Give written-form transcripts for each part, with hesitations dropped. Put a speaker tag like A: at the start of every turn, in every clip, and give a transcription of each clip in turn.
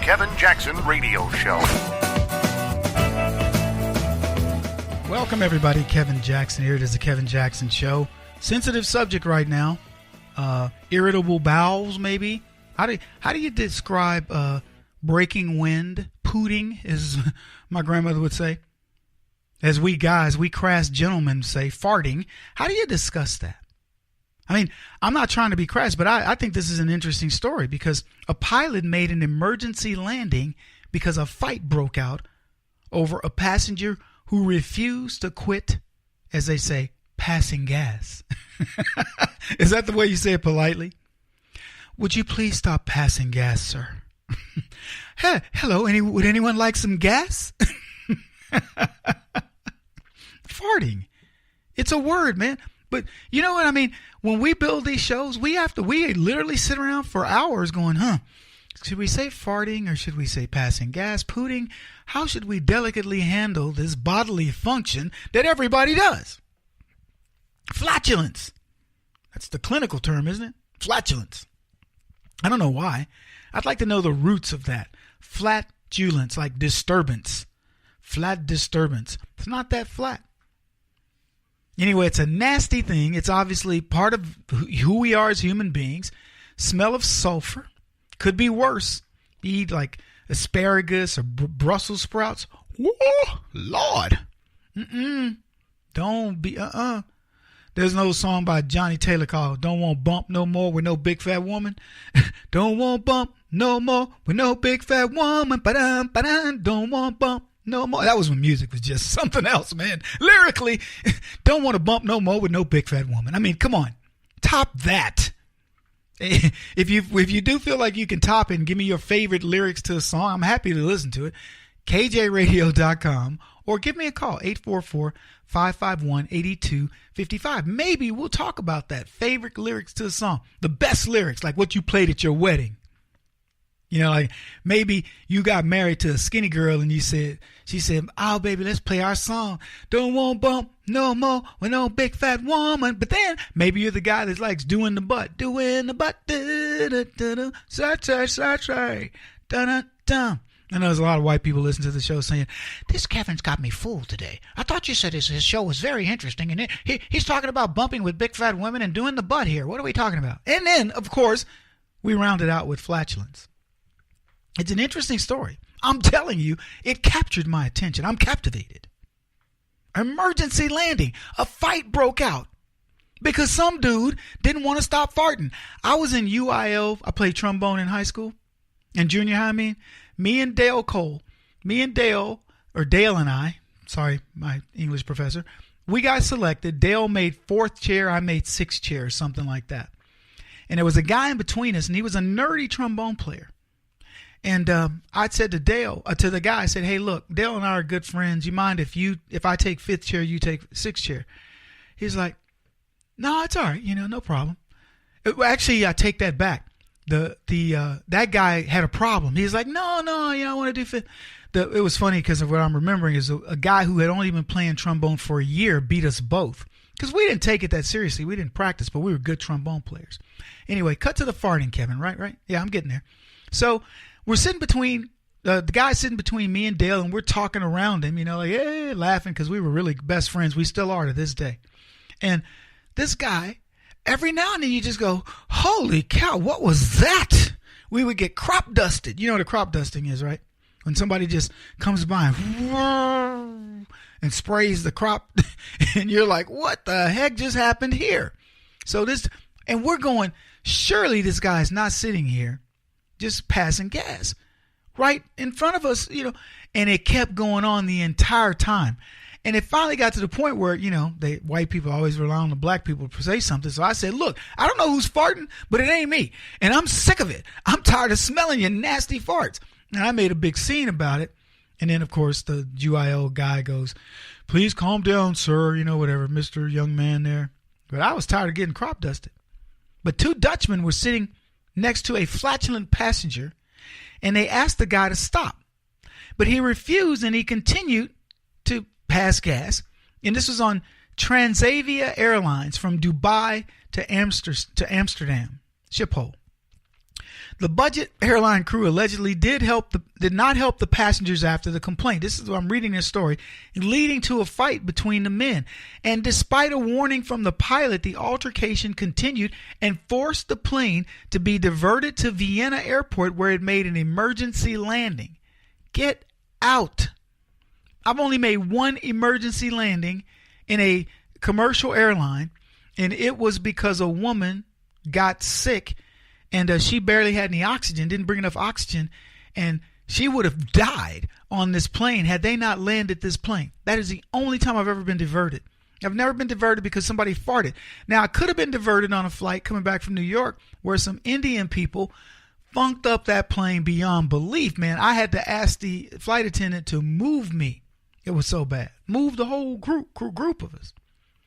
A: Kevin Jackson Radio Show.
B: Welcome, everybody. Kevin Jackson here. It is the Kevin Jackson Show. Sensitive subject right now. Irritable bowels, maybe. How do you describe breaking wind? Pooting, as my grandmother would say. As we guys, we crass gentlemen say, farting. How do you discuss that? I mean, I'm not trying to be crass, but I think this is an interesting story because a pilot made an emergency landing because a fight broke out over a passenger who refused to quit, as they say, passing gas. Is that the way you say it politely? Would you please stop passing gas, sir? Hey, hello, would anyone like some gas? Farting. It's a word, man. But you know what I mean? When we build these shows, we literally sit around for hours going, should we say farting or should we say passing gas, pooting? How should we delicately handle this bodily function that everybody does? Flatulence. That's the clinical term, isn't it? Flatulence. I don't know why. I'd like to know the roots of that. Flatulence, like disturbance. Flat disturbance. It's not that flat. Anyway, it's a nasty thing. It's obviously part of who we are as human beings. Smell of sulfur. Could be worse. You eat like asparagus or Brussels sprouts. Whoa, Lord. Don't be, There's no song by Johnny Taylor called Don't Want Bump No More with No Big Fat Woman. Don't want bump no more with no big fat woman. Ba-dum, ba-dum. Don't want bump no more. That was when music was just something else, man. Lyrically, don't want to bump no more with no big fat woman. I mean, come on. Top that. If you do feel like you can top it and give me your favorite lyrics to a song, I'm happy to listen to it. KJRadio.com or give me a call, 844-551-8255. Maybe we'll talk about that. Favorite lyrics to a song. The best lyrics, like what you played at your wedding. You know, like maybe you got married to a skinny girl and she said, oh, baby, let's play our song. Don't want bump no more with no big fat woman. But then maybe you're the guy that likes doing the butt. Say. Da-da-da. I know there's a lot of white people listening to the show saying, this Kevin's got me fooled today. I thought you said his show was very interesting. And he's talking about bumping with big fat women and doing the butt here. What are we talking about? And then, of course, we round it out with flatulence. It's an interesting story. I'm telling you, it captured my attention. I'm captivated. Emergency landing. A fight broke out because some dude didn't want to stop farting. I was in UIL. I played trombone in high school and junior high. Me and Dale Cole, Dale and I, sorry, my English professor, we got selected. Dale made fourth chair. I made sixth chair, something like that. And there was a guy in between us, and he was a nerdy trombone player. And I said to Dale, to the guy, I said, hey, look, Dale and I are good friends. You mind if I take fifth chair, you take sixth chair? He's like, no, it's all right. No problem. Actually, I take that back. That guy had a problem. He's like, no, I want to do fifth. It was funny because of what I'm remembering is a guy who had only been playing trombone for a year beat us both because we didn't take it that seriously. We didn't practice, but we were good trombone players. Anyway, cut to the farting, Kevin. Right? Yeah, I'm getting there. So we're sitting between the guy sitting between me and Dale, and we're talking around him, like, hey, laughing because we were really best friends. We still are to this day. And this guy, every now and then you just go, holy cow, what was that? We would get crop dusted. You know what a crop dusting is, right? When somebody just comes by and sprays the crop and you're like, what the heck just happened here? And we're going, surely this guy's not sitting here just passing gas right in front of us, and it kept going on the entire time. And it finally got to the point where, white people always rely on the black people to say something. So I said, look, I don't know who's farting, but it ain't me. And I'm sick of it. I'm tired of smelling your nasty farts. And I made a big scene about it. And then, of course, the UIL guy goes, please calm down, sir. Whatever, Mr. Young Man there. But I was tired of getting crop dusted. But two Dutchmen were sitting next to a flatulent passenger, and they asked the guy to stop. But he refused, and he continued to pass gas. And this was on Transavia Airlines from Dubai to Amsterdam, Schiphol. The budget airline crew allegedly did not help the passengers after the complaint. This is what I'm reading this story, leading to a fight between the men. And despite a warning from the pilot, the altercation continued and forced the plane to be diverted to Vienna Airport, where it made an emergency landing. Get out. I've only made one emergency landing in a commercial airline, and it was because a woman got sick and she barely had any oxygen, didn't bring enough oxygen, and she would have died on this plane had they not landed this plane. That is the only time I've ever been diverted. I've never been diverted because somebody farted. Now, I could have been diverted on a flight coming back from New York where some Indian people funked up that plane beyond belief, man. I had to ask the flight attendant to move me. It was so bad. Move the whole group of us.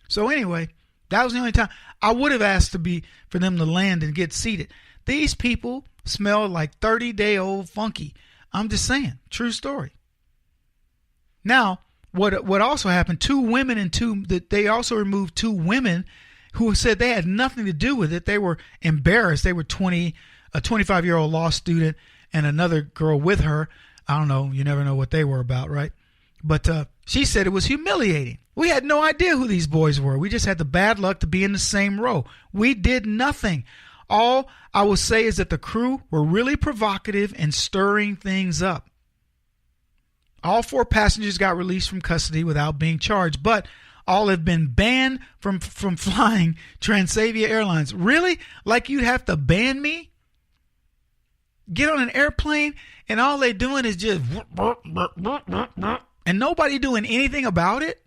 B: So anyway, that was the only time I would have asked for them to land and get seated. These people smell like 30-day-old funky. I'm just saying, true story. Now, what also happened? They also removed 2 women who said they had nothing to do with it. They were embarrassed. They were a 25-year-old law student and another girl with her. I don't know. You never know what they were about, right? But she said it was humiliating. We had no idea who these boys were. We just had the bad luck to be in the same row. We did nothing. All I will say is that the crew were really provocative and stirring things up. All 4 passengers got released from custody without being charged, but all have been banned from flying Transavia Airlines. Really? Like you'd have to ban me? Get on an airplane and all they're doing is just and nobody doing anything about it?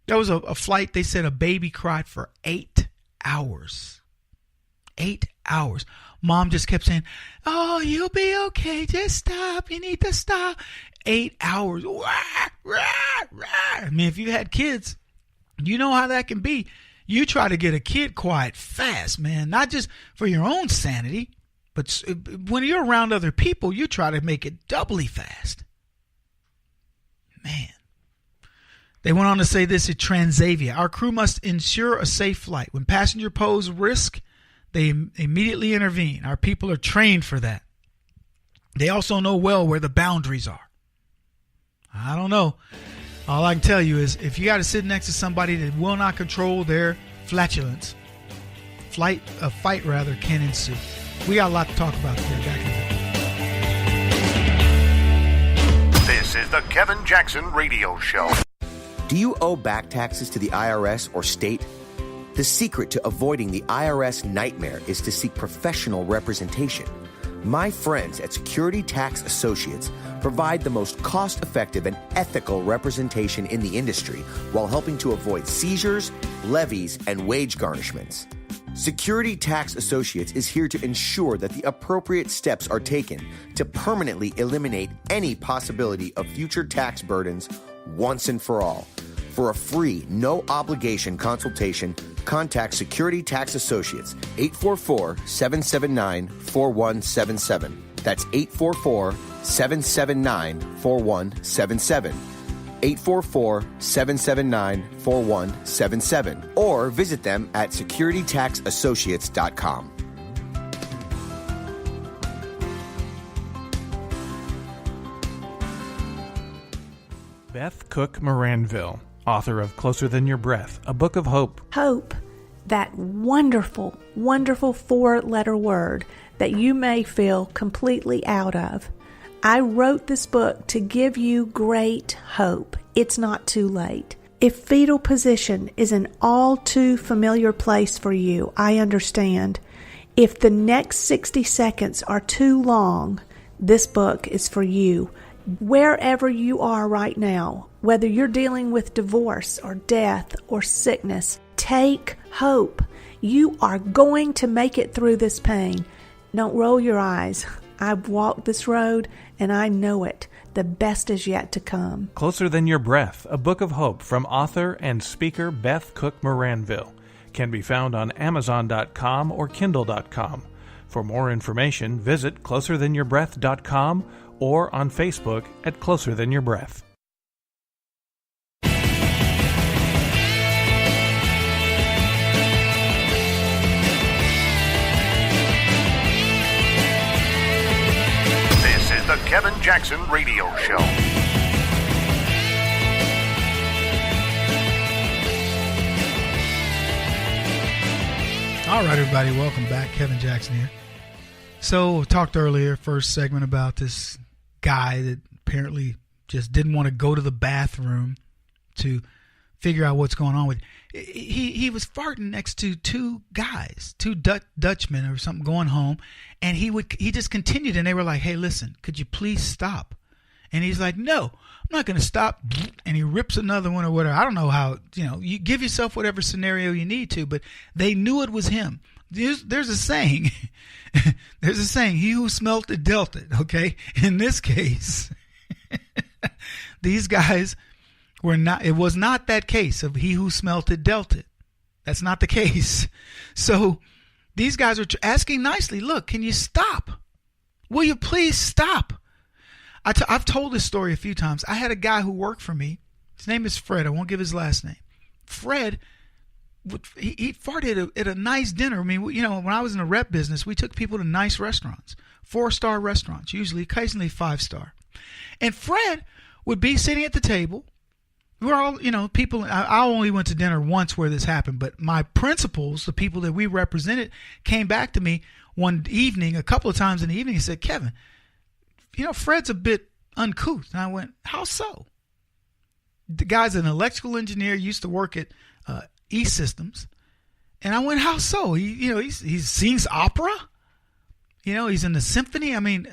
B: There was a flight, they said a baby cried for 8 hours. 8 hours. Mom just kept saying, oh, you'll be okay. Just stop. You need to stop. 8 hours. I mean, if you had kids, you know how that can be. You try to get a kid quiet fast, man. Not just for your own sanity, but when you're around other people, you try to make it doubly fast. Man. They went on to say this at Transavia. Our crew must ensure a safe flight. When passengers pose risk, they immediately intervene. Our people are trained for that. They also know well where the boundaries are. I don't know. All I can tell you is if you got to sit next to somebody that will not control their flatulence, a fight can ensue. We got a lot to talk about today. Back in a minute.
A: This is the Kevin Jackson Radio Show.
C: Do you owe back taxes to the IRS or state? The secret to avoiding the IRS nightmare is to seek professional representation. My friends at Security Tax Associates provide the most cost-effective and ethical representation in the industry while helping to avoid seizures, levies, and wage garnishments. Security Tax Associates is here to ensure that the appropriate steps are taken to permanently eliminate any possibility of future tax burdens once and for all. For a free, no-obligation consultation, contact Security Tax Associates, 844-779-4177. That's 844-779-4177. 844-779-4177. Or visit them at securitytaxassociates.com.
D: Beth Cook Moranville, author of Closer Than Your Breath, a book of hope.
E: Hope, that wonderful, wonderful 4-letter word that you may feel completely out of. I wrote this book to give you great hope. It's not too late. If fetal position is an all too familiar place for you, I understand. If the next 60 seconds are too long, this book is for you. Wherever you are right now, whether you're dealing with divorce or death or sickness, take hope. You are going to make it through this pain. Don't roll your eyes. I've walked this road and I know it. The best is yet to come.
D: Closer Than Your Breath, a book of hope from author and speaker Beth Cook Moranville, can be found on Amazon.com or Kindle.com. For more information, visit closerthanyourBreath.com or on Facebook at Closer Than Your Breath.
A: Jackson Radio Show.
B: All right, everybody, welcome back. Kevin Jackson here. So, we talked earlier, first segment, about this guy that apparently just didn't want to go to the bathroom to figure out what's going on with. He was farting next to two guys, two Dutchmen or something, going home, and he just continued, and they were like, "Hey, listen, could you please stop?" And he's like, "No, I'm not going to stop." And he rips another one or whatever. I don't know how, you give yourself whatever scenario you need to, but they knew it was him. There's a saying, he who smelt it dealt it, okay? In this case, these guys it was not that case of he who smelt it dealt it. That's not the case. So these guys were asking nicely, "Look, can you stop? Will you please stop?" I've told this story a few times. I had a guy who worked for me. His name is Fred. I won't give his last name. Fred, he farted at a nice dinner. I mean, when I was in the rep business, we took people to nice restaurants, 4-star restaurants, usually, occasionally 5-star. And Fred would be sitting at the table. We're all, people. I only went to dinner once where this happened, but my principals, the people that we represented, came back to me one evening, a couple of times in the evening, and said, "Kevin, Fred's a bit uncouth." And I went, "How so?" The guy's an electrical engineer, used to work at E-Systems. And I went, "How so?" He sings opera. He's in the symphony. I mean,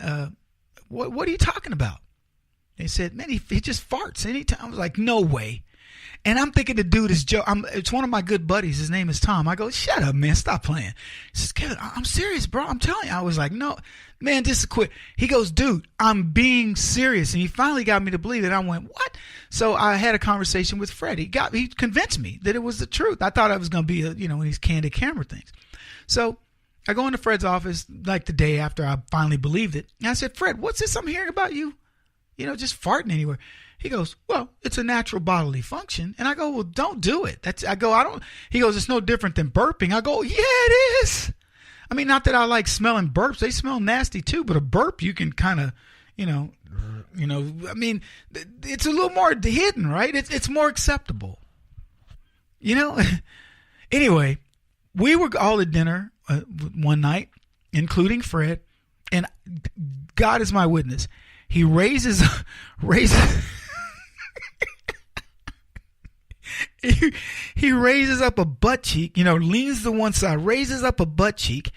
B: what are you talking about? They said, "Man, he just farts anytime." I was like, "No way." And I'm thinking the dude is Joe. It's one of my good buddies. His name is Tom. I go, "Shut up, man. Stop playing." He says, "Kevin, I'm serious, bro. I'm telling you." I was like, "No, man, just quit." He goes, "Dude, I'm being serious." And he finally got me to believe it. I went, "What?" So I had a conversation with Fred. He convinced me that it was the truth. I thought it was going to be these candid camera things. So I go into Fred's office like the day after I finally believed it. And I said, "Fred, what's this I'm hearing about you? Just farting anywhere." He goes, "Well, it's a natural bodily function." And I go, "Well, don't do it." He goes, "It's no different than burping." I go, "Yeah, it is." I mean, not that I like smelling burps. They smell nasty too, but a burp you can kind of, I mean, it's a little more hidden, right? It's more acceptable. Anyway, we were all at dinner one night, including Fred, and God is my witness. He raises he raises up a butt cheek, leans to one side, raises up a butt cheek,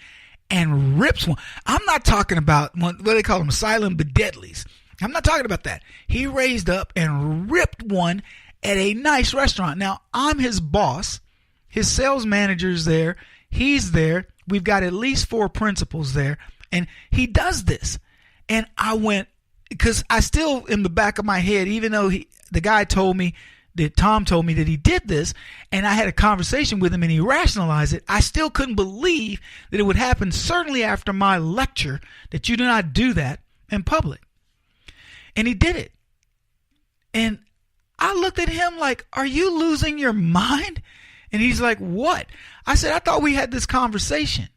B: and rips one. I'm not talking about what they call them, silent but deadlies. I'm not talking about that. He raised up and ripped one at a nice restaurant. Now, I'm his boss. His sales manager's there. He's there. We've got at least 4 principals there. And he does this. And I went, because I still, in the back of my head, even though the guy told me, that Tom told me that he did this, and I had a conversation with him and he rationalized it, I still couldn't believe that it would happen, certainly after my lecture, that you do not do that in public. And he did it. And I looked at him like, "Are you losing your mind?" And he's like, "What?" I said, "I thought we had this conversation."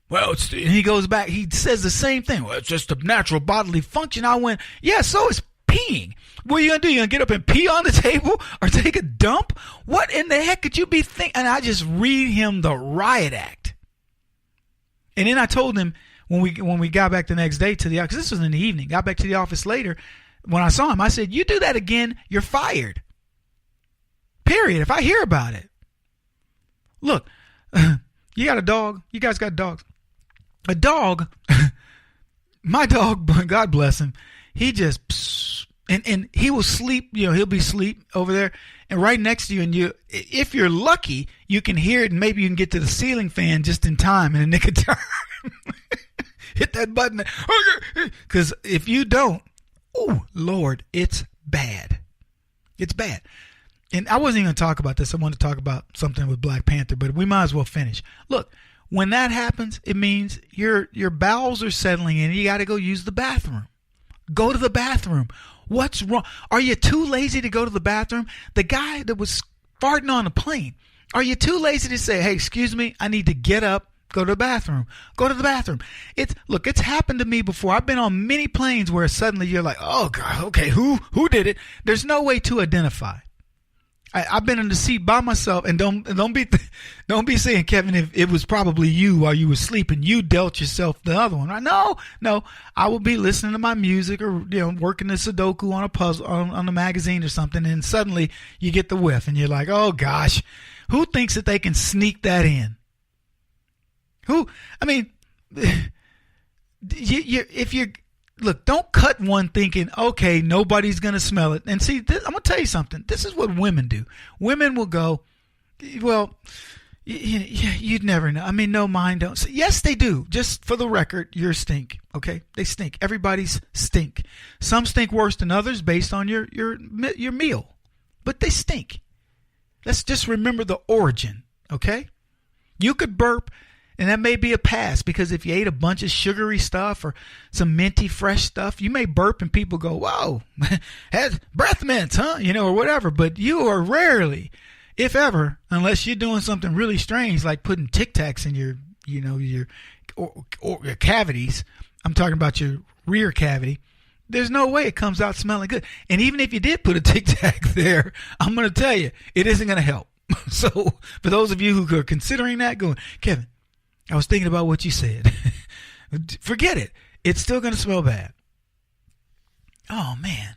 B: "Well, and he goes back, he says the same thing. "Well, it's just a natural bodily function." I went, "Yeah, so is peeing. What are you going to do? You going to get up and pee on the table or take a dump? What in the heck could you be thinking?" And I just read him the riot act. And then I told him when we got back the next day to the office, because this was in the evening, got back to the office later, when I saw him, I said, "You do that again, you're fired. Period. If I hear about it." Look, you got a dog. You guys got dogs. A dog, my dog, God bless him, he just, and he will sleep, he'll be asleep over there and right next to you, and if you're lucky, you can hear it, and maybe you can get to the ceiling fan just in time in a nick of time. Hit that button, because if you don't, oh Lord, it's bad. It's bad. And I wasn't even going to talk about this. I wanted to talk about something with Black Panther, but we might as well finish. Look, when that happens, it means your bowels are settling in. You got to go use the bathroom. Go to the bathroom. What's wrong? Are you too lazy to go to the bathroom? The guy that was farting on the plane, are you too lazy to say, "Hey, excuse me, I need to get up Go to the bathroom. Go to the bathroom. It's happened to me before. I've been on many planes where suddenly you're like, oh God, okay, who did it? There's no way to identify. I've been in the seat by myself, and don't be saying, Kevin, if it was probably you while you were sleeping, you dealt yourself the other one. Right? No, I will be listening to my music or working the Sudoku on a puzzle on a magazine or something, and suddenly you get the whiff, and you're like, oh gosh, who thinks that they can sneak that in? Look, don't cut one thinking, okay, nobody's going to smell it. And see, I'm going to tell you something. This is what women do. Women will go, well, you'd never know. No, mine don't. Yes, they do. Just for the record, your stink, okay? They stink. Everybody's stink. Some stink worse than others based on your meal. But they stink. Let's just remember the origin, okay? You could burp, and that may be a pass, because if you ate a bunch of sugary stuff or some minty fresh stuff, you may burp and people go, whoa, had breath mints, huh? Or whatever. But you are rarely, if ever, unless you're doing something really strange like putting Tic Tacs in your cavities. I'm talking about your rear cavity. There's no way it comes out smelling good. And even if you did put a Tic Tac there, I'm going to tell you, it isn't going to help. So for those of you who are considering that, going, Kevin, I was thinking about what you said. Forget it. It's still going to smell bad. Oh, man.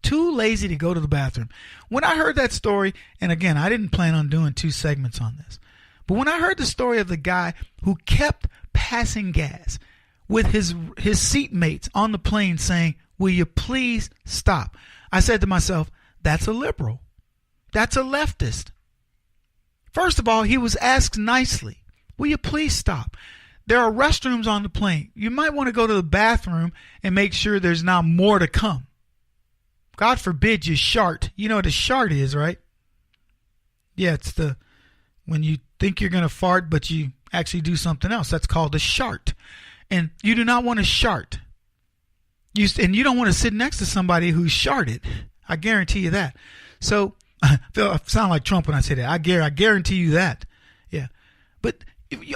B: Too lazy to go to the bathroom. When I heard that story, and again, I didn't plan on doing 2 segments on this, but when I heard the story of the guy who kept passing gas with his seatmates on the plane saying, will you please stop? I said to myself, that's a liberal. That's a leftist. First of all, he was asked nicely. Will you please stop? There are restrooms on the plane. You might want to go to the bathroom and make sure there's not more to come. God forbid you shart. You know what a shart is, right? Yeah, it's when you think you're going to fart, but you actually do something else. That's called a shart. And you do not want to shart. And you don't want to sit next to somebody who's sharted. I guarantee you that. So, I sound like Trump when I say that. I guarantee you that. Yeah. But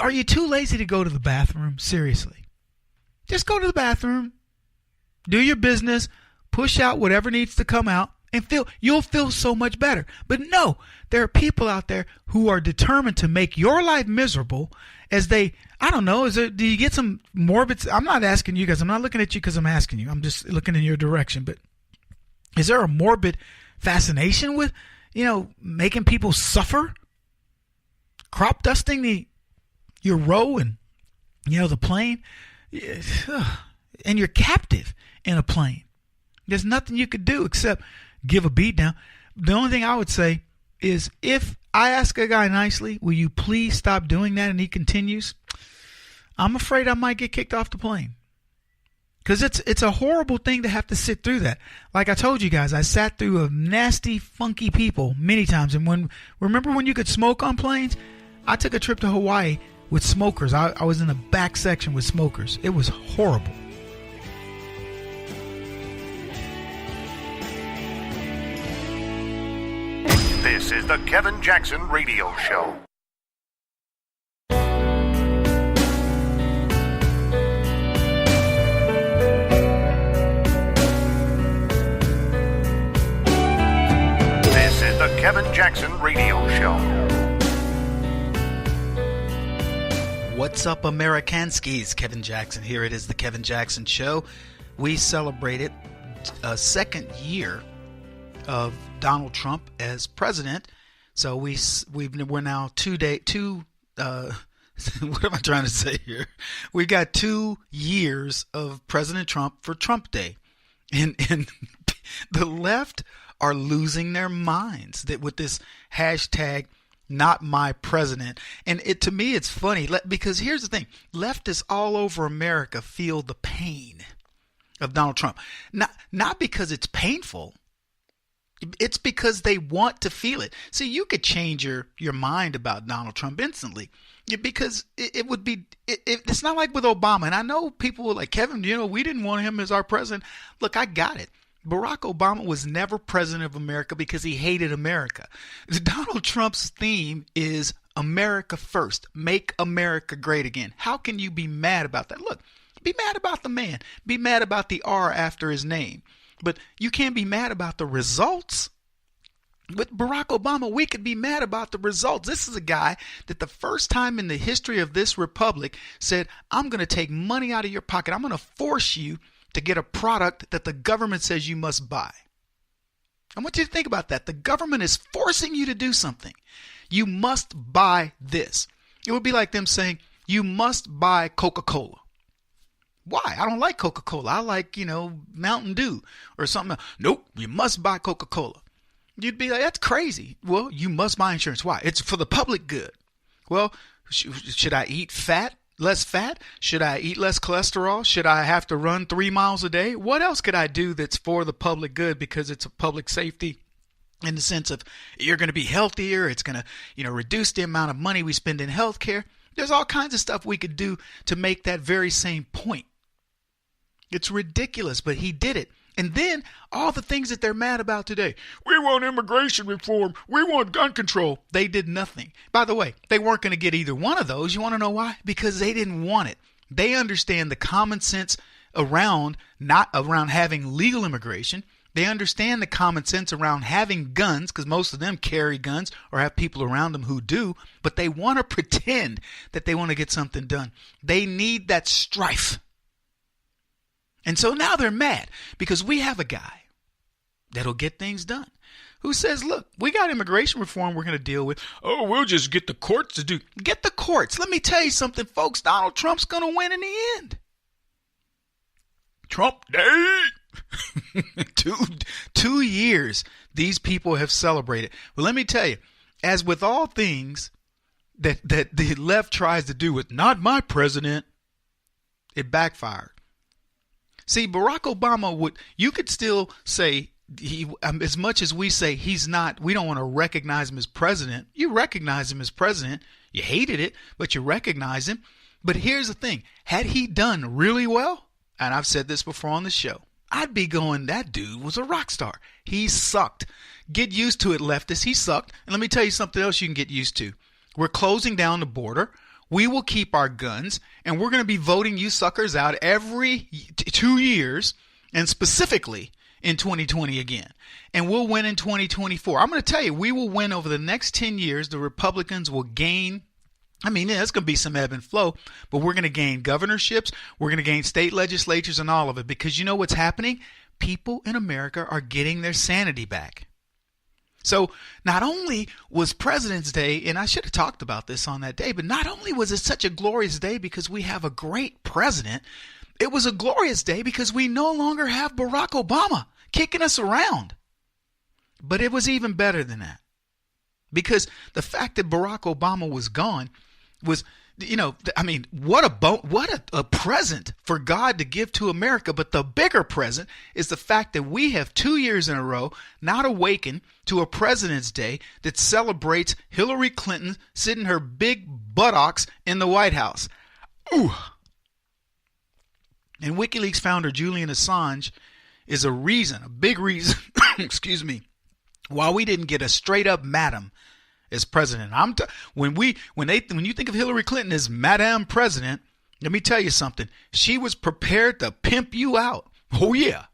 B: are you too lazy to go to the bathroom? Seriously. Just go to the bathroom. Do your business. Push out whatever needs to come out. And you'll feel so much better. But no, there are people out there who are determined to make your life miserable as they, I don't know, do you get some morbid, I'm not asking you guys, I'm not looking at you because I'm asking you. I'm just looking in your direction. But is there a morbid fascination with, making people suffer? Crop dusting your row and, the plane? And you're captive in a plane. There's nothing you could do except give a beat down. The only thing I would say is if I ask a guy nicely, will you please stop doing that, and he continues, I'm afraid I might get kicked off the plane. Because it's a horrible thing to have to sit through that. Like I told you guys, I sat through a nasty, funky people many times. And remember when you could smoke on planes? I took a trip to Hawaii with smokers. I was in the back section with smokers. It was horrible.
A: This is the Kevin Jackson Radio Show. This is the Kevin Jackson Radio Show.
B: What's up, Americanskis? Kevin Jackson here. It is the Kevin Jackson Show. We celebrated a second year of Donald Trump as president. So we're now what am I trying to say here? We got 2 years of President Trump for Trump Day. And the left are losing their minds with this hashtag not my president. And to me, it's funny because here's the thing. Leftists all over America feel the pain of Donald Trump. Not because it's painful. It's because they want to feel it. See, you could change your mind about Donald Trump instantly because it would be, it's not like with Obama. And I know people were like, Kevin, we didn't want him as our president. Look, I got it. Barack Obama was never president of America because he hated America. Donald Trump's theme is America first. Make America great again. How can you be mad about that? Look, be mad about the man. Be mad about the R after his name. But you can't be mad about the results. With Barack Obama, we could be mad about the results. This is a guy that the first time in the history of this republic said, I'm going to take money out of your pocket. I'm going to force you to get a product that the government says you must buy. I want you to think about that. The government is forcing you to do something. You must buy this. It would be like them saying, you must buy Coca-Cola. Why? I don't like Coca-Cola. I like, Mountain Dew or something else. Nope, you must buy Coca-Cola. You'd be like, that's crazy. Well, you must buy insurance. Why? It's for the public good. Well, should I eat less fat? Should I eat less cholesterol? Should I have to run 3 miles a day? What else could I do that's for the public good because it's a public safety in the sense of you're going to be healthier. It's going to, reduce the amount of money we spend in healthcare. There's all kinds of stuff we could do to make that very same point. It's ridiculous, but he did it. And then all the things that they're mad about today. We want immigration reform. We want gun control. They did nothing. By the way, they weren't going to get either one of those. You want to know why? Because they didn't want it. They understand the common sense around having legal immigration. They understand the common sense around having guns because most of them carry guns or have people around them who do. But they want to pretend that they want to get something done. They need that strife. And so now they're mad because we have a guy that'll get things done who says, look, we got immigration reform we're going to deal with. Oh, we'll just get the courts to do. Get the courts. Let me tell you something, folks. Donald Trump's going to win in the end. Trump Day. 2 years these people have celebrated. But let me tell you, as with all things that the left tries to do with not my president, it backfired. See, Barack Obama you could still say as much as we say we don't want to recognize him as president. You recognize him as president. You hated it, but you recognize him. But here's the thing. Had he done really well, and I've said this before on the show, I'd be going, that dude was a rock star. He sucked. Get used to it, leftists. He sucked. And let me tell you something else you can get used to. We're closing down the border. We will keep our guns, and we're going to be voting you suckers out every 2 years, and specifically in 2020 again. And we'll win in 2024. I'm going to tell you, we will win over the next 10 years. The Republicans will gain. It's going to be some ebb and flow, but we're going to gain governorships. We're going to gain state legislatures and all of it because you know what's happening? People in America are getting their sanity back. So not only was President's Day, and I should have talked about this on that day, but not only was it such a glorious day because we have a great president, it was a glorious day because we no longer have Barack Obama kicking us around. But it was even better than that because the fact that Barack Obama was gone was, what a present for God to give to America. But the bigger present is the fact that we have 2 years in a row not awakened to a President's Day that celebrates Hillary Clinton sitting her big buttocks in the White House. Ooh. And WikiLeaks founder Julian Assange is a big reason, excuse me, why we didn't get a straight up madam as president. When you think of Hillary Clinton as Madam President, let me tell you something. She was prepared to pimp you out. Oh yeah.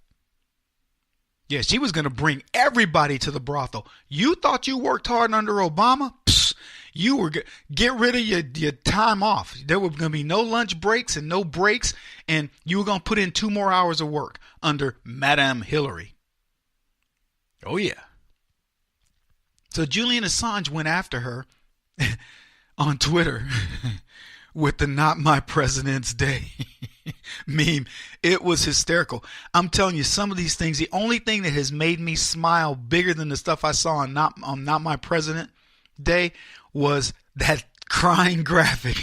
B: Yeah, she was going to bring everybody to the brothel. You thought you worked hard under Obama? Psst, you were get rid of your time off. There were going to be no lunch breaks and no breaks, and you were going to put in 2 more hours of work under Madam Hillary. Oh yeah. So Julian Assange went after her on Twitter with the "Not My President's Day" meme. It was hysterical. I'm telling you, some of these things, the only thing that has made me smile bigger than the stuff I saw on Not My President Day was that crying graphic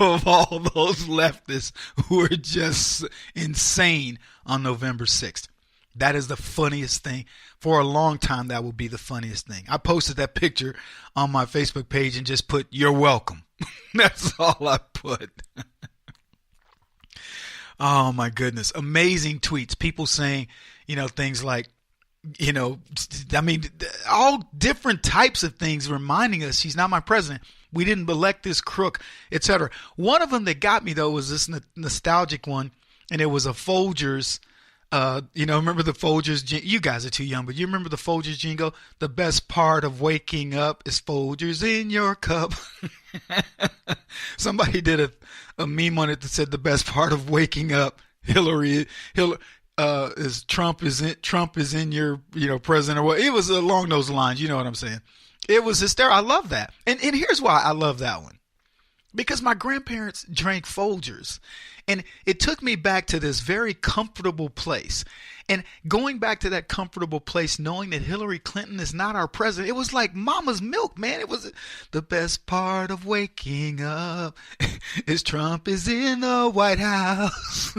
B: of all those leftists who are just insane on November 6th. That is the funniest thing. For a long time, that will be the funniest thing. I posted that picture on my Facebook page and just put, "You're welcome." That's all I put. Oh, my goodness. Amazing tweets. People saying, things like, I mean, all different types of things reminding us she's not my president. We didn't elect this crook, etc. One of them that got me, though, was this nostalgic one, and it was a Folgers. Remember the Folgers? You guys are too young, but you remember the Folgers jingle? The best part of waking up is Folgers in your cup. Somebody did a meme on it that said the best part of waking up, Hillary is Trump is in your president, or what. It was along those lines. You know what I'm saying? It was hysterical. I love that, and here's why I love that one. Because my grandparents drank Folgers, and it took me back to this very comfortable place. And going back to that comfortable place, knowing that Hillary Clinton is not our president, it was like mama's milk, man. It was the best part of waking up is Trump is in the White House.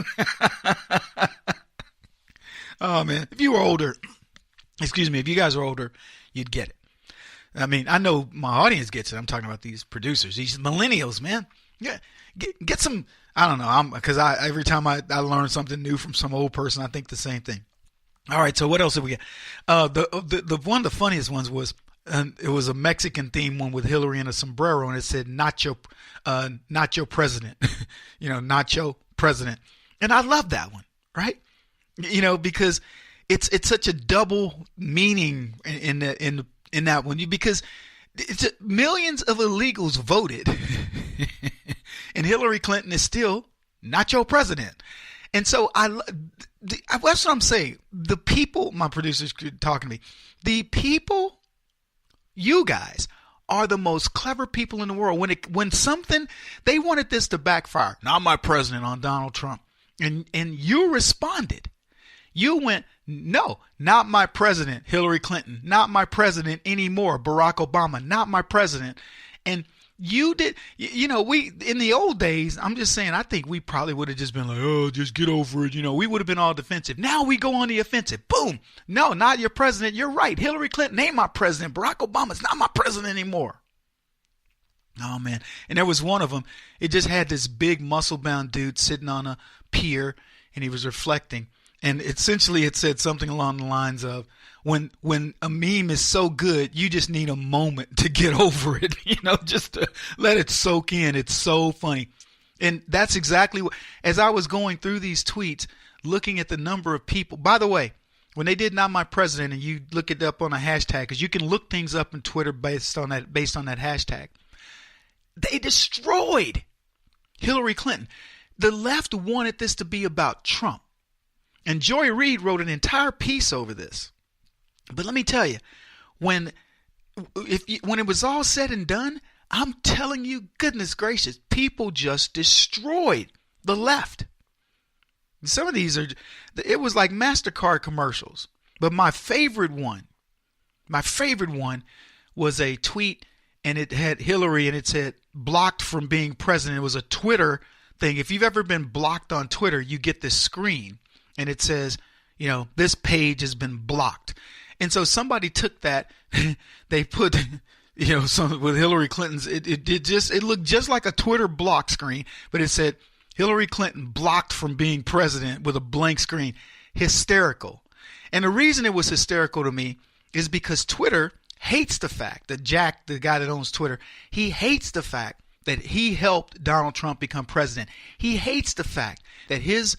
B: Oh, man. If you guys are older, you'd get it. I mean, I know my audience gets it. I'm talking about these producers, these millennials, man. Yeah, get some. I don't know. Because every time I learn something new from some old person, I think the same thing. All right. So what else did we get? The one of the funniest ones was it was a Mexican themed one with Hillary in a sombrero, and it said "Nacho president," Nacho president, and I love that one, right? Because it's such a double meaning in that one, because millions of illegals voted, and Hillary Clinton is still not your president. And so that's what I'm saying. The people, my producers talking to me, the people, you guys are the most clever people in the world. When something, they wanted this to backfire, not my president, on Donald Trump, and you responded. You went, no, not my president, Hillary Clinton, not my president anymore, Barack Obama, not my president. And you did, we, in the old days, I'm just saying, I think we probably would have just been like, oh, just get over it. We would have been all defensive. Now we go on the offensive. Boom. No, not your president. You're right. Hillary Clinton ain't my president. Barack Obama's not my president anymore. Oh, man. And there was one of them. It just had this big muscle-bound dude sitting on a pier, and he was reflecting. And essentially it said something along the lines of, when a meme is so good, you just need a moment to get over it, just to let it soak in. It's so funny. And that's exactly what, as I was going through these tweets, looking at the number of people, by the way, when they did "not my president," and you look it up on a hashtag, because you can look things up in Twitter based on that hashtag, they destroyed Hillary Clinton. The left wanted this to be about Trump. And Joy Reid wrote an entire piece over this. But let me tell you, when it was all said and done, I'm telling you, goodness gracious, people just destroyed the left. Some of these it was like MasterCard commercials. But my favorite one was a tweet, and it had Hillary, and it said, blocked from being president. It was a Twitter thing. If you've ever been blocked on Twitter, you get this screen. And it says, this page has been blocked. And so somebody took that, they put, some with Hillary Clinton's, it looked just like a Twitter block screen, but it said Hillary Clinton blocked from being president with a blank screen. Hysterical. And the reason it was hysterical to me is because Twitter hates the fact that Jack, the guy that owns Twitter, he hates the fact that he helped Donald Trump become president. He hates the fact that his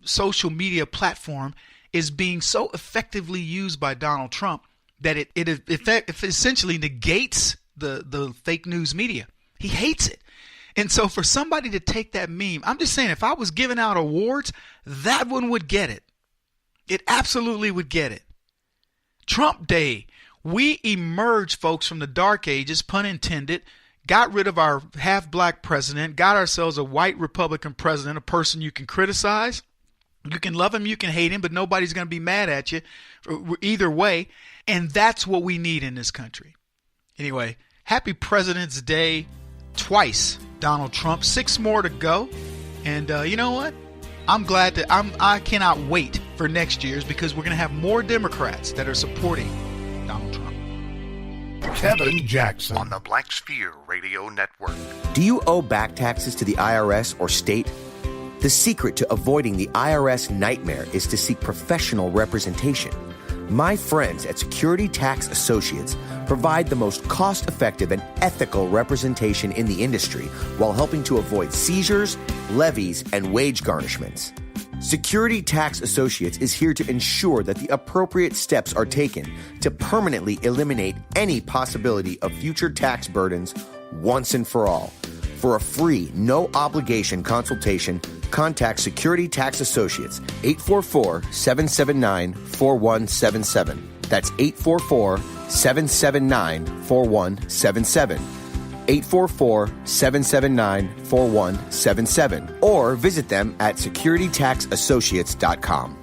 B: social media platform is being so effectively used by Donald Trump that it essentially negates the fake news media. He hates it. And so for somebody to take that meme, I'm just saying, if I was giving out awards, that one would get it. It absolutely would get it. Trump Day. We emerged, folks, from the dark ages, pun intended, got rid of our half-black president, got ourselves a white Republican president, a person you can criticize. You can love him, you can hate him, but nobody's going to be mad at you either way. And that's what we need in this country. Anyway, happy President's Day twice, Donald Trump. 6 more to go. And you know what? I'm glad that I cannot wait for next year's, because we're going to have more Democrats that are supporting Donald Trump.
A: Kevin Jackson on the Black Sphere Radio Network.
C: Do you owe back taxes to the IRS or state? The secret to avoiding the IRS nightmare is to seek professional representation. My friends at Security Tax Associates provide the most cost-effective and ethical representation in the industry while helping to avoid seizures, levies, and wage garnishments. Security Tax Associates is here to ensure that the appropriate steps are taken to permanently eliminate any possibility of future tax burdens once and for all. For a free, no-obligation consultation, contact Security Tax Associates, 844-779-4177. That's 844-779-4177. 844-779-4177. Or visit them at securitytaxassociates.com.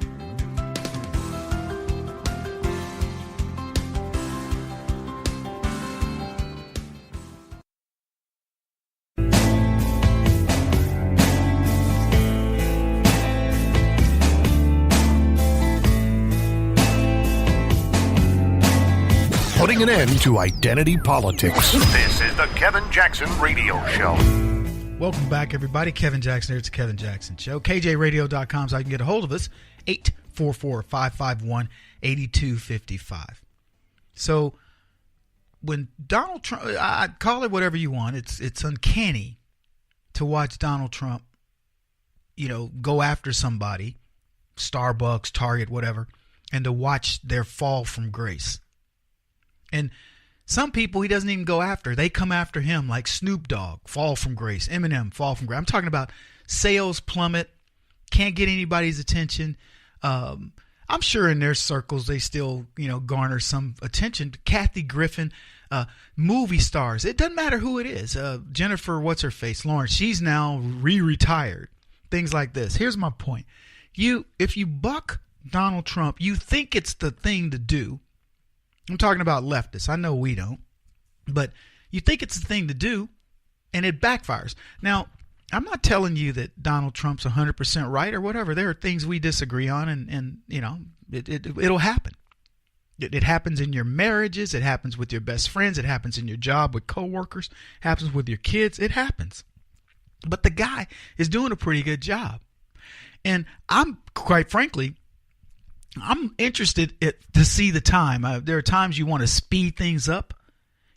A: Putting an end to identity politics. This is the Kevin Jackson Radio Show.
B: Welcome back, everybody. Kevin Jackson here. It's the Kevin Jackson Show. KJRadio.com is how you can get a hold of us. 844-551-8255. So when Donald Trump, I call it whatever you want. It's uncanny to watch Donald Trump, go after somebody, Starbucks, Target, whatever, and to watch their fall from grace. And some people he doesn't even go after. They come after him, like Snoop Dogg, fall from grace. Eminem, fall from grace. I'm talking about sales plummet, can't get anybody's attention. I'm sure in their circles they still, garner some attention. Kathy Griffin, movie stars. It doesn't matter who it is. Jennifer, what's her face? Lawrence. She's now retired. Things like this. Here's my point. If you buck Donald Trump, you think it's the thing to do. I'm talking about leftists. I know we don't. But you think it's the thing to do, and it backfires. Now, I'm not telling you that Donald Trump's 100% right or whatever. There are things we disagree on, and it'll happen. It happens in your marriages. It happens with your best friends. It happens in your job with coworkers. It happens with your kids. It happens. But the guy is doing a pretty good job. And I'm, quite frankly, I'm interested to see the time. There are times you want to speed things up,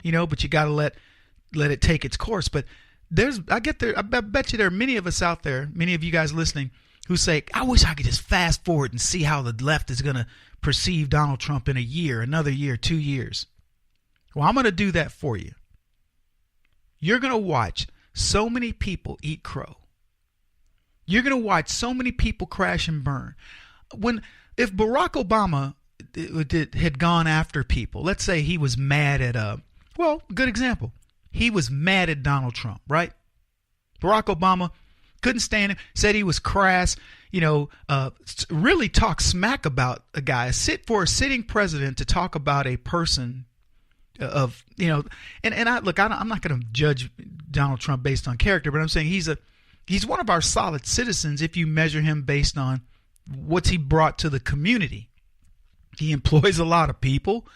B: but you got to let it take its course. But I bet you there are many of us out there, many of you guys listening, who say, I wish I could just fast forward and see how the left is going to perceive Donald Trump in a year, another year, 2 years. Well, I'm going to do that for you. You're going to watch so many people eat crow. You're going to watch so many people crash and burn. If Barack Obama had gone after people, let's say he was mad at good example. He was mad at Donald Trump, right? Barack Obama couldn't stand him, said he was crass, really talk smack about a guy. For a sitting president to talk about a person I'm not going to judge Donald Trump based on character, but I'm saying he's one of our solid citizens if you measure him based on what's he brought to the community. He employs a lot of people,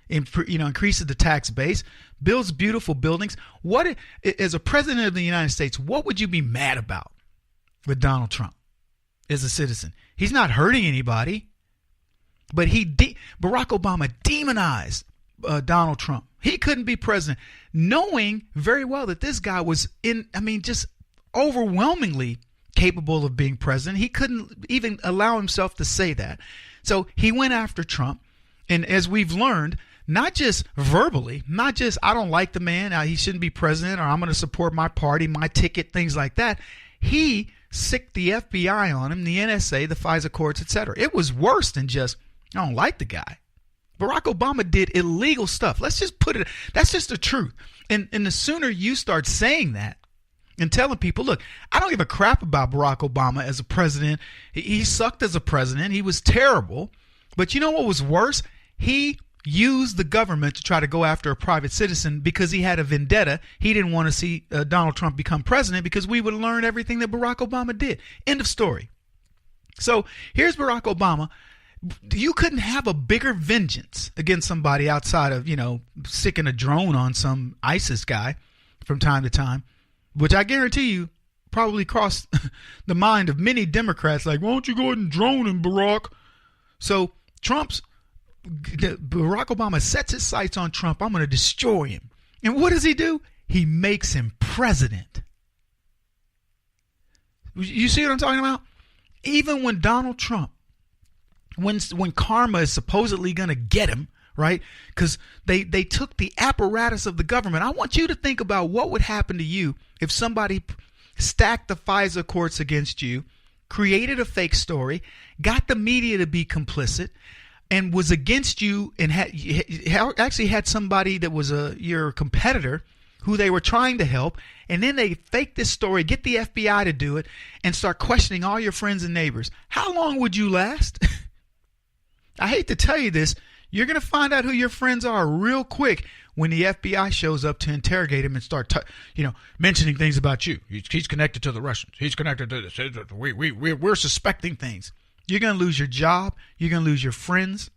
B: increases the tax base, builds beautiful buildings. As a president of the United States, what would you be mad about with Donald Trump as a citizen? He's not hurting anybody, but Barack Obama demonized Donald Trump. He couldn't be president, knowing very well that this guy was just overwhelmingly capable of being president. He couldn't even allow himself to say that. So he went after Trump. And as we've learned, not just verbally, not just I don't like the man, he shouldn't be president, or I'm going to support my party, my ticket, things like that. He sicked the FBI on him, the NSA, the FISA courts, etc. It was worse than just I don't like the guy. Barack Obama did illegal stuff. Let's just put it, that's just the truth. And the sooner you start saying that, and telling people, look, I don't give a crap about Barack Obama as a president. He sucked as a president. He was terrible. But you know what was worse? He used the government to try to go after a private citizen because he had a vendetta. He didn't want to see Donald Trump become president because we would learn everything that Barack Obama did. End of story. So here's Barack Obama. You couldn't have a bigger vengeance against somebody outside of, sicking a drone on some ISIS guy from time to time, which I guarantee you probably crossed the mind of many Democrats, like, why don't you go ahead and drone him, Barack? So Trump's Barack Obama sets his sights on Trump. I'm going to destroy him. And what does he do? He makes him president. You see what I'm talking about? Even when Donald Trump, when karma is supposedly going to get him, right? Because they took the apparatus of the government. I want you to think about what would happen to you if somebody stacked the FISA courts against you, created a fake story, got the media to be complicit, and was against you, and actually had somebody that was your competitor who they were trying to help, and then they fake this story, get the FBI to do it, and start questioning all your friends and neighbors. How long would you last? I hate to tell you this. You're going to find out who your friends are real quick when the FBI shows up to interrogate him and start, mentioning things about you. He's connected to the Russians. He's connected to this. We're suspecting things. You're going to lose your job. You're going to lose your friends.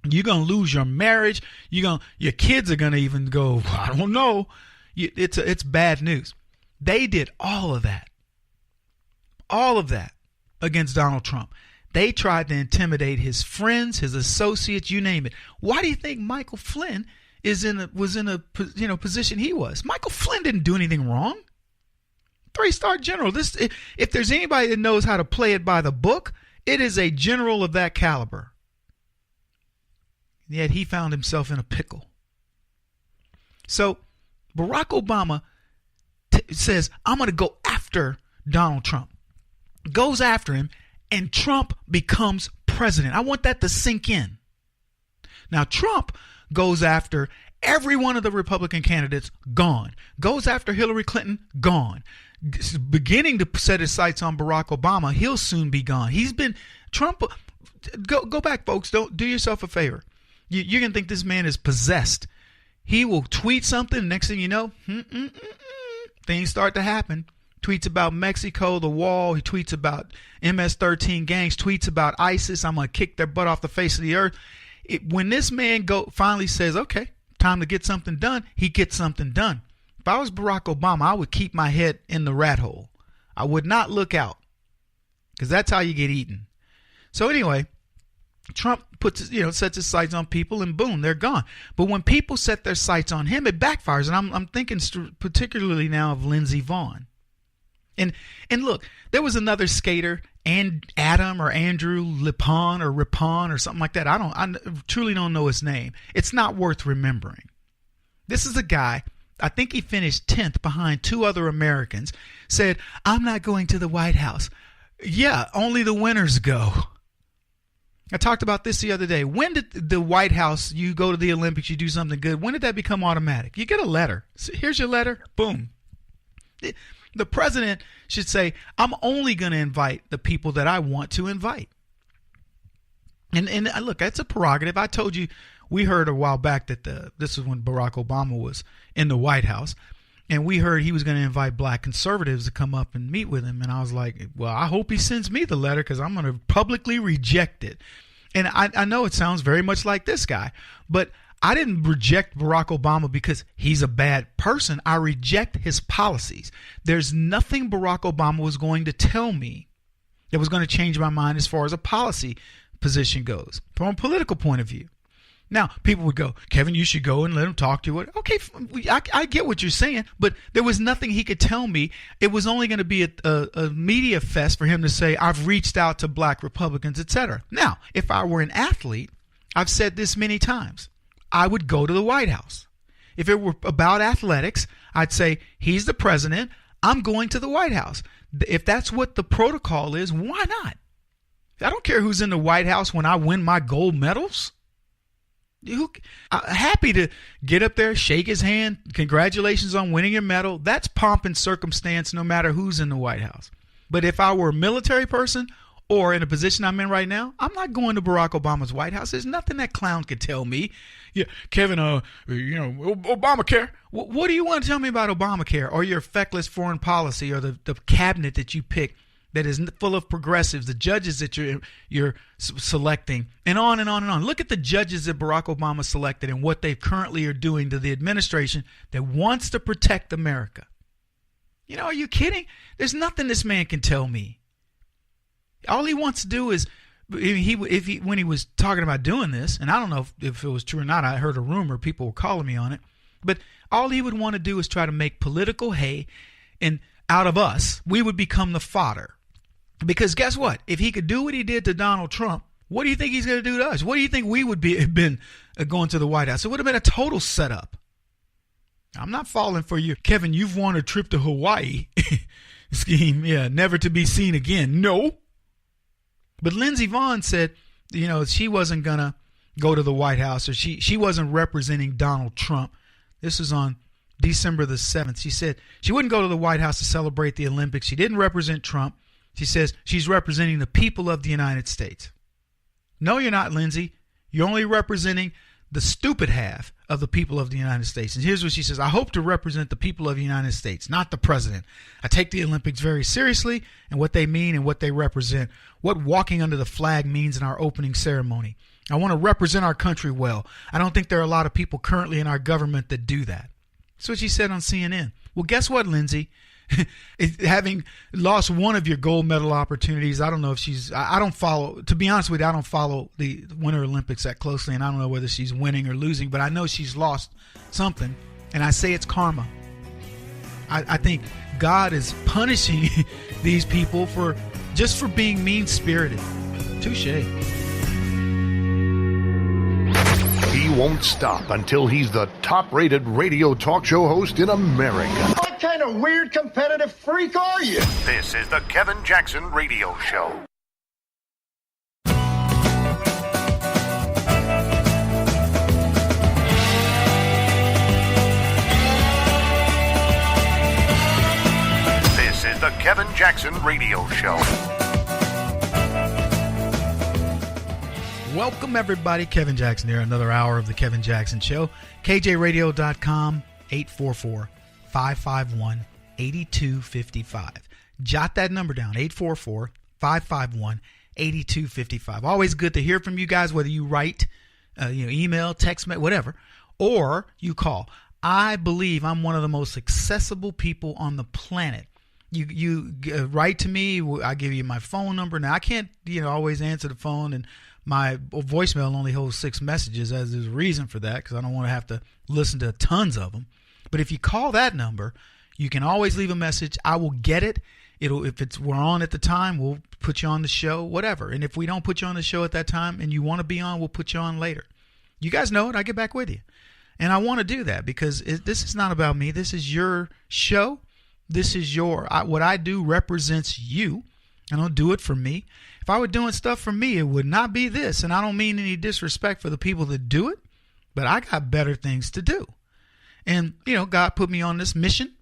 B: You're going to lose your marriage. Your kids are going to even go, I don't know. It's bad news. They did all of that against Donald Trump. They tried to intimidate his friends, his associates, you name it. Why do you think Michael Flynn was in a position he was? Michael Flynn didn't do anything wrong. 3-star general. If there's anybody that knows how to play it by the book, it is a general of that caliber. Yet he found himself in a pickle. So Barack Obama says, I'm going to go after Donald Trump. Goes after him, and Trump becomes president. I want that to sink in. Now, Trump goes after every one of the Republican candidates, gone. Goes after Hillary Clinton, gone. Beginning to set his sights on Barack Obama, he'll soon be gone. Trump, go back, folks. Don't do yourself a favor. You're going to think this man is possessed. He will tweet something. Next thing you know, things start to happen. Tweets about Mexico, the wall. He tweets about MS-13 gangs. Tweets about ISIS. I'm going to kick their butt off the face of the earth. When this man finally says, okay, time to get something done, he gets something done. If I was Barack Obama, I would keep my head in the rat hole. I would not look out, because that's how you get eaten. So anyway, Trump sets his sights on people, and boom, they're gone. But when people set their sights on him, it backfires. And I'm thinking particularly now of Lindsey Vonn. And look, there was another skater, and Adam or Andrew Lipon or Ripon or something like that. I truly don't know his name. It's not worth remembering. This is a guy, I think he finished 10th behind 2 other Americans, said, I'm not going to the White House. Yeah, only the winners go. I talked about this the other day. When did the White House, you go to the Olympics, you do something good, when did that become automatic? You get a letter. So here's your letter. Boom. The president should say, I'm only going to invite the people that I want to invite. And look, that's a prerogative. I told you, we heard a while back that this was when Barack Obama was in the White House, and we heard he was going to invite black conservatives to come up and meet with him. And I was like, well, I hope he sends me the letter, because I'm going to publicly reject it. And I know it sounds very much like this guy, but I didn't reject Barack Obama because he's a bad person. I reject his policies. There's nothing Barack Obama was going to tell me that was going to change my mind as far as a policy position goes, from a political point of view. Now, people would go, Kevin, you should go and let him talk to you. Okay, I get what you're saying, but there was nothing he could tell me. It was only going to be a media fest for him to say, I've reached out to black Republicans, etc. Now, if I were an athlete, I've said this many times, I would go to the White House. If it were about athletics, I'd say, he's the president, I'm going to the White House. If that's what the protocol is, why not? I don't care who's in the White House when I win my gold medals. Happy to get up there, shake his hand, congratulations on winning your medal. That's pomp and circumstance no matter who's in the White House. But if I were a military person or in a position I'm in right now, I'm not going to Barack Obama's White House. There's nothing that clown could tell me. Yeah, Kevin, Obamacare. What do you want to tell me about Obamacare or your feckless foreign policy or the cabinet that you pick that is full of progressives, the judges that you're selecting, and on and on and on. Look at the judges that Barack Obama selected and what they currently are doing to the administration that wants to protect America. Are you kidding? There's nothing this man can tell me. All he wants to do is when he was talking about doing this, and I don't know if it was true or not, I heard a rumor, people were calling me on it, but all he would want to do is try to make political hay, and out of us, we would become the fodder. Because guess what? If he could do what he did to Donald Trump, what do you think he's going to do to us? What do you think we would have been going to the White House? It would have been a total setup. I'm not falling for you. Kevin, you've won a trip to Hawaii scheme. Yeah, never to be seen again. No. But Lindsey Vonn said, she wasn't going to go to the White House, or she wasn't representing Donald Trump. This was on December the 7th. She said she wouldn't go to the White House to celebrate the Olympics. She didn't represent Trump. She says she's representing the people of the United States. No, you're not, Lindsey. You're only representing the stupid half of the people of the United States. And here's what she says. I hope to represent the people of the United States, not the president. I take the Olympics very seriously and what they mean and what they represent, what walking under the flag means in our opening ceremony. I want to represent our country well. I don't think there are a lot of people currently in our government that do that. That's what she said on CNN. Well, guess what, Lindsey? Having lost one of your gold medal opportunities, I don't know if I don't follow, to be honest with you, I don't follow the Winter Olympics that closely, and I don't know whether she's winning or losing, but I know she's lost something, and I say it's karma. I think God is punishing these people for being mean-spirited. Touche.
A: He won't stop until he's the top-rated radio talk show host in America.
F: What kind of weird competitive freak are you?
A: This is the Kevin Jackson Radio Show. This is the Kevin Jackson Radio Show.
B: Welcome, everybody. Kevin Jackson here. Another hour of the Kevin Jackson Show. KJRadio.com, 844-551-8255. Jot that number down, 844-551-8255. Always good to hear from you guys, whether you write, email, text, whatever, or you call. I believe I'm one of the most accessible people on the planet. You write to me. I give you my phone number. Now, I can't, always answer the phone, and my voicemail only holds 6 messages, as there's a reason for that, because I don't want to have to listen to tons of them. But if you call that number, you can always leave a message. I will get it. If we're on at the time, we'll put you on the show, whatever. And if we don't put you on the show at that time and you want to be on, we'll put you on later. You guys know it. I get back with you. And I want to do that because this is not about me. This is your show. This is what I do represents you. I don't do it for me. If I were doing stuff for me, it would not be this. And I don't mean any disrespect for the people that do it, but I got better things to do. And, God put me on this mission.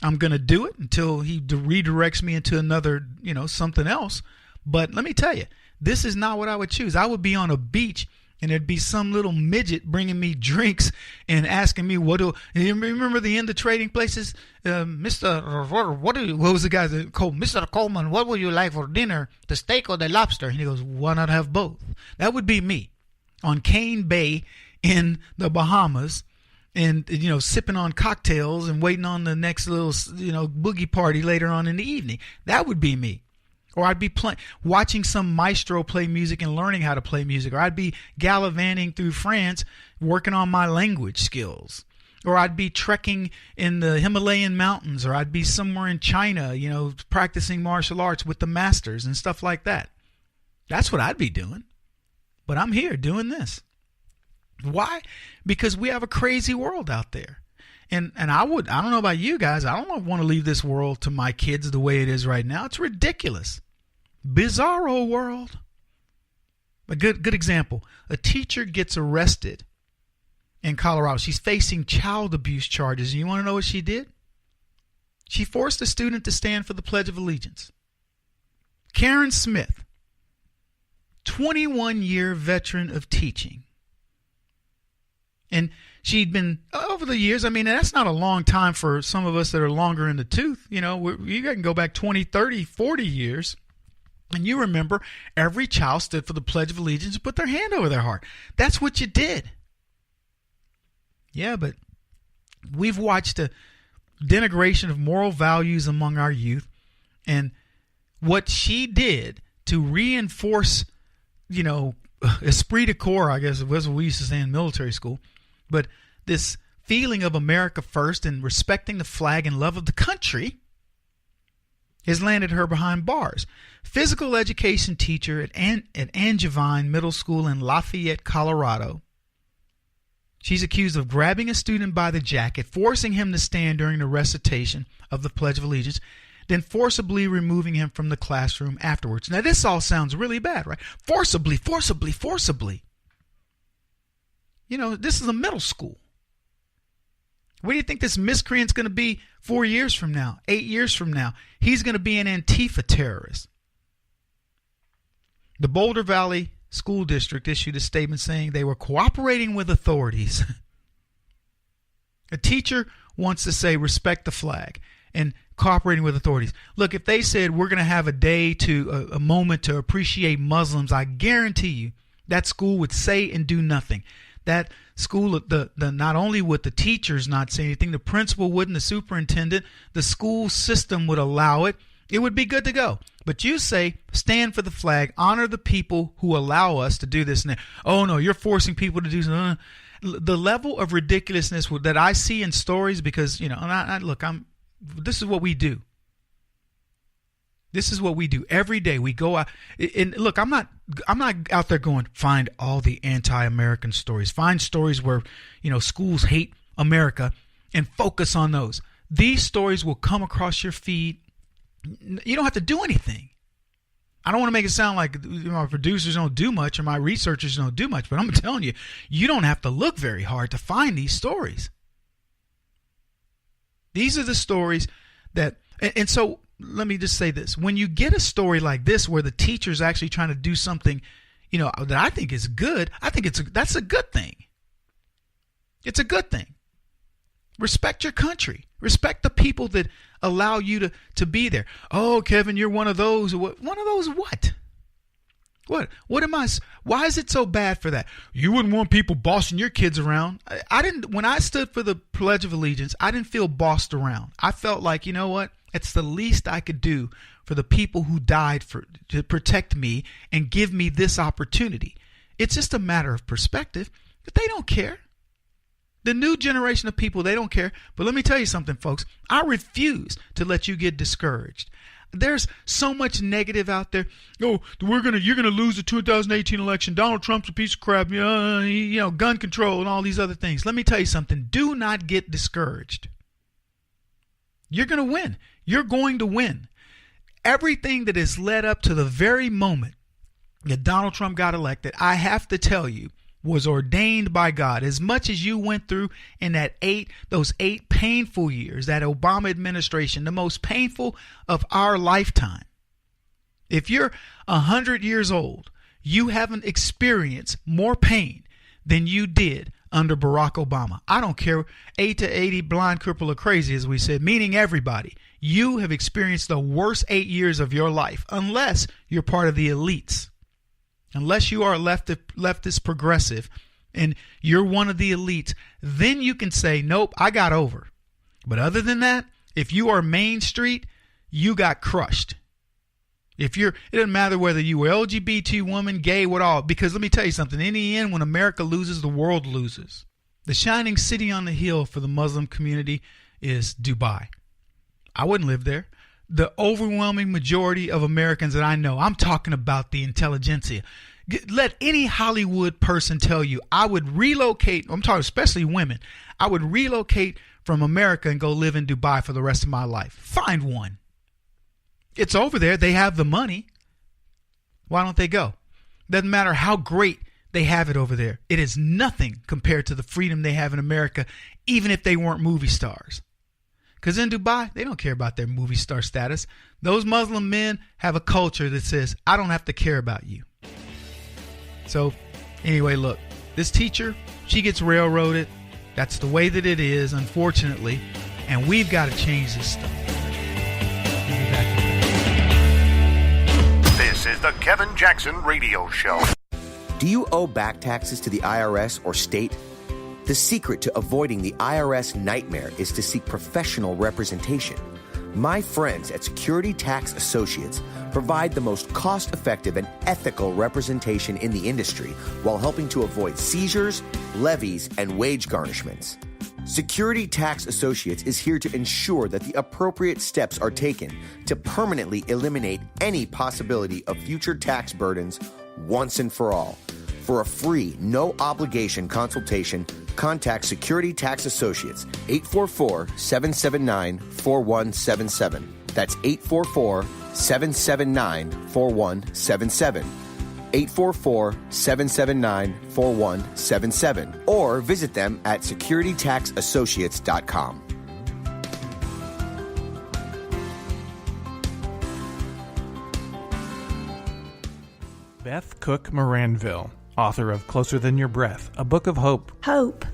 B: I'm going to do it until he redirects me into another, something else. But let me tell you, this is not what I would choose. I would be on a beach and there'd be some little midget bringing me drinks and asking me you remember the end of Trading Places? What was the guy that called Mr. Coleman, what would you like for dinner, the steak or the lobster? And he goes, why not have both? That would be me on Cane Bay in the Bahamas and, sipping on cocktails and waiting on the next little, boogie party later on in the evening. That would be me. Or I'd be watching some maestro play music and learning how to play music. Or I'd be gallivanting through France working on my language skills. Or I'd be trekking in the Himalayan mountains. Or I'd be somewhere in China, practicing martial arts with the masters and stuff like that. That's what I'd be doing. But I'm here doing this. Why? Because we have a crazy world out there. And I don't know about you guys, I don't want to leave this world to my kids the way it is right now. It's ridiculous. Bizarro world. A good example. A teacher gets arrested in Colorado. She's facing child abuse charges. And you want to know what she did? She forced a student to stand for the Pledge of Allegiance. Karen Smith, 21-year veteran of teaching. And she'd been, over the years, that's not a long time for some of us that are longer in the tooth. You can go back 20, 30, 40 years. And you remember every child stood for the Pledge of Allegiance and put their hand over their heart. That's what you did. Yeah, but we've watched a denigration of moral values among our youth. And what she did to reinforce esprit de corps, I guess was what we used to say in military school. But this feeling of America first and respecting the flag and love of the country has landed her behind bars. Physical education teacher at Angevine Middle School in Lafayette, Colorado. She's accused of grabbing a student by the jacket, forcing him to stand during the recitation of the Pledge of Allegiance, then forcibly removing him from the classroom afterwards. Now, this all sounds really bad, right? Forcibly. This is a middle school. What do you think this miscreant's going to be 4 years from now, 8 years from now? He's going to be an Antifa terrorist. The Boulder Valley School District issued a statement saying they were cooperating with authorities. A teacher wants to say respect the flag and cooperating with authorities. Look, if they said we're going to have a moment to appreciate Muslims, I guarantee you that school would say and do nothing. That school, not only would the teachers not say anything, the principal wouldn't, the superintendent, the school system would allow it. It would be good to go. But you say, stand for the flag, honor the people who allow us to do this and that. Oh, no, you're forcing people to do something. The level of ridiculousness that I see in stories, because, this is what we do. This is what we do every day. We go out and look, I'm not out there going, find all the anti-American stories. Find stories where, schools hate America and focus on those. These stories will come across your feed. You don't have to do anything. I don't want to make it sound like my producers don't do much or my researchers don't do much, but I'm telling you, you don't have to look very hard to find these stories. These are the stories that, and so let me just say this. When you get a story like this where the teacher's actually trying to do something, that I think is good, I think that's a good thing. It's a good thing. Respect your country. Respect the people that allow you to be there. Oh, Kevin, you're one of those. One of those what? What am I? Why is it so bad for that? You wouldn't want people bossing your kids around. I didn't. When I stood for the Pledge of Allegiance, I didn't feel bossed around. I felt like, you know what? It's the least I could do for the people who died to protect me and give me this opportunity. It's just a matter of perspective. But they don't care. The new generation of people, they don't care. But let me tell you something, folks. I refuse to let you get discouraged. There's so much negative out there. Oh, you're gonna lose the 2018 election. Donald Trump's a piece of crap. Gun control and all these other things. Let me tell you something. Do not get discouraged. You're gonna win. You're going to win. Everything that has led up to the very moment that Donald Trump got elected, I have to tell you, was ordained by God. As much as you went through in those 8 painful years, that Obama administration, the most painful of our lifetime. If you're 100 years old, you haven't experienced more pain than you did under Barack Obama. I don't care, 8 to 80, blind, cripple, or crazy, as we said, meaning everybody. You have experienced the worst 8 years of your life, unless you're part of the elites. Unless you are leftist progressive and you're one of the elites, then you can say, nope, I got over. But other than that, if you are Main Street, you got crushed. It doesn't matter whether you were LGBT woman, gay, what all, because let me tell you something. In the end, when America loses, the world loses. The shining city on the hill for the Muslim community is Dubai. I wouldn't live there. The overwhelming majority of Americans that I know, I'm talking about the intelligentsia. Let any Hollywood person tell you, I would relocate, I'm talking especially women, I would relocate from America and go live in Dubai for the rest of my life. Find one. It's over there. They have the money. Why don't they go? Doesn't matter how great they have it over there. It is nothing compared to the freedom they have in America, even if they weren't movie stars. Because in Dubai, they don't care about their movie star status. Those Muslim men have a culture that says, I don't have to care about you. So anyway, look, this teacher, she gets railroaded. That's the way that it is, unfortunately. And we've got to change this stuff. We'll be back.
A: This is the Kevin Jackson Radio Show.
C: Do you owe back taxes to the IRS or state? The secret to avoiding the IRS nightmare is to seek professional representation. My friends at Security Tax Associates provide the most cost-effective and ethical representation in the industry while helping to avoid seizures, levies, and wage garnishments. Security Tax Associates is here to ensure that the appropriate steps are taken to permanently eliminate any possibility of future tax burdens once and for all. For a free, no-obligation consultation, contact Security Tax Associates, 844-779-4177. That's 844-779-4177. 844-779-4177. Or visit them at securitytaxassociates.com.
D: Beth Cook Moranville, author of Closer Than Your Breath, a book of hope.
E: Hope,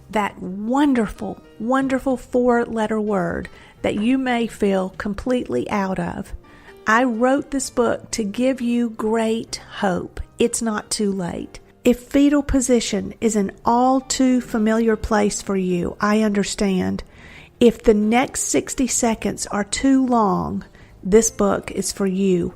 E: that wonderful, wonderful 4-letter word that you may feel completely out of. I wrote this book to give you great hope. It's not too late. If fetal position is an all too familiar place for you, I understand. If the next 60 seconds are too long, this book is for you.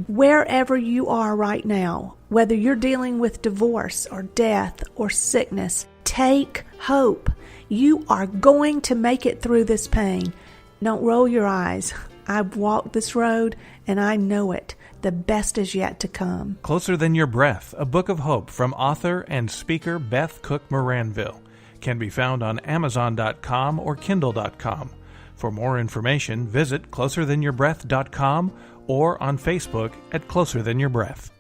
E: Wherever you are right now, whether you're dealing with divorce or death or sickness, take hope. You are going to make it through this pain. Don't roll your eyes. I've walked this road and I know it. The best is yet to come.
D: Closer Than Your Breath, a book of hope from author and speaker Beth Cook Moranville, can be found on Amazon.com or Kindle.com. For more information, visit closerthanyourBreath.com or on Facebook at Closer Than Your Breath.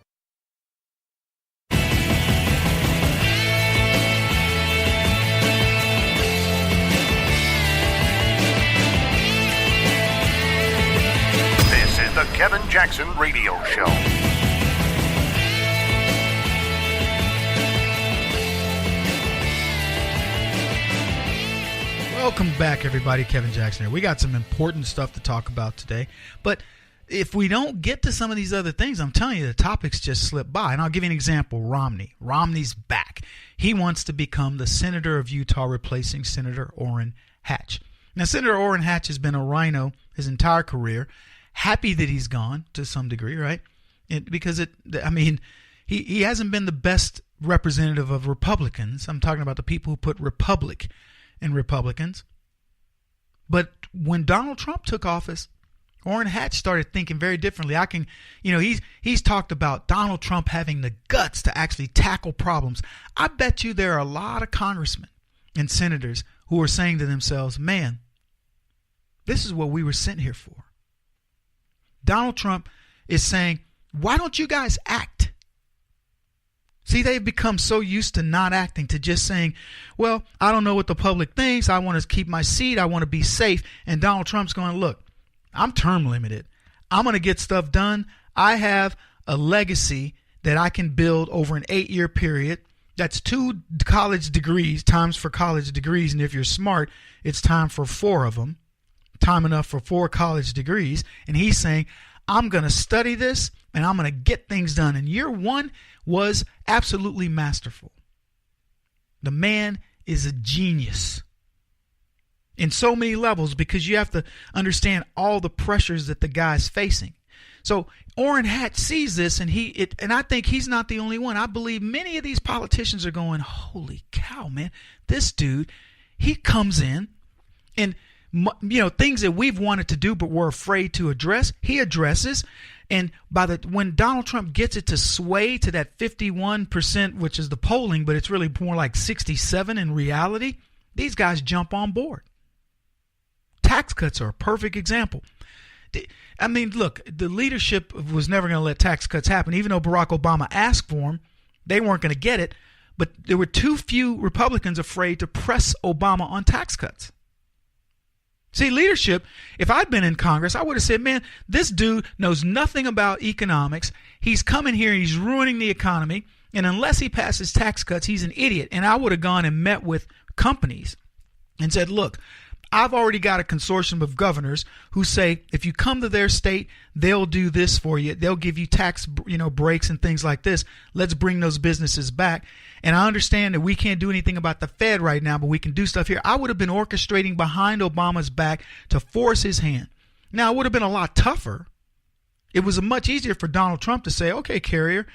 A: This is the Kevin Jackson Radio Show.
B: Welcome back, everybody. Kevin Jackson here. We got some important stuff to talk about today, but if we don't get to some of these other things, I'm telling you, the topics just slip by. And I'll give you an example. Romney's back. He wants to become the senator of Utah, replacing Senator Orrin Hatch. Now, Senator Orrin Hatch has been a rhino his entire career. Happy that he's gone to some degree, right? Because he hasn't been the best representative of Republicans. I'm talking about the people who put Republic in Republicans. But when Donald Trump took office, Orrin Hatch started thinking very differently. He's talked about Donald Trump having the guts to actually tackle problems. I bet you there are a lot of congressmen and senators who are saying to themselves, man, this is what we were sent here for. Donald Trump is saying, why don't you guys act? See, they've become so used to not acting, to just saying, well, I don't know what the public thinks. I want to keep my seat. I want to be safe. And Donald Trump's going, look, I'm term limited. I'm going to get stuff done. I have a legacy that I can build over an 8-year period. That's 2 college degrees, times for college degrees. And if you're smart, it's time for 4 of them. Time enough for 4 college degrees. And he's saying, I'm going to study this and I'm going to get things done. And year 1 was absolutely masterful. The man is a genius in so many levels, because you have to understand all the pressures that the guy's facing. So Orrin Hatch sees this, and I think he's not the only one. I believe many of these politicians are going, holy cow, man, this dude, he comes in and, things that we've wanted to do but we're afraid to address, he addresses. And when Donald Trump gets it to sway to that 51%, which is the polling, but it's really more like 67 in reality, these guys jump on board. Tax cuts are a perfect example. I mean, look, the leadership was never going to let tax cuts happen. Even though Barack Obama asked for them, they weren't going to get it. But there were too few Republicans afraid to press Obama on tax cuts. See, leadership, if I'd been in Congress, I would have said, man, this dude knows nothing about economics. He's coming here, he's ruining the economy. And unless he passes tax cuts, he's an idiot. And I would have gone and met with companies and said, look, I've already got a consortium of governors who say if you come to their state, they'll do this for you. They'll give you tax, breaks and things like this. Let's bring those businesses back. And I understand that we can't do anything about the Fed right now, but we can do stuff here. I would have been orchestrating behind Obama's back to force his hand. Now, it would have been a lot tougher. It was much easier for Donald Trump to say, okay, Carrier,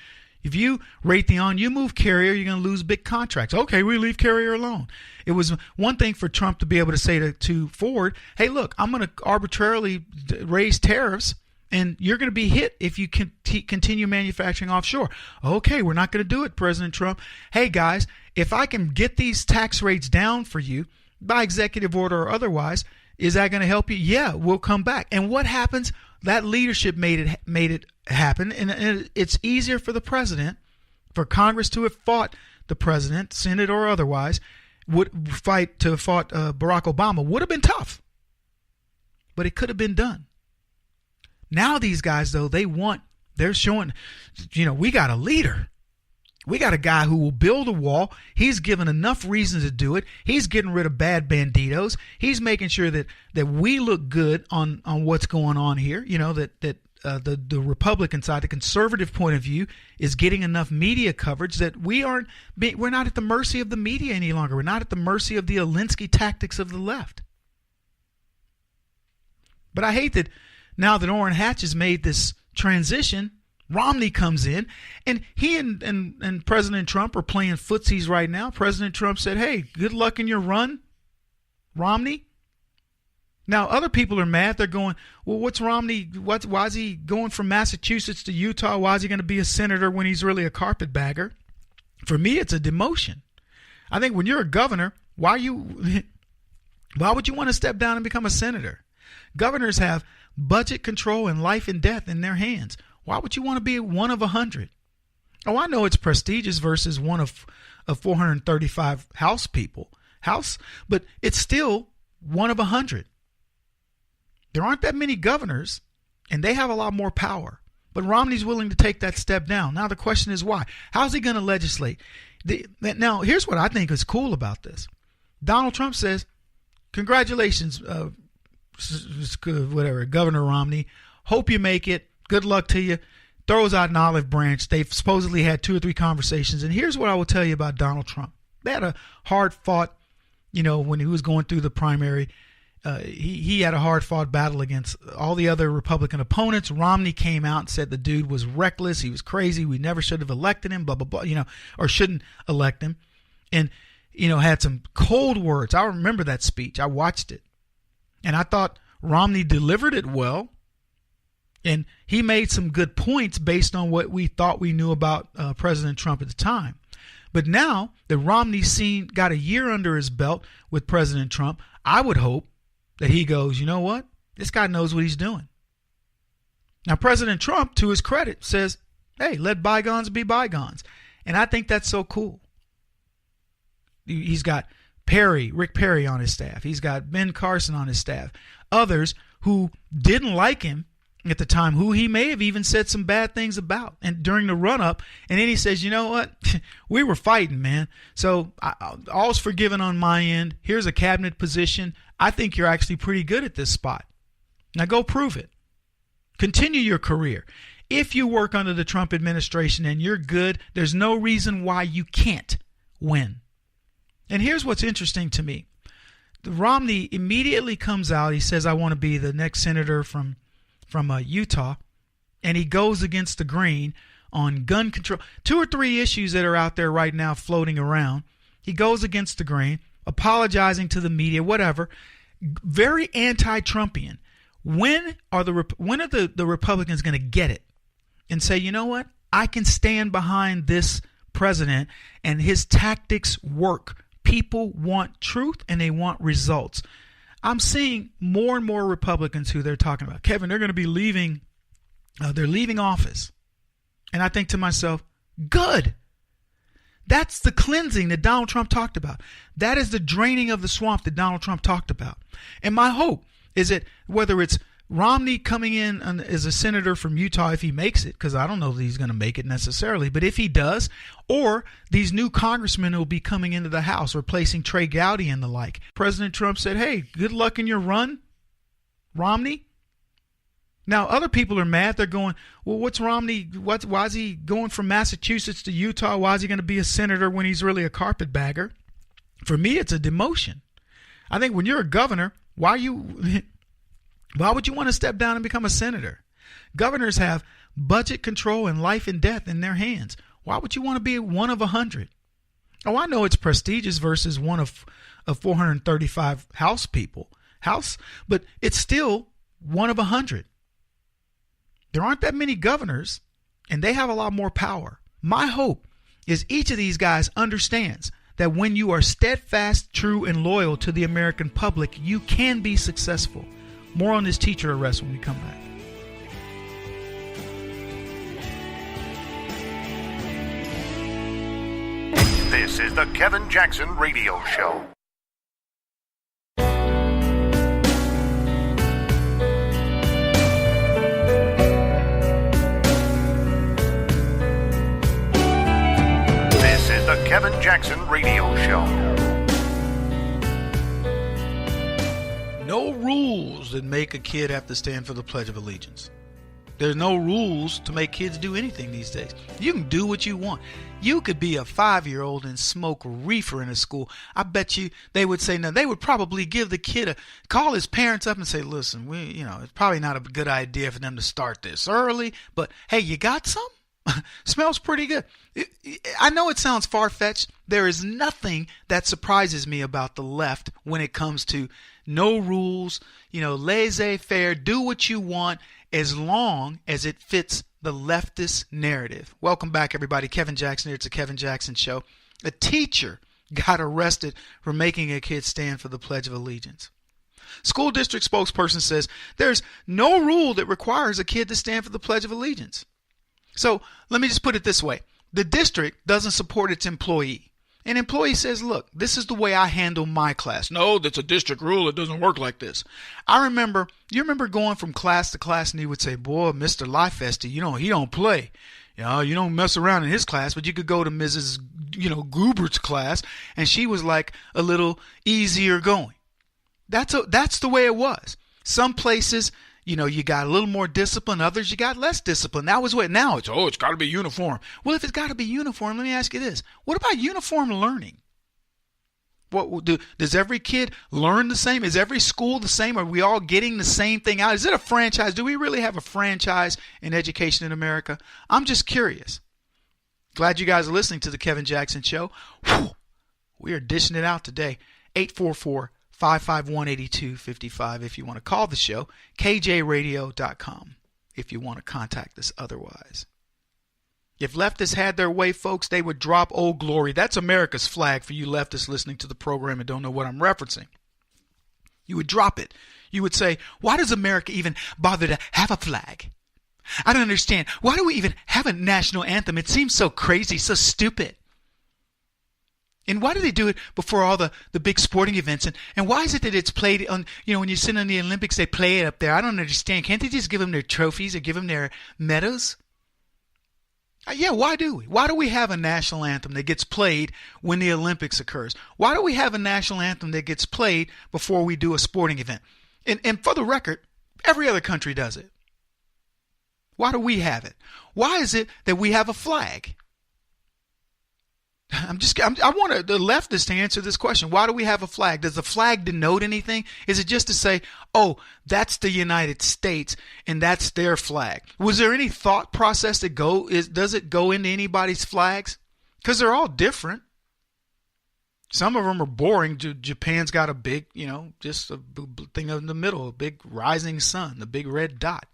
B: if you Raytheon, you move Carrier, you're going to lose big contracts. Okay, we leave Carrier alone. It was one thing for Trump to be able to say to Ford, hey, look, I'm going to arbitrarily raise tariffs, and you're going to be hit if you continue manufacturing offshore. Okay, we're not going to do it, President Trump. Hey, guys, if I can get these tax rates down for you by executive order or otherwise, is that going to help you? Yeah, we'll come back. And what happens? That leadership made it happen, and it's easier for the president, for Congress to have fought the president, Senate or otherwise, fought Barack Obama. Would have been tough, but it could have been done. Now these guys, though, they're showing, we got a leader. We got a guy who will build a wall. He's given enough reasons to do it. He's getting rid of bad banditos. He's making sure that we look good on what's going on here. That the Republican side, the conservative point of view, is getting enough media coverage that we're not at the mercy of the media any longer. We're not at the mercy of the Alinsky tactics of the left. But I hate that now that Orrin Hatch has made this transition, Romney comes in, and he and President Trump are playing footsies right now. President Trump said, hey, good luck in your run, Romney. Now, other people are mad. They're going, well, what's Romney? Why is he going from Massachusetts to Utah? Why is he going to be a senator when he's really a carpetbagger? For me, it's a demotion. I think when you're a governor, why would you want to step down and become a senator? Governors have budget control and life and death in their hands. Why would you want to be one of 100? Oh, I know it's prestigious versus one of 435 House, but it's still one of 100. There aren't that many governors, and they have a lot more power. But Romney's willing to take that step down. Now the question is why? How's he going to legislate? Now, here's what I think is cool about this. Donald Trump says, congratulations, Governor Romney. Hope you make it. Good luck to you. Throws out an olive branch. They've supposedly had 2 or 3 conversations. And here's what I will tell you about Donald Trump. They had a hard-fought, when he was going through the primary, he had a hard-fought battle against all the other Republican opponents. Romney came out and said the dude was reckless. He was crazy. We never should have elected him, blah, blah, blah, or shouldn't elect him. And, had some cold words. I remember that speech. I watched it. And I thought Romney delivered it well. And he made some good points based on what we thought we knew about President Trump at the time. But now that Romney's got a year under his belt with President Trump, I would hope that he goes, you know what? This guy knows what he's doing. Now, President Trump, to his credit, says, hey, let bygones be bygones. And I think that's so cool. He's got Rick Perry on his staff. He's got Ben Carson on his staff. Others who didn't like him at the time, who he may have even said some bad things about, and during the run-up, and then he says, you know what, we were fighting, man, so all's forgiven on my end. Here's a cabinet position. I think you're actually pretty good at this spot. Now go prove it. Continue your career. If you work under the Trump administration and you're good, there's no reason why you can't win. And here's what's interesting to me. Romney immediately comes out. He says, I want to be the next senator from Utah, and he goes against the grain on gun control. 2 or 3 issues that are out there right now floating around. He goes against the grain, apologizing to the media, whatever. Very anti-Trumpian. When are the Republicans going to get it and say, you know what? I can stand behind this president and his tactics work. People want truth and they want results. I'm seeing more and more Republicans who they're talking about. Kevin, they're going to be leaving. They're leaving office. And I think to myself, good. That's the cleansing that Donald Trump talked about. That is the draining of the swamp that Donald Trump talked about. And my hope is that whether it's Romney coming in as a senator from Utah, if he makes it, because I don't know that he's going to make it necessarily, but if he does, or these new congressmen who will be coming into the House, replacing Trey Gowdy and the like. President Trump said, hey, good luck in your run, Romney. Now, other people are mad. They're going, well, what's Romney? Why is he going from Massachusetts to Utah? Why is he going to be a senator when he's really a carpetbagger? For me, it's a demotion. I think when you're a governor, why Why would you want to step down and become a senator? Governors have budget control and life and death in their hands. Why would you want to be one of 100? Oh, I know it's prestigious versus one of 435 house, but it's still one of 100. There aren't that many governors, and they have a lot more power. My hope is each of these guys understands that when you are steadfast, true, and loyal to the American public, you can be successful. More on this teacher arrest when we come back.
A: This is the Kevin Jackson Radio Show. This is the Kevin Jackson Radio Show.
B: No rules that make a kid have to stand for the Pledge of Allegiance. There's no rules to make kids do anything these days. You can do what you want. You could be a 5-year-old and smoke reefer in a school. I bet you they would say no. They would probably give the kid call his parents up and say, listen, it's probably not a good idea for them to start this early, but hey, you got some? Smells pretty good. I know it sounds far-fetched. There is nothing that surprises me about the left when it comes to no rules, laissez-faire, do what you want as long as it fits the leftist narrative. Welcome back, everybody. Kevin Jackson here. It's a Kevin Jackson Show. A teacher got arrested for making a kid stand for the Pledge of Allegiance. School district spokesperson says there's no rule that requires a kid to stand for the Pledge of Allegiance. So let me just put it this way. The district doesn't support its employee. An employee says, look, this is the way I handle my class. No, that's a district rule. It doesn't work like this. You remember going from class to class and he would say, boy, Mr. Lifesty, he don't play. You don't mess around in his class, but you could go to Mrs. Gubert's class and she was like a little easier going. That's the way it was. Some places, you got a little more discipline. Others, you got less discipline. That was what. Now it's got to be uniform. Well, if it's got to be uniform, let me ask you this. What about uniform learning? Does every kid learn the same? Is every school the same? Are we all getting the same thing out? Is it a franchise? Do we really have a franchise in education in America? I'm just curious. Glad you guys are listening to the Kevin Jackson Show. Whew, we are dishing it out today. 844-551-8255 if you want to call the show. KJRadio.com if you want to contact us otherwise. If leftists had their way, folks, they would drop Old Glory. That's America's flag for you leftists listening to the program and don't know what I'm referencing. You would drop it. You would say, why does America even bother to have a flag? I don't understand. Why do we even have a national anthem? It seems so crazy, so stupid. And why do they do it before all the big sporting events? And why is it that it's played on, when you sit in the Olympics, they play it up there? I don't understand. Can't they just give them their trophies or give them their medals? Yeah, why do we? Why do we have a national anthem that gets played when the Olympics occurs? Why do we have a national anthem that gets played before we do a sporting event? And for the record, every other country does it. Why do we have it? Why is it that we have a flag? I want the leftists to answer this question. Why do we have a flag? Does the flag denote anything? Is it just to say, oh, that's the United States and that's their flag? Was there any thought process that does it go into anybody's flags? Because they're all different. Some of them are boring. Japan's got a big, just a thing in the middle, a big rising sun, the big red dot.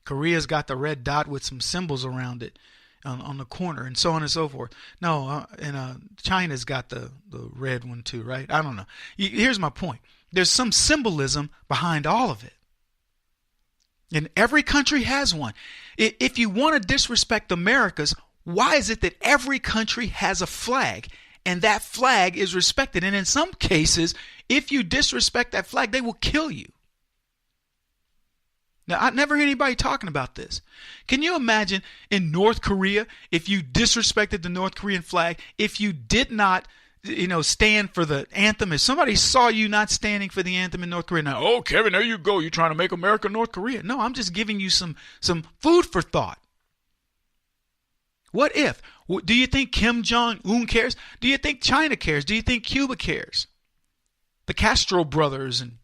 B: Korea's got the red dot with some symbols around it. On the corner and so on and so forth. No, China's got the red one too, right? I don't know. Here's my point. There's some symbolism behind all of it. And every country has one. If you want to disrespect America's, why is it that every country has a flag and that flag is respected? And in some cases, if you disrespect that flag, they will kill you. Now, I never hear anybody talking about this. Can you imagine in North Korea, if you disrespected the North Korean flag, if you did not, stand for the anthem, if somebody saw you not standing for the anthem in North Korea, now, oh, Kevin, there you go. You're trying to make America North Korea. No, I'm just giving you some food for thought. What if? Do you think Kim Jong-un cares? Do you think China cares? Do you think Cuba cares? The Castro brothers and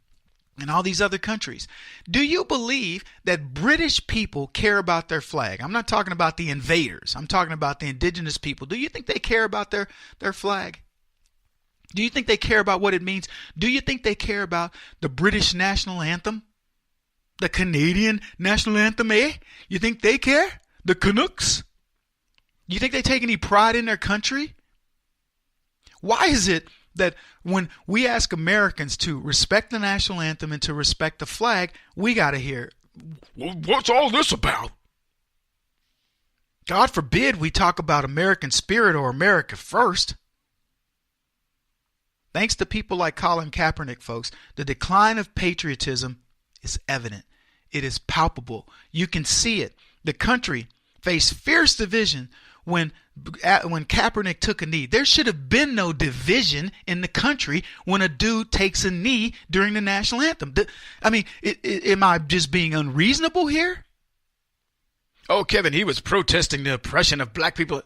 B: and all these other countries. Do you believe that British people care about their flag? I'm not talking about the invaders. I'm talking about the indigenous people. Do you think they care about their flag? Do you think they care about what it means? Do you think they care about the British national anthem? The Canadian national anthem, eh? You think they care? The Canucks? You think they take any pride in their country? Why is it that when we ask Americans to respect the national anthem and to respect the flag, we got to hear, what's all this about? God forbid we talk about American spirit or America first. Thanks to people like Colin Kaepernick, folks, the decline of patriotism is evident. It is palpable. You can see it. The country faced fierce division when Kaepernick took a knee. There should have been no division in the country when a dude takes a knee during the national anthem. I mean, am I just being unreasonable here? Oh, Kevin, he was protesting the oppression of black people.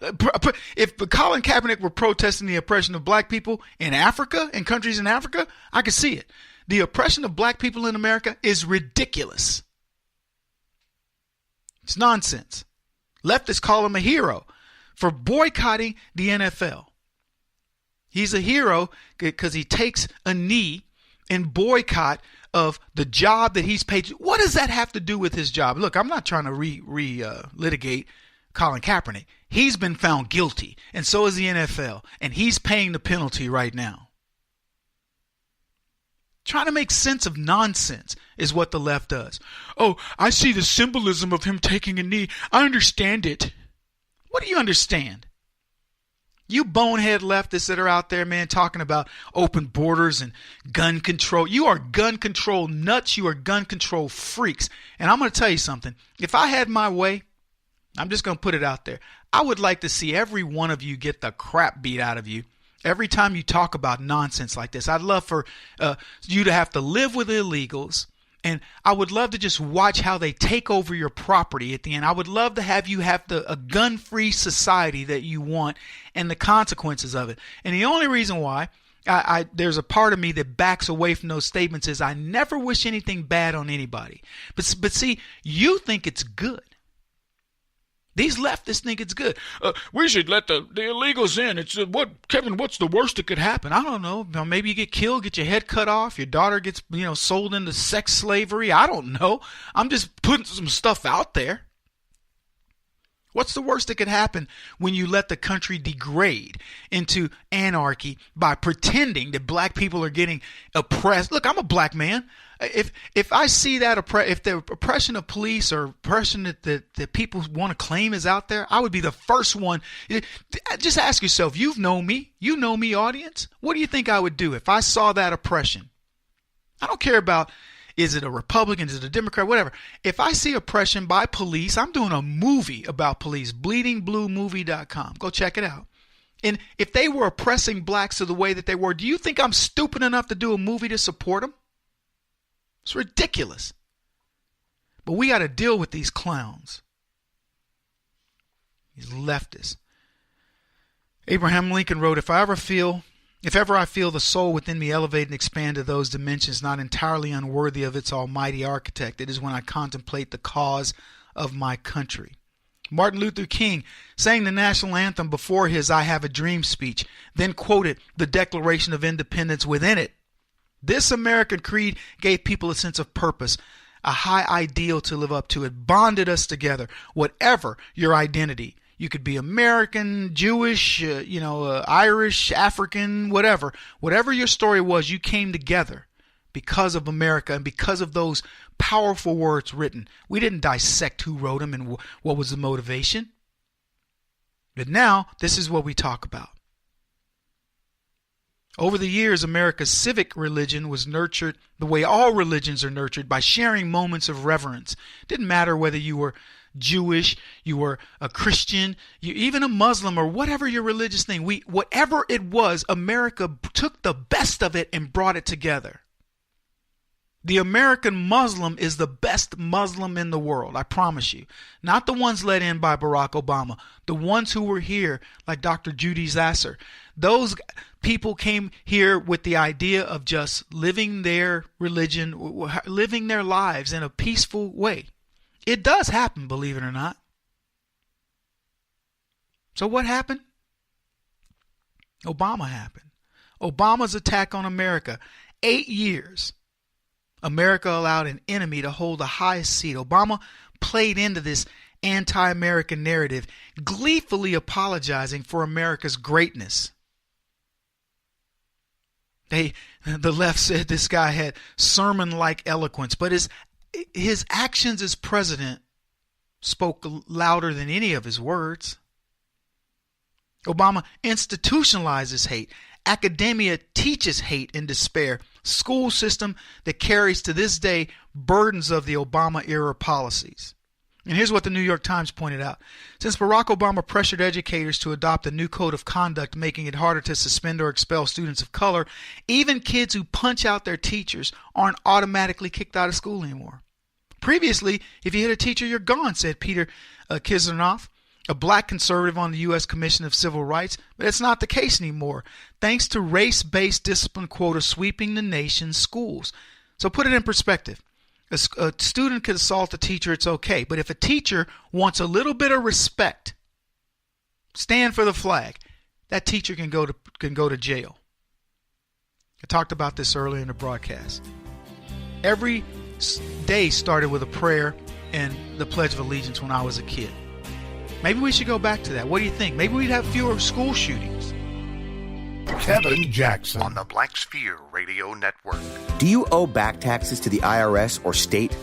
B: If Colin Kaepernick were protesting the oppression of black people in Africa, in countries in Africa, I could see it. The oppression of black people in America is ridiculous. It's nonsense. Leftists call him a hero for boycotting the NFL. He's a hero because he takes a knee in boycott of the job that he's paid. What does that have to do with his job? Look, I'm not trying to litigate Colin Kaepernick. He's been found guilty, and so is the NFL, and he's paying the penalty right now. Trying to make sense of nonsense is what the left does. Oh, I see the symbolism of him taking a knee. I understand it. What do you understand? You bonehead leftists that are out there, man, talking about open borders and gun control. You are gun control nuts. You are gun control freaks. And I'm going to tell you something. If I had my way, I'm just going to put it out there. I would like to see every one of you get the crap beat out of you every time you talk about nonsense like this. I'd love for you to have to live with illegals. And I would love to just watch how they take over your property at the end. I would love to have you have a gun-free society that you want and the consequences of it. And the only reason why there's a part of me that backs away from those statements is I never wish anything bad on anybody. But see, you think it's good. These leftists think it's good. We should let the illegals in. It's Kevin, what's the worst that could happen? I don't know. Maybe you get killed, get your head cut off, your daughter gets, sold into sex slavery. I don't know. I'm just putting some stuff out there. What's the worst that could happen when you let the country degrade into anarchy by pretending that black people are getting oppressed? Look, I'm a black man. If I see that if the oppression of police or oppression that people want to claim is out there, I would be the first one. Just ask yourself, you know me, audience. What do you think I would do if I saw that oppression? I don't care about, is it a Republican, is it a Democrat, whatever. If I see oppression by police, I'm doing a movie about police, bleedingbluemovie.com. Go check it out. And if they were oppressing blacks to the way that they were, do you think I'm stupid enough to do a movie to support them? It's ridiculous. But we got to deal with these clowns. These leftists. Abraham Lincoln wrote, if ever I feel the soul within me elevate and expand to those dimensions not entirely unworthy of its almighty architect, it is when I contemplate the cause of my country. Martin Luther King sang the national anthem before his I Have a Dream speech, then quoted the Declaration of Independence within it. This American creed gave people a sense of purpose, a high ideal to live up to. It bonded us together, whatever your identity. You could be American, Jewish, Irish, African, whatever. Whatever your story was, you came together because of America and because of those powerful words written. We didn't dissect who wrote them and what was the motivation. But now, this is what we talk about. Over the years, America's civic religion was nurtured the way all religions are nurtured, by sharing moments of reverence. It didn't matter whether you were Jewish, you were a Christian, even a Muslim, or whatever your religious thing. Whatever it was, America took the best of it and brought it together. The American Muslim is the best Muslim in the world, I promise you. Not the ones let in by Barack Obama. The ones who were here, like Dr. Judy Zasser. Those people came here with the idea of just living their religion, living their lives in a peaceful way. It does happen, believe it or not. So what happened? Obama happened. Obama's attack on America. 8 years. America allowed an enemy to hold the highest seat. Obama played into this anti-American narrative, gleefully apologizing for America's greatness. The left said this guy had sermon-like eloquence, but his actions as president spoke louder than any of his words. Obama institutionalizes hate. Academia teaches hate and despair. School system that carries to this day burdens of the Obama-era policies. And here's what the New York Times pointed out. Since Barack Obama pressured educators to adopt a new code of conduct, making it harder to suspend or expel students of color, even kids who punch out their teachers aren't automatically kicked out of school anymore. Previously, if you hit a teacher, you're gone, said Peter Kisanoff, a black conservative on the U.S. Commission of Civil Rights, but it's not the case anymore, thanks to race-based discipline quota sweeping the nation's schools. So put it in perspective. A student could assault a teacher, it's okay. But if a teacher wants a little bit of respect, stand for the flag, that teacher can go to jail. I talked about this earlier in the broadcast. Every day started with a prayer and the Pledge of Allegiance when I was a kid. Maybe we should go back to that. What do you think? Maybe we'd have fewer school shootings.
A: Kevin Jackson on the Black Sphere Radio Network.
C: Do you owe back taxes to the IRS or state?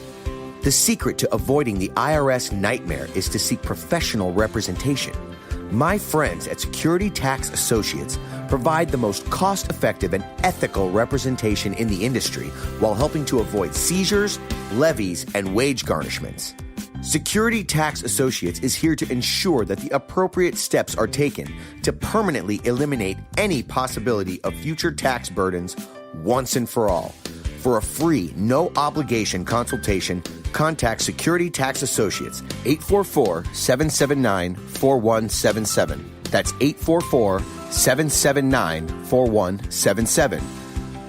C: The secret to avoiding the IRS nightmare is to seek professional representation. My friends at Security Tax Associates provide the most cost-effective and ethical representation in the industry while helping to avoid seizures, levies, and wage garnishments. Security Tax Associates is here to ensure that the appropriate steps are taken to permanently eliminate any possibility of future tax burdens once and for all. For a free, no-obligation consultation, contact Security Tax Associates, 844-779-4177. That's 844-779-4177.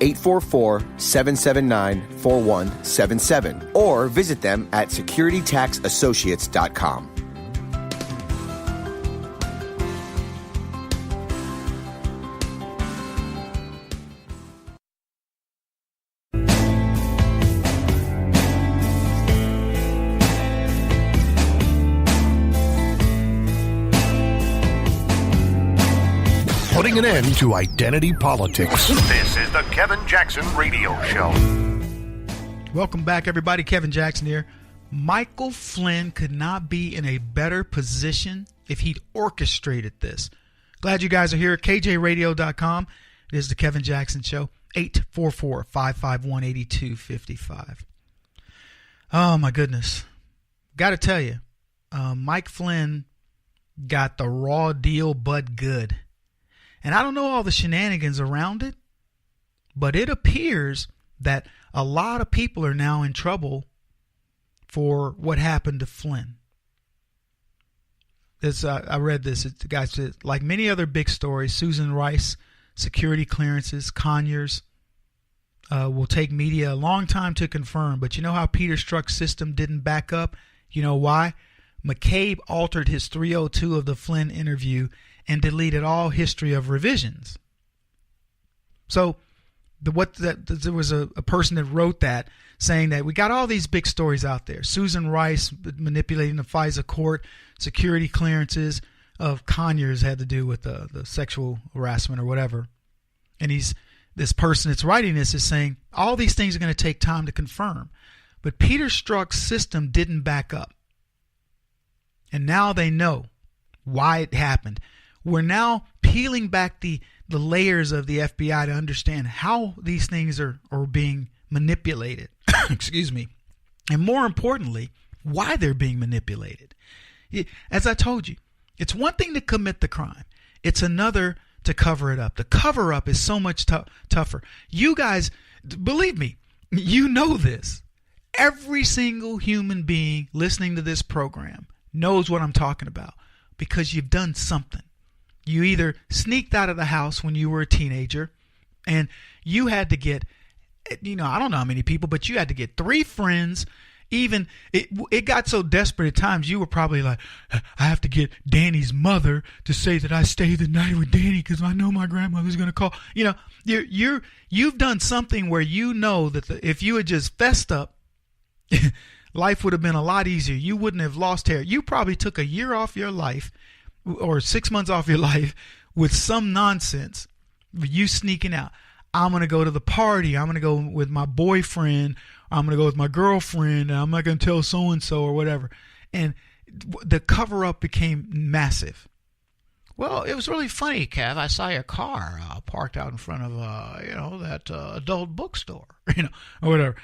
C: 844-779-4177, or visit them at securitytaxassociates.com.
A: Putting an end to identity politics. This is the Kevin Jackson Radio Show.
B: Welcome back, everybody. Kevin Jackson here. Michael Flynn could not be in a better position if he'd orchestrated this. Glad you guys are here. KJRadio.com. It is the Kevin Jackson Show. 844-551-8255. Oh, my goodness. Got to tell you, Mike Flynn got the raw deal but good. And I don't know all the shenanigans around it, but it appears that a lot of people are now in trouble for what happened to Flynn. I read this. The guy said, like many other big stories, Susan Rice, security clearances, Conyers, will take media a long time to confirm. But you know how Peter Strzok's system didn't back up? You know why? McCabe altered his 302 of the Flynn interview and deleted all history of revisions. So there was a person that wrote that saying that we got all these big stories out there. Susan Rice manipulating the FISA court, security clearances of Conyers had to do with the sexual harassment or whatever. And this person that's writing this is saying all these things are going to take time to confirm. But Peter Strzok's system didn't back up. And now they know why it happened. We're now peeling back the layers of the FBI to understand how these things are being manipulated. Excuse me. And more importantly, why they're being manipulated. As I told you, it's one thing to commit the crime. It's another to cover it up. The cover up is so much tougher. You guys, believe me, you know this. Every single human being listening to this program knows what I'm talking about because you've done something. You either sneaked out of the house when you were a teenager, and you had to get, I don't know how many people, but you had to get 3 friends. Even it got so desperate at times, you were probably like, I have to get Danny's mother to say that I stayed the night with Danny because I know my grandmother's going to call. You've done something where you know that if you had just fessed up, life would have been a lot easier. You wouldn't have lost hair. You probably took a year off your life or 6 months off your life with some nonsense. You sneaking out. I'm going to go to the party. I'm going to go with my boyfriend. I'm going to go with my girlfriend. And I'm not going to tell so-and-so or whatever. And the cover-up became massive. Well, it was really funny, Kev. I saw your car parked out in front of, that adult bookstore, or whatever.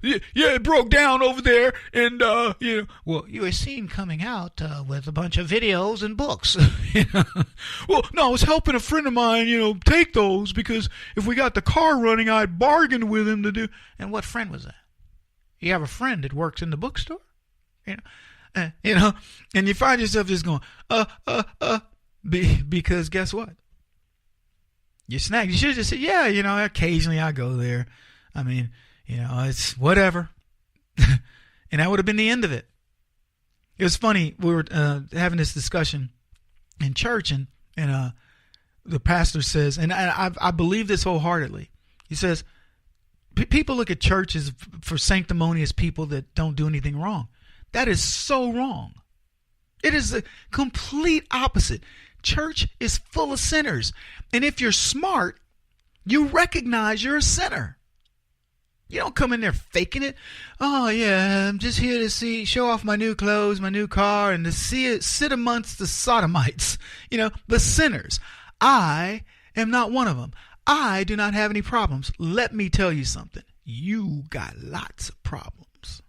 B: Yeah, it broke down over there, and well, you were seen coming out with a bunch of videos and books. Well, no, I was helping a friend of mine, take those because if we got the car running, I bargained with him to do. And what friend was that? You have a friend that works in the bookstore, and you find yourself just going, because guess what? You snagged. You should have just said, yeah, occasionally I go there. I mean, it's whatever. And that would have been the end of it. It was funny. We were having this discussion in church, and the pastor says, and I believe this wholeheartedly. He says, people look at churches for sanctimonious people that don't do anything wrong. That is so wrong. It is the complete opposite. Church is full of sinners. And if you're smart, you recognize you're a sinner. You don't come in there faking it. Oh, yeah, I'm just here to show off my new clothes, my new car, and to sit amongst the sodomites, the sinners. I am not one of them. I do not have any problems. Let me tell you something. You got lots of problems.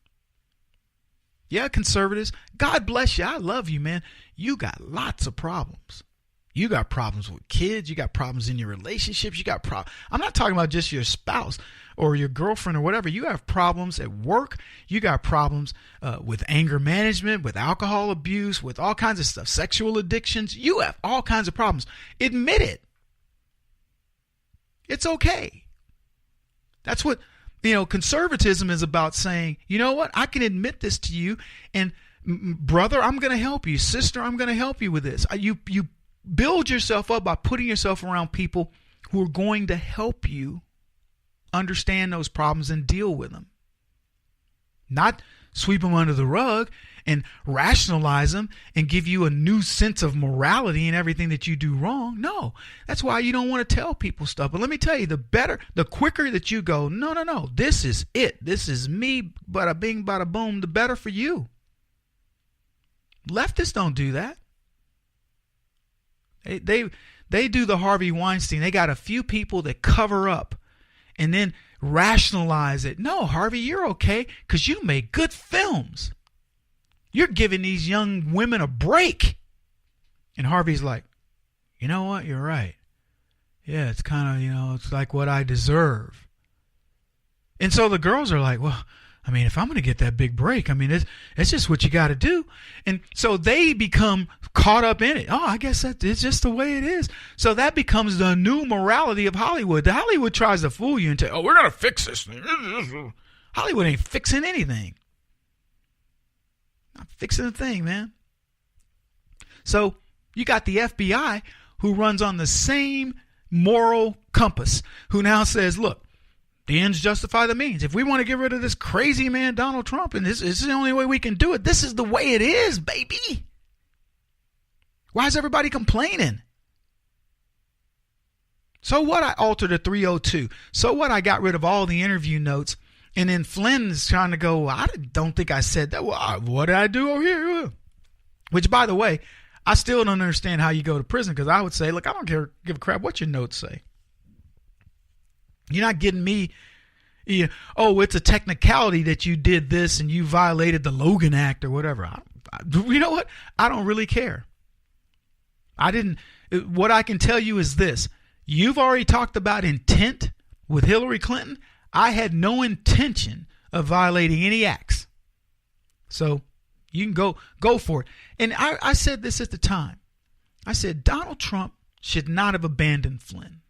B: Yeah, conservatives, God bless you. I love you, man. You got lots of problems. You got problems with kids. You got problems in your relationships. You got problems. I'm not talking about just your spouse or your girlfriend or whatever. You have problems at work. You got problems with anger management, with alcohol abuse, with all kinds of stuff, sexual addictions. You have all kinds of problems. Admit it. It's okay. That's what, conservatism is about, saying, you know what? I can admit this to you, and brother, I'm going to help you. Sister, I'm going to help you with this. You build yourself up by putting yourself around people who are going to help you understand those problems and deal with them. Not sweep them under the rug and rationalize them and give you a new sense of morality in everything that you do wrong. No, that's why you don't want to tell people stuff. But let me tell you, the quicker that you go, no, this is it. This is me, bada bing, bada boom, the better for you. Leftists don't do that. They do the Harvey Weinstein. They got a few people that cover up and then rationalize it. No, Harvey, you're okay because you make good films. You're giving these young women a break. And Harvey's like, you know what? You're right. Yeah, it's kind of, it's like what I deserve. And so the girls are like, well, I mean, if I'm going to get that big break, I mean, it's just what you got to do. And so they become caught up in it. Oh, I guess it's just the way it is. So that becomes the new morality of Hollywood. Hollywood tries to fool you and say, oh, we're going to fix this thing. Hollywood ain't fixing anything. Not fixing a thing, man. So you got the FBI who runs on the same moral compass, who now says, look, the ends justify the means. If we want to get rid of this crazy man, Donald Trump, and this is the only way we can do it, this is the way it is, baby. Why is everybody complaining? So what? I altered a 302. So what? I got rid of all the interview notes. And then Flynn is trying to go, I don't think I said that. Well, what did I do over here? Which, by the way, I still don't understand how you go to prison, because I would say, look, I don't give a crap what your notes say. You're not getting me, it's a technicality that you did this and you violated the Logan Act or whatever. You know what? I don't really care. What I can tell you is this. You've already talked about intent with Hillary Clinton. I had no intention of violating any acts. So you can go for it. And I said this at the time. I said Donald Trump should not have abandoned Flynn.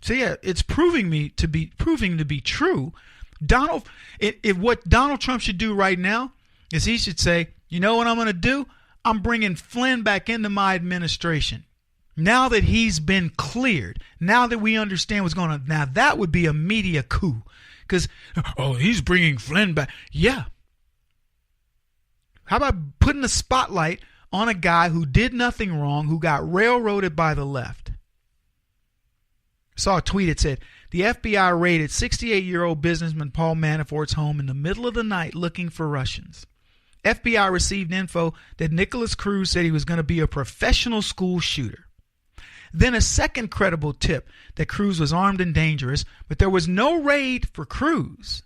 B: So yeah, it's proving to be true. What Donald Trump should do right now is he should say, you know what I'm going to do? I'm bringing Flynn back into my administration. Now that he's been cleared, now that we understand what's going on, now that would be a media coup. Because, he's bringing Flynn back. Yeah. How about putting the spotlight on a guy who did nothing wrong, who got railroaded by the left? Saw a tweet. It said, the FBI raided 68-year-old businessman Paul Manafort's home in the middle of the night looking for Russians. FBI received info that Nicholas Cruz said he was going to be a professional school shooter. Then a second credible tip that Cruz was armed and dangerous, but there was no raid for Cruz.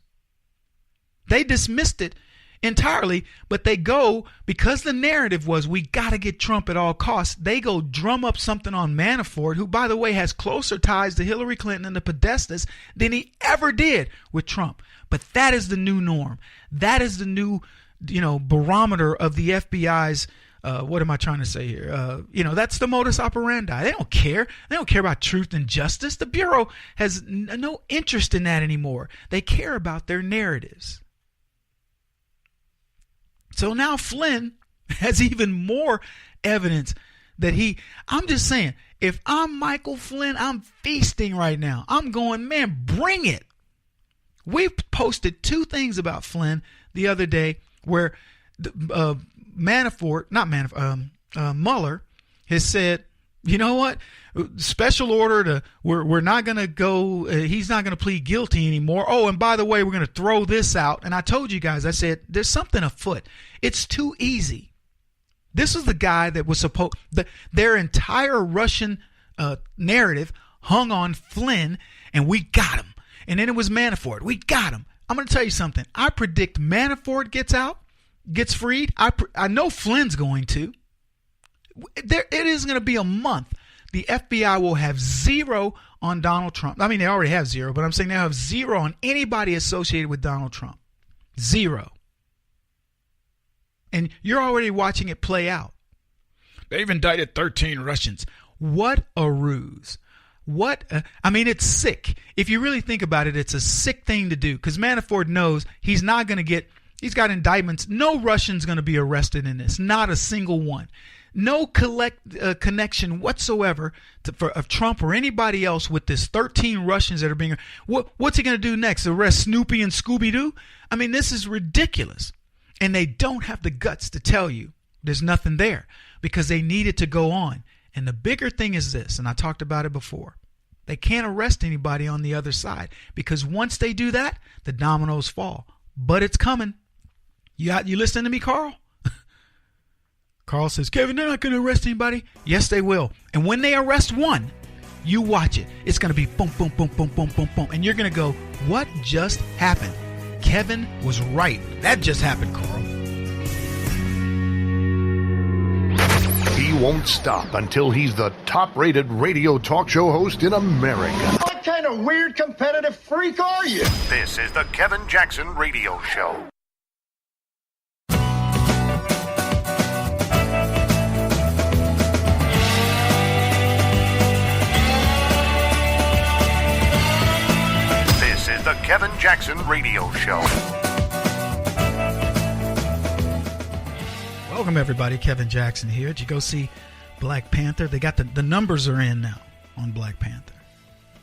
B: They dismissed it entirely, but they go, because the narrative was we got to get Trump at all costs, they go drum up something on Manafort, who, by the way, has closer ties to Hillary Clinton and the Podestas than he ever did with Trump. But that is the new norm. That is the new, barometer of the FBI's, what am I trying to say here? That's the modus operandi. They don't care. They don't care about truth and justice. The Bureau has no interest in that anymore. They care about their narratives. So now Flynn has even more evidence that I'm just saying, if I'm Michael Flynn, I'm feasting right now. I'm going, man, bring it. We posted two things about Flynn the other day where Mueller has said, you know what? Special order we're not going to go, he's not going to plead guilty anymore. Oh, and by the way, we're going to throw this out. And I told you guys, I said, there's something afoot. It's too easy. This is the guy that was their entire Russian narrative hung on Flynn, and we got him. And then it was Manafort. We got him. I'm going to tell you something. I predict Manafort gets freed. I know Flynn's going to. It is going to be a month. The FBI will have zero on Donald Trump. I mean, they already have zero, but I'm saying they'll have zero on anybody associated with Donald Trump. Zero. And you're already watching it play out. They've indicted 13 Russians. What a ruse. It's sick. If you really think about it, it's a sick thing to do, because Manafort knows he's not going to he's got indictments. No Russian's going to be arrested in this. Not a single one. No connection whatsoever of Trump or anybody else with this 13 Russians that are being. What's he going to do next? Arrest Snoopy and Scooby-Doo? I mean, this is ridiculous. And they don't have the guts to tell you there's nothing there, because they need it to go on. And the bigger thing is this, and I talked about it before. They can't arrest anybody on the other side, because once they do that, the dominoes fall. But it's coming. You listening to me, Carl? Carl says, Kevin, they're not going to arrest anybody. Yes, they will. And when they arrest one, you watch it. It's going to be boom, boom, boom, boom, boom, boom, boom. And you're going to go, what just happened? Kevin was right. That just happened, Carl.
A: He won't stop until he's the top-rated radio talk show host in America.
F: What kind of weird competitive freak are you?
A: This is the Kevin Jackson Radio Show. This is the Kevin Jackson Radio Show.
B: Welcome, everybody. Kevin Jackson here. Did you go see Black Panther? They got the numbers are in now on Black Panther.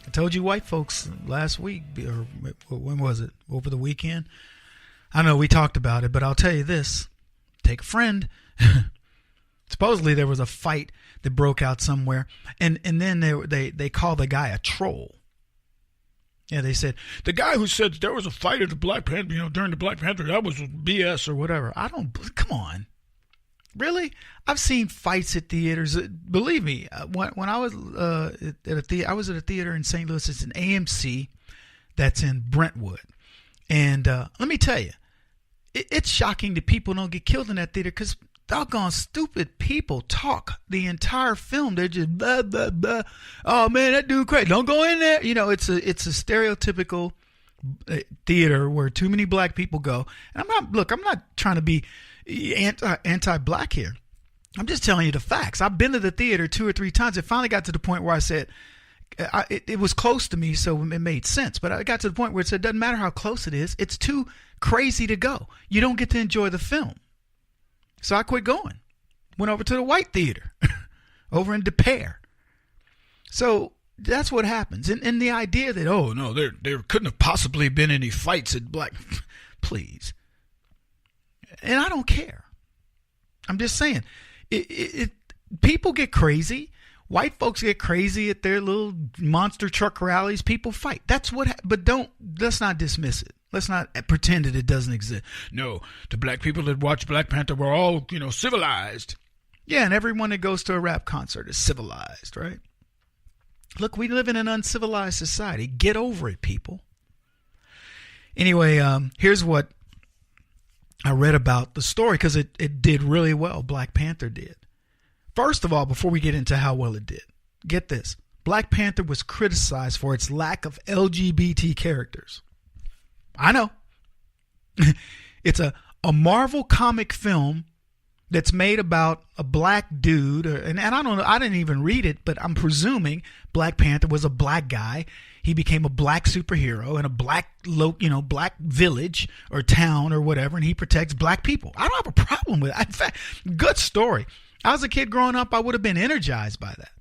B: I told you white folks last week, or when was it? Over the weekend? I know we talked about it, but I'll tell you this. Take a friend. Supposedly there was a fight that broke out somewhere, and then they called the guy a troll. Yeah, they said, the guy who said there was a fight at the Black Panther, during the Black Panther, that was BS or whatever. Come on. Really? I've seen fights at theaters. Believe me, when I was I was at a theater in St. Louis. It's an AMC that's in Brentwood. And let me tell you, it's shocking that people don't get killed in that theater, because doggone stupid people talk the entire film. They're just blah, blah, blah. Oh, man, that dude crazy. Don't go in there. It's a stereotypical theater where too many black people go. And I'm not trying to be anti-black here. I'm just telling you the facts. I've been to the theater 2 or 3 times. It finally got to the point where I said, it was close to me, so it made sense. But I got to the point where it said, doesn't matter how close it is. It's too crazy to go. You don't get to enjoy the film. So I quit going. Went over to the white theater over in Des Peres. So that's what happens. And the idea that, oh, no, there couldn't have possibly been any fights at black. Please. And I don't care. I'm just saying, people get crazy. White folks get crazy at their little monster truck rallies. People fight. That's what. But let's not dismiss it. Let's not pretend that it doesn't exist. No, the black people that watch Black Panther were all, civilized. Yeah, and everyone that goes to a rap concert is civilized, right? Look, we live in an uncivilized society. Get over it, people. Anyway, here's what I read about the story, because it did really well. Black Panther did. First of all, before we get into how well it did, get this. Black Panther was criticized for its lack of LGBT characters. I know. It's a Marvel comic film that's made about a black dude. And I don't know. I didn't even read it, but I'm presuming Black Panther was a black guy. He became a black superhero in a black village or town or whatever, and he protects black people. I don't have a problem with it. In fact, good story. I was a kid growing up, I would have been energized by that.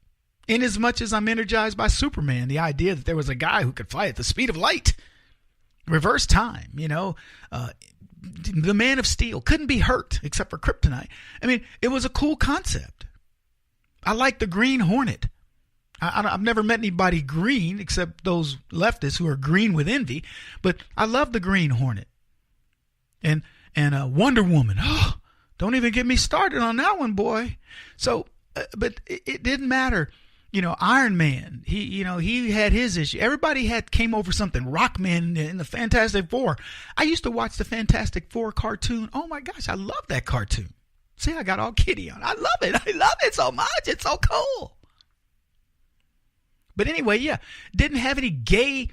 B: In as much as I'm energized by Superman, the idea that there was a guy who could fly at the speed of light, reverse time, the Man of Steel couldn't be hurt except for kryptonite. I mean, it was a cool concept. I like the Green Hornet. I've never met anybody green except those leftists who are green with envy, but I love the Green Hornet. And Wonder Woman. Oh, don't even get me started on that one, boy. So, but it didn't matter. Iron Man, he had his issue. Everybody came over something. Rockman in the Fantastic Four. I used to watch the Fantastic Four cartoon. Oh my gosh, I love that cartoon. See, I got all giddy on. I love it. I love it so much. It's so cool. But anyway, yeah, didn't have any gay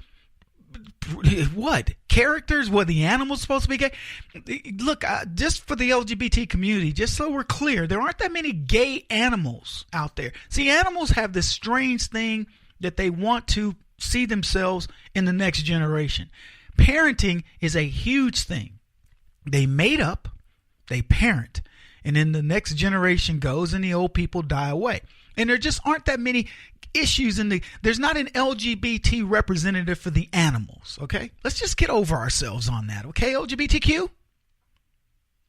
B: characters? Were the animals supposed to be gay? Look, just for the LGBT community, just so we're clear, there aren't that many gay animals out there. See, animals have this strange thing that they want to see themselves in the next generation. Parenting is a huge thing. They mate up, they parent, and then the next generation goes and the old people die away. And there just aren't that many issues there's not an LGBT representative for the animals, okay? Let's just get over ourselves on that, okay, LGBTQ?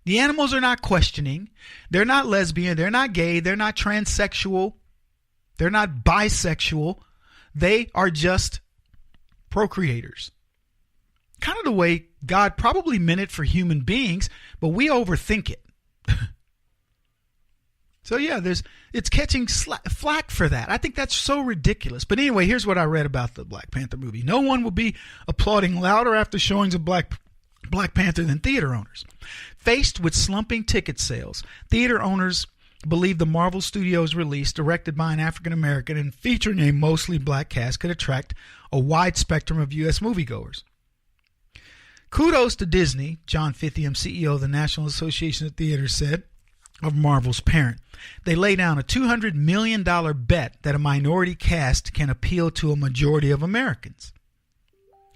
B: The animals are not questioning. They're not lesbian. They're not gay. They're not transsexual. They're not bisexual. They are just procreators. Kind of the way God probably meant it for human beings, but we overthink it. So yeah, it's catching flack for that. I think that's so ridiculous. But anyway, here's what I read about the Black Panther movie. No one will be applauding louder after showings of Black Panther than theater owners. Faced with slumping ticket sales, theater owners believe the Marvel Studios release, directed by an African American and featuring a mostly black cast, could attract a wide spectrum of U.S. moviegoers. Kudos to Disney, John Fithiam, CEO of the National Association of Theaters, said of Marvel's parent. They lay down a $200 million bet that a minority cast can appeal to a majority of Americans.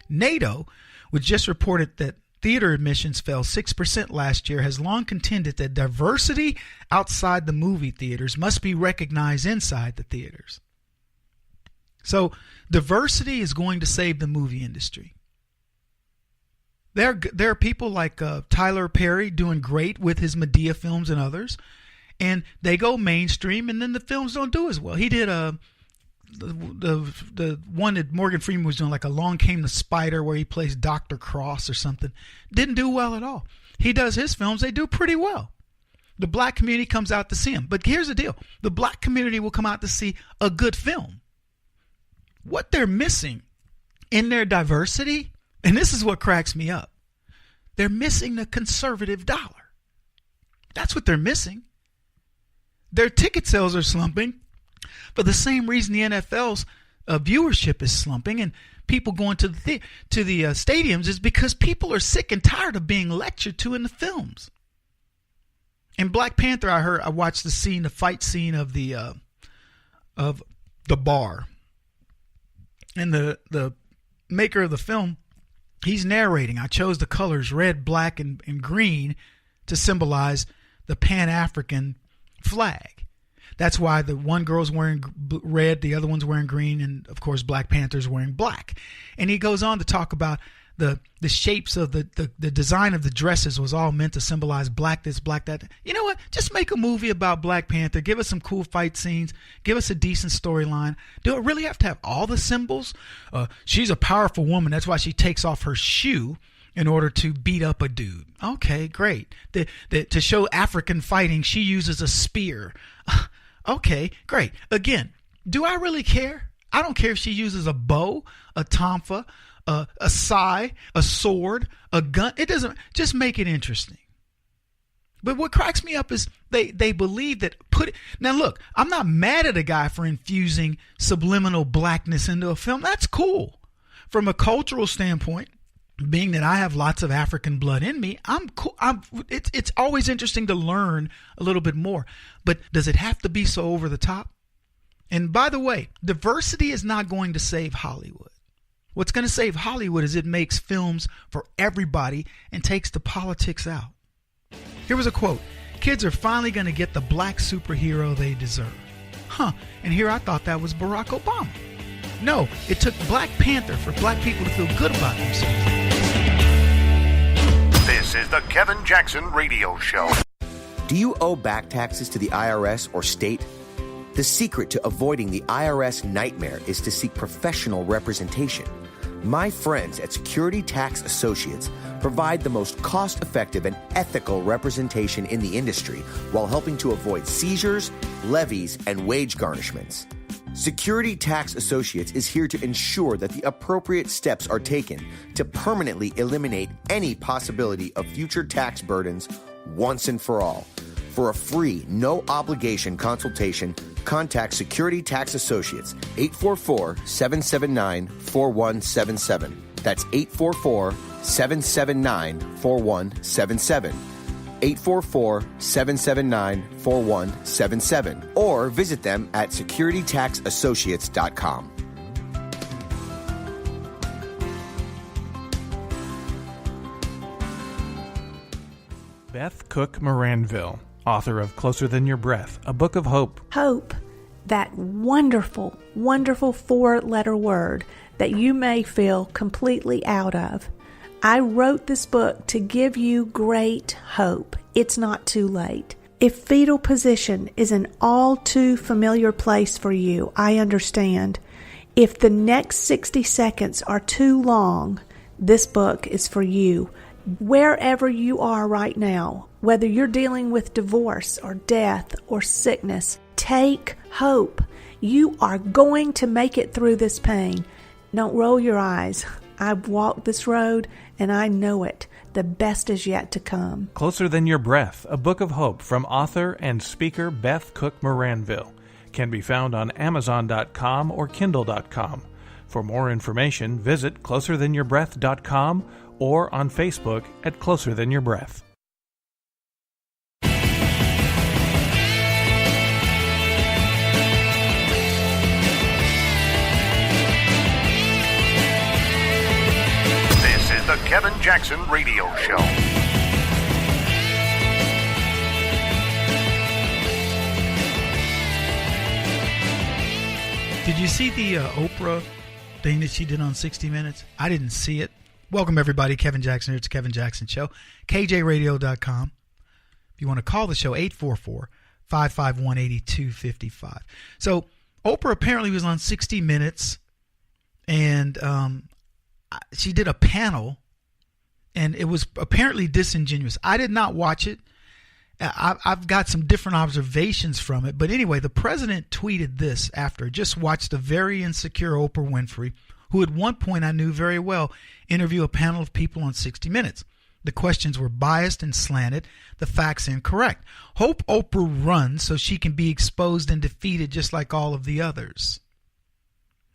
B: NATO, which just reported that theater admissions fell 6% last year, has long contended that diversity outside the movie theaters must be recognized inside the theaters. So diversity is going to save the movie industry. There are people like Tyler Perry doing great with his Medea films and others, and they go mainstream, and then the films don't do as well. He did the one that Morgan Freeman was doing, like Along Came the Spider, where he plays Dr. Cross or something. Didn't do well at all. He does his films, they do pretty well. The black community comes out to see him. But here's the deal. The black community will come out to see a good film. What they're missing in their diversity, and this is what cracks me up, they're missing the conservative dollar. That's what they're missing. Their ticket sales are slumping for the same reason the NFL's viewership is slumping, and people going to the stadiums is because people are sick and tired of being lectured to in the films. In Black Panther, I watched the fight scene of the bar. And the maker of the film, he's narrating. I chose the colors red, black, and green to symbolize the Pan-African flag. That's why the one girl's wearing red, the other one's wearing green, and of course Black Panther's wearing black. And he goes on to talk about the shapes of the design of the dresses was all meant to symbolize black this, black that. You know what? Just make a movie about Black Panther. Give us some cool fight scenes. Give us a decent storyline. Do it really have to have all the symbols? She's a powerful woman. That's why she takes off her shoe in order to beat up a dude. Okay, great. To show African fighting, she uses a spear. Okay, great. Again, do I really care? I don't care if she uses a bow, a tonfa, a sai, a sword, a gun. It doesn't. Just make it interesting. But what cracks me up is they believe that now look, I'm not mad at a guy for infusing subliminal blackness into a film. That's cool. From a cultural standpoint, being that I have lots of African blood in me, I'm cool. It's always interesting to learn a little bit more. But does it have to be so over the top? And by the way, diversity is not going to save Hollywood. What's going to save Hollywood is it makes films for everybody and takes the politics out. Here was a quote. Kids are finally going to get the black superhero they deserve. And here I thought that was Barack Obama. No, it took Black Panther for black people to feel good about themselves.
A: This is the Kevin Jackson Radio Show.
C: Do you owe back taxes to the IRS or state? The secret to avoiding the IRS nightmare is to seek professional representation. My friends at Security Tax Associates provide the most cost-effective and ethical representation in the industry while helping to avoid seizures, levies, and wage garnishments. Security Tax Associates is here to ensure that the appropriate steps are taken to permanently eliminate any possibility of future tax burdens once and for all. For a free, no-obligation consultation, contact Security Tax Associates, 844-779-4177. That's 844-779-4177. 844-779-4177. Or visit them at securitytaxassociates.com.
D: Beth Cook Moranville, author of Closer Than Your Breath, a book of hope.
E: Hope, that wonderful, wonderful 4-letter word that you may feel completely out of. I wrote this book to give you great hope. It's not too late. If fetal position is an all too familiar place for you, I understand. If the next 60 seconds are too long, this book is for you. Wherever you are right now, whether you're dealing with divorce or death or sickness, take hope. You are going to make it through this pain. Don't roll your eyes. I've walked this road and I know it. The best is yet to come.
D: Closer Than Your Breath, a book of hope from author and speaker Beth Cook Moranville, can be found on Amazon.com or Kindle.com. For more information, visit closerthanyourBreath.com or on Facebook at Closer Than Your Breath.
A: This is the Kevin Jackson Radio Show.
B: Did you see the Oprah thing that she did on 60 Minutes? I didn't see it. Welcome, everybody. Kevin Jackson here. It's the Kevin Jackson Show. KJRadio.com. If you want to call the show, 844-551-8255. So Oprah apparently was on 60 Minutes, and she did a panel, and it was apparently disingenuous. I did not watch it. I've got some different observations from it. But anyway, the president tweeted this after. Just watched a very insecure Oprah Winfrey, who at one point I knew very well, interview a panel of people on 60 Minutes. The questions were biased and slanted, the facts incorrect. Hope Oprah runs so she can be exposed and defeated just like all of the others.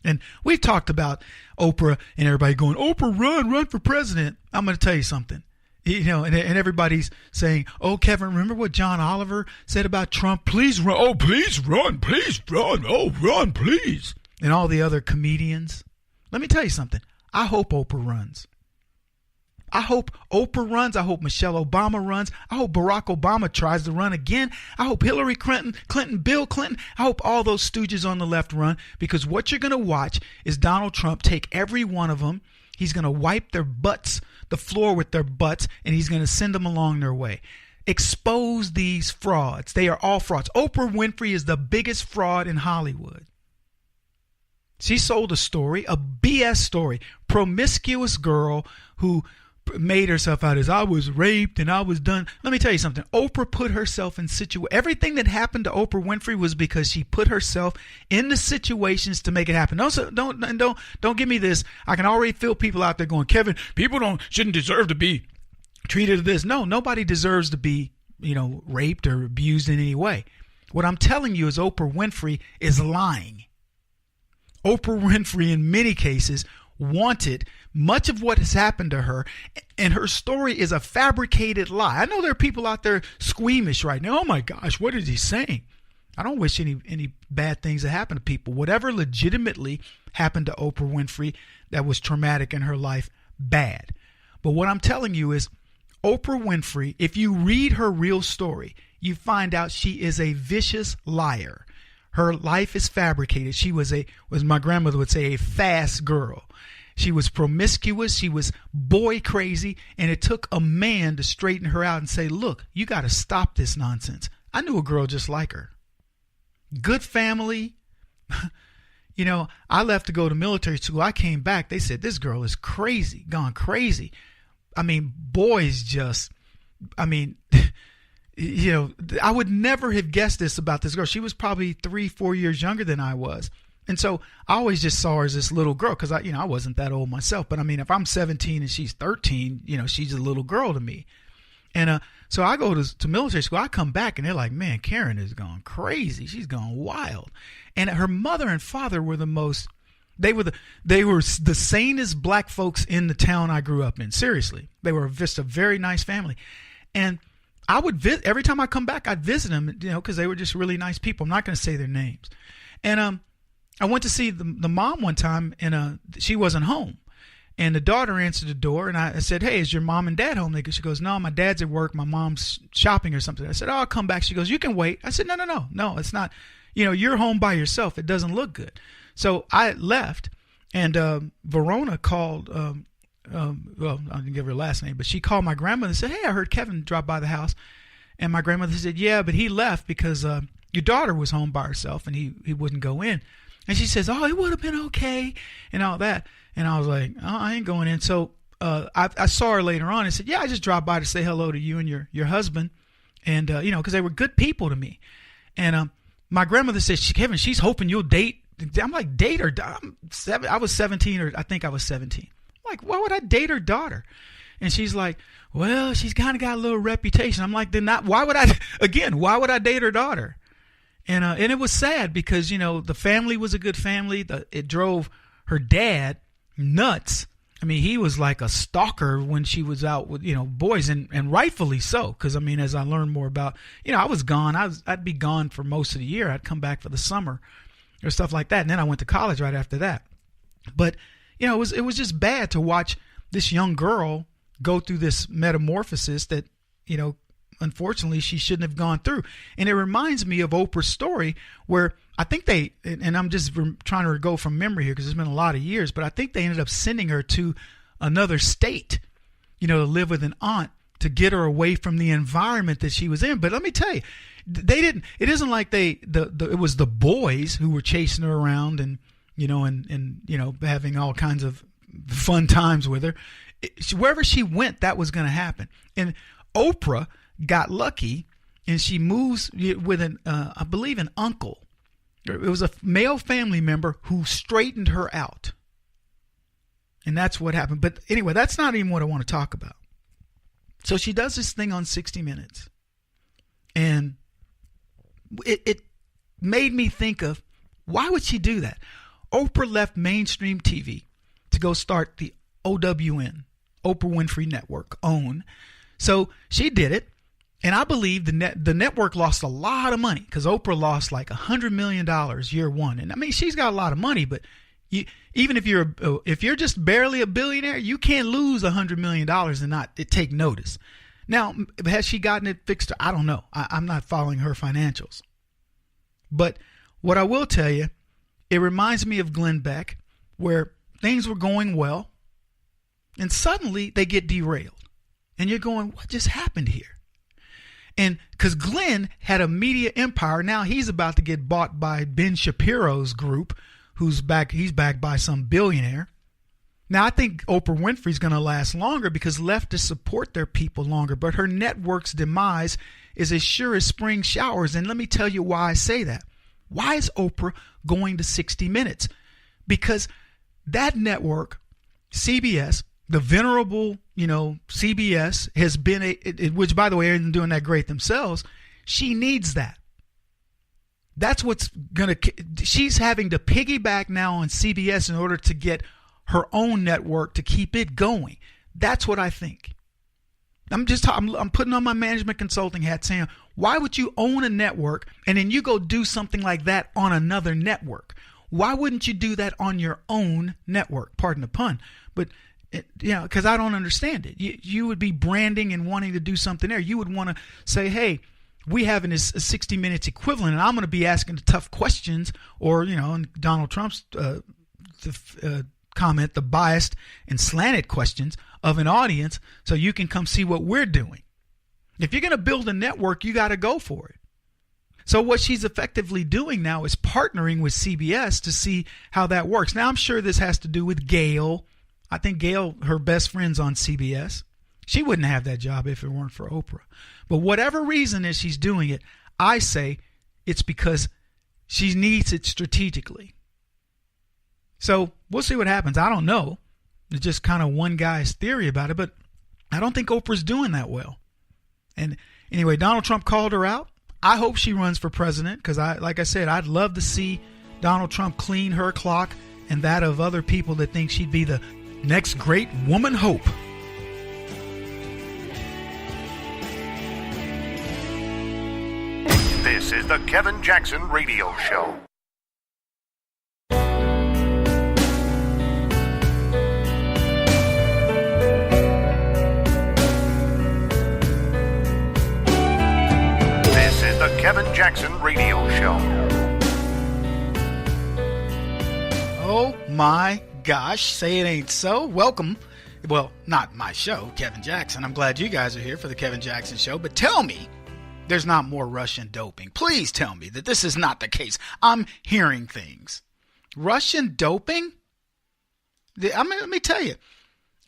B: And we've talked about Oprah and everybody going, Oprah, run for president. I'm going to tell you something. And everybody's saying, oh, Kevin, remember what John Oliver said about Trump? Please run. Oh, please run. Please run. Oh, run, please. And all the other comedians. Let me tell you something. I hope Oprah runs. I hope Oprah runs. I hope Michelle Obama runs. I hope Barack Obama tries to run again. I hope Hillary Clinton, Bill Clinton. I hope all those stooges on the left run, because what you're going to watch is Donald Trump take every one of them. He's going to wipe their butts, the floor with their butts, and he's going to send them along their way. Expose these frauds. They are all frauds. Oprah Winfrey is the biggest fraud in Hollywood. She sold a story, a BS story, promiscuous girl who made herself out as I was raped and I was done. Let me tell you something. Oprah put herself in everything that happened to Oprah Winfrey was because she put herself in the situations to make it happen. Don't give me this. I can already feel people out there going, Kevin, people shouldn't deserve to be treated this. No, nobody deserves to be, raped or abused in any way. What I'm telling you is Oprah Winfrey is lying. Oprah Winfrey, in many cases, wanted much of what has happened to her, and her story is a fabricated lie. I know there are people out there squeamish right now. Oh my gosh, what is he saying? I don't wish any bad things to happen to people. Whatever legitimately happened to Oprah Winfrey that was traumatic in her life, bad. But what I'm telling you is Oprah Winfrey, if you read her real story, you find out she is a vicious liar. Her life is fabricated. She was as my grandmother would say, a fast girl. She was promiscuous. She was boy crazy. And it took a man to straighten her out and say, look, you got to stop this nonsense. I knew a girl just like her. Good family. I left to go to military school. I came back. They said, this girl is crazy, gone crazy. I mean, boys just, I would never have guessed this about this girl. She was probably 3-4 years younger than I was. And so I always just saw her as this little girl because I wasn't that old myself. But if I'm 17 and she's 13, she's a little girl to me. And so I go to military school. I come back and they're like, man, Karen is gone crazy. She's gone wild. And her mother and father were they were the sanest black folks in the town I grew up in. Seriously. They were just a very nice family. And I would visit every time I come back. I'd visit them, because they were just really nice people. I'm not going to say their names. And I went to see the mom one time, and she wasn't home. And the daughter answered the door, and I said, "Hey, is your mom and dad home?" She goes, "No, my dad's at work. My mom's shopping or something." I said, "Oh, I'll come back." She goes, "You can wait." I said, "No, it's not. You're home by yourself. It doesn't look good." So I left, and Verona called. Well, I didn't give her last name, but she called my grandmother and said, "Hey, I heard Kevin drop by the house." And my grandmother said, "Yeah, but he left because your daughter was home by herself and he wouldn't go in." And she says, "Oh, it would have been okay," and all that. And I was like, "Oh, I ain't going in." So I saw her later on and said, "Yeah, I just dropped by to say hello to you and your husband," and because they were good people to me. And my grandmother said, "Kevin, she's hoping you'll date." I'm like, "Date her?" I was 17, or I think I was 17. I'm like, why would I date her daughter? And she's like, "Well, she's kind of got a little reputation." I'm like, "Then not. Why would I date her daughter?" And it was sad because the family was a good family. It drove her dad nuts. He was like a stalker when she was out with boys, and rightfully so. Because as I learned more about, I was gone. I'd be gone for most of the year. I'd come back for the summer or stuff like that, and then I went to college right after that. But it was just bad to watch this young girl go through this metamorphosis that unfortunately she shouldn't have gone through. And it reminds me of Oprah's story, where I think and I'm just trying to go from memory here because it's been a lot of years, but I think they ended up sending her to another state, to live with an aunt to get her away from the environment that she was in. But let me tell you, it isn't like it was the boys who were chasing her around and having all kinds of fun times with her. Wherever she went, that was going to happen. And Oprah got lucky, and she moves with I believe an uncle. It was a male family member who straightened her out. And that's what happened. But anyway, that's not even what I want to talk about. So she does this thing on 60 Minutes. And it made me think of, why would she do that? Oprah left mainstream TV to go start the OWN, Oprah Winfrey Network, OWN. So she did it. And I believe the network lost a lot of money because Oprah lost like $100 million year one. And I mean, she's got a lot of money, but even if you're just barely a billionaire, you can't lose $100 million and not take notice. Now, has she gotten it fixed? I don't know. I'm not following her financials. But what I will tell you, it reminds me of Glenn Beck, where things were going well, and suddenly they get derailed. And you're going, what just happened here? And because Glenn had a media empire, now he's about to get bought by Ben Shapiro's group, he's backed by some billionaire. Now, I think Oprah Winfrey's going to last longer because leftists support their people longer, but her network's demise is as sure as spring showers. And let me tell you why I say that. Why is Oprah going to 60 Minutes? Because that network, CBS, the venerable, CBS has been which by the way, isn't doing that great themselves. She needs that. That's she's having to piggyback now on CBS in order to get her own network to keep it going. That's what I think. I'm putting on my management consulting hat saying, why would you own a network and then you go do something like that on another network? Why wouldn't you do that on your own network? Pardon the pun. But because I don't understand it. You would be branding and wanting to do something there. You would want to say, hey, we have a 60 Minutes equivalent, and I'm going to be asking the tough questions, or, in Donald Trump's comment, the biased and slanted questions of an audience, so you can come see what we're doing. If you're going to build a network, you got to go for it. So what she's effectively doing now is partnering with CBS to see how that works. Now, I'm sure this has to do with Gayle. I think Gayle, her best friend's on CBS. She wouldn't have that job if it weren't for Oprah. But whatever reason is she's doing it, I say it's because she needs it strategically. So we'll see what happens. I don't know. It's just kind of one guy's theory about it, but I don't think Oprah's doing that well. And anyway, Donald Trump called her out. I hope she runs for president because, like I said, I'd love to see Donald Trump clean her clock and that of other people that think she'd be the next great woman hope.
A: This is the Kevin Jackson Radio Show. This is the Kevin Jackson Radio Show.
B: Oh my gosh, say it ain't so. Welcome. Well, not my show, Kevin Jackson. I'm glad you guys are here for the Kevin Jackson Show, but tell me there's not more Russian doping. Please tell me that this is not the case. I'm hearing things. Russian doping? Let me tell you.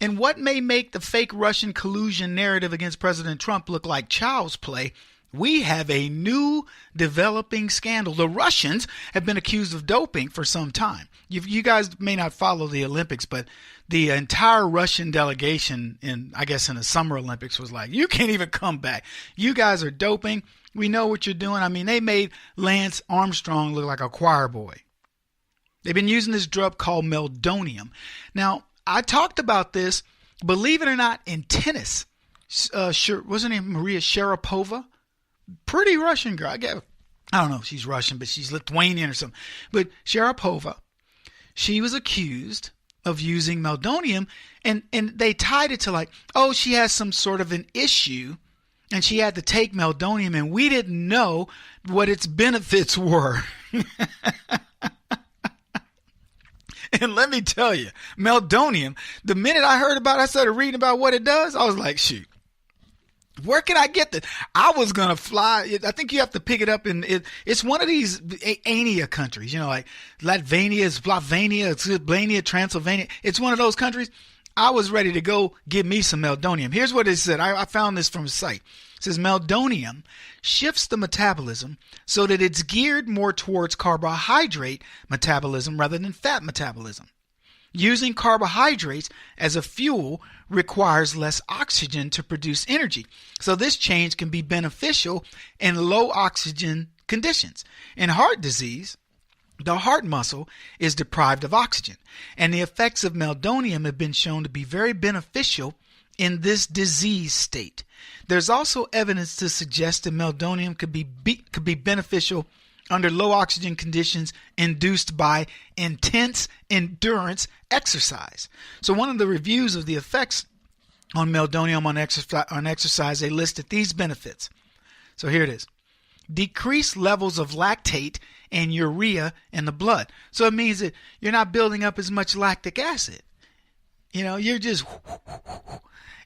B: And what may make the fake Russian collusion narrative against President Trump look like child's play, we have a new developing scandal. The Russians have been accused of doping for some time. You guys may not follow the Olympics, but the entire Russian delegation in the Summer Olympics was like, you can't even come back. You guys are doping. We know what you're doing. I mean, they made Lance Armstrong look like a choir boy. They've been using this drug called meldonium. Now, I talked about this, believe it or not, in tennis. Wasn't it Maria Sharapova? Pretty Russian girl. I don't know if she's Russian, but she's Lithuanian or something. But Sharapova, she was accused of using meldonium, and they tied it to like, oh, she has some sort of an issue, and she had to take meldonium, and we didn't know what its benefits were. And let me tell you, meldonium, the minute I heard about it, I started reading about what it does, I was like, shoot. Where can I get this? I was going to fly. I think you have to pick it up in it's one of these Ania countries, like Latvania, Slovenia, Slovenia, Transylvania. It's one of those countries. I was ready to go get me some meldonium. Here's what it said. I found this from a site. It says meldonium shifts the metabolism so that it's geared more towards carbohydrate metabolism rather than fat metabolism. Using carbohydrates as a fuel requires less oxygen to produce energy. So this change can be beneficial in low oxygen conditions. In heart disease, The heart muscle is deprived of oxygen, and the effects of meldonium have been shown to be very beneficial in this disease state. There's also evidence to suggest that meldonium could be beneficial under low oxygen conditions induced by intense endurance exercise. So one of the reviews of the effects on meldonium on exercise, they listed these benefits. So here it is. Decreased levels of lactate and urea in the blood. So it means that you're not building up as much lactic acid. You're just,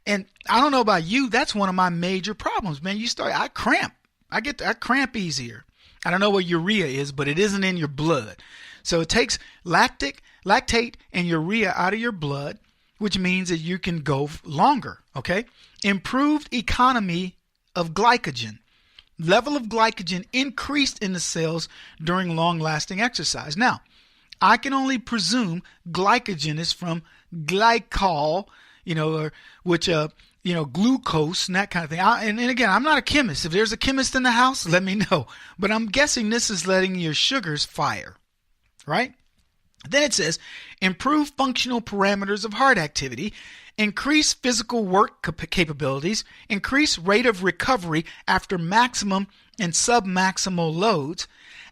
B: and I don't know about you, that's one of my major problems, man. I cramp. I cramp easier. I don't know what urea is, but it isn't in your blood. So it takes lactate and urea out of your blood, which means that you can go longer, okay? Improved economy of glycogen. Level of glycogen increased in the cells during long-lasting exercise. Now, I can only presume glycogen is from glycol, glucose and that kind of thing. And again, I'm not a chemist. If there's a chemist in the house, let me know. But I'm guessing this is letting your sugars fire, right? Then it says, improve functional parameters of heart activity, increase physical work capabilities, increase rate of recovery after maximum and submaximal loads,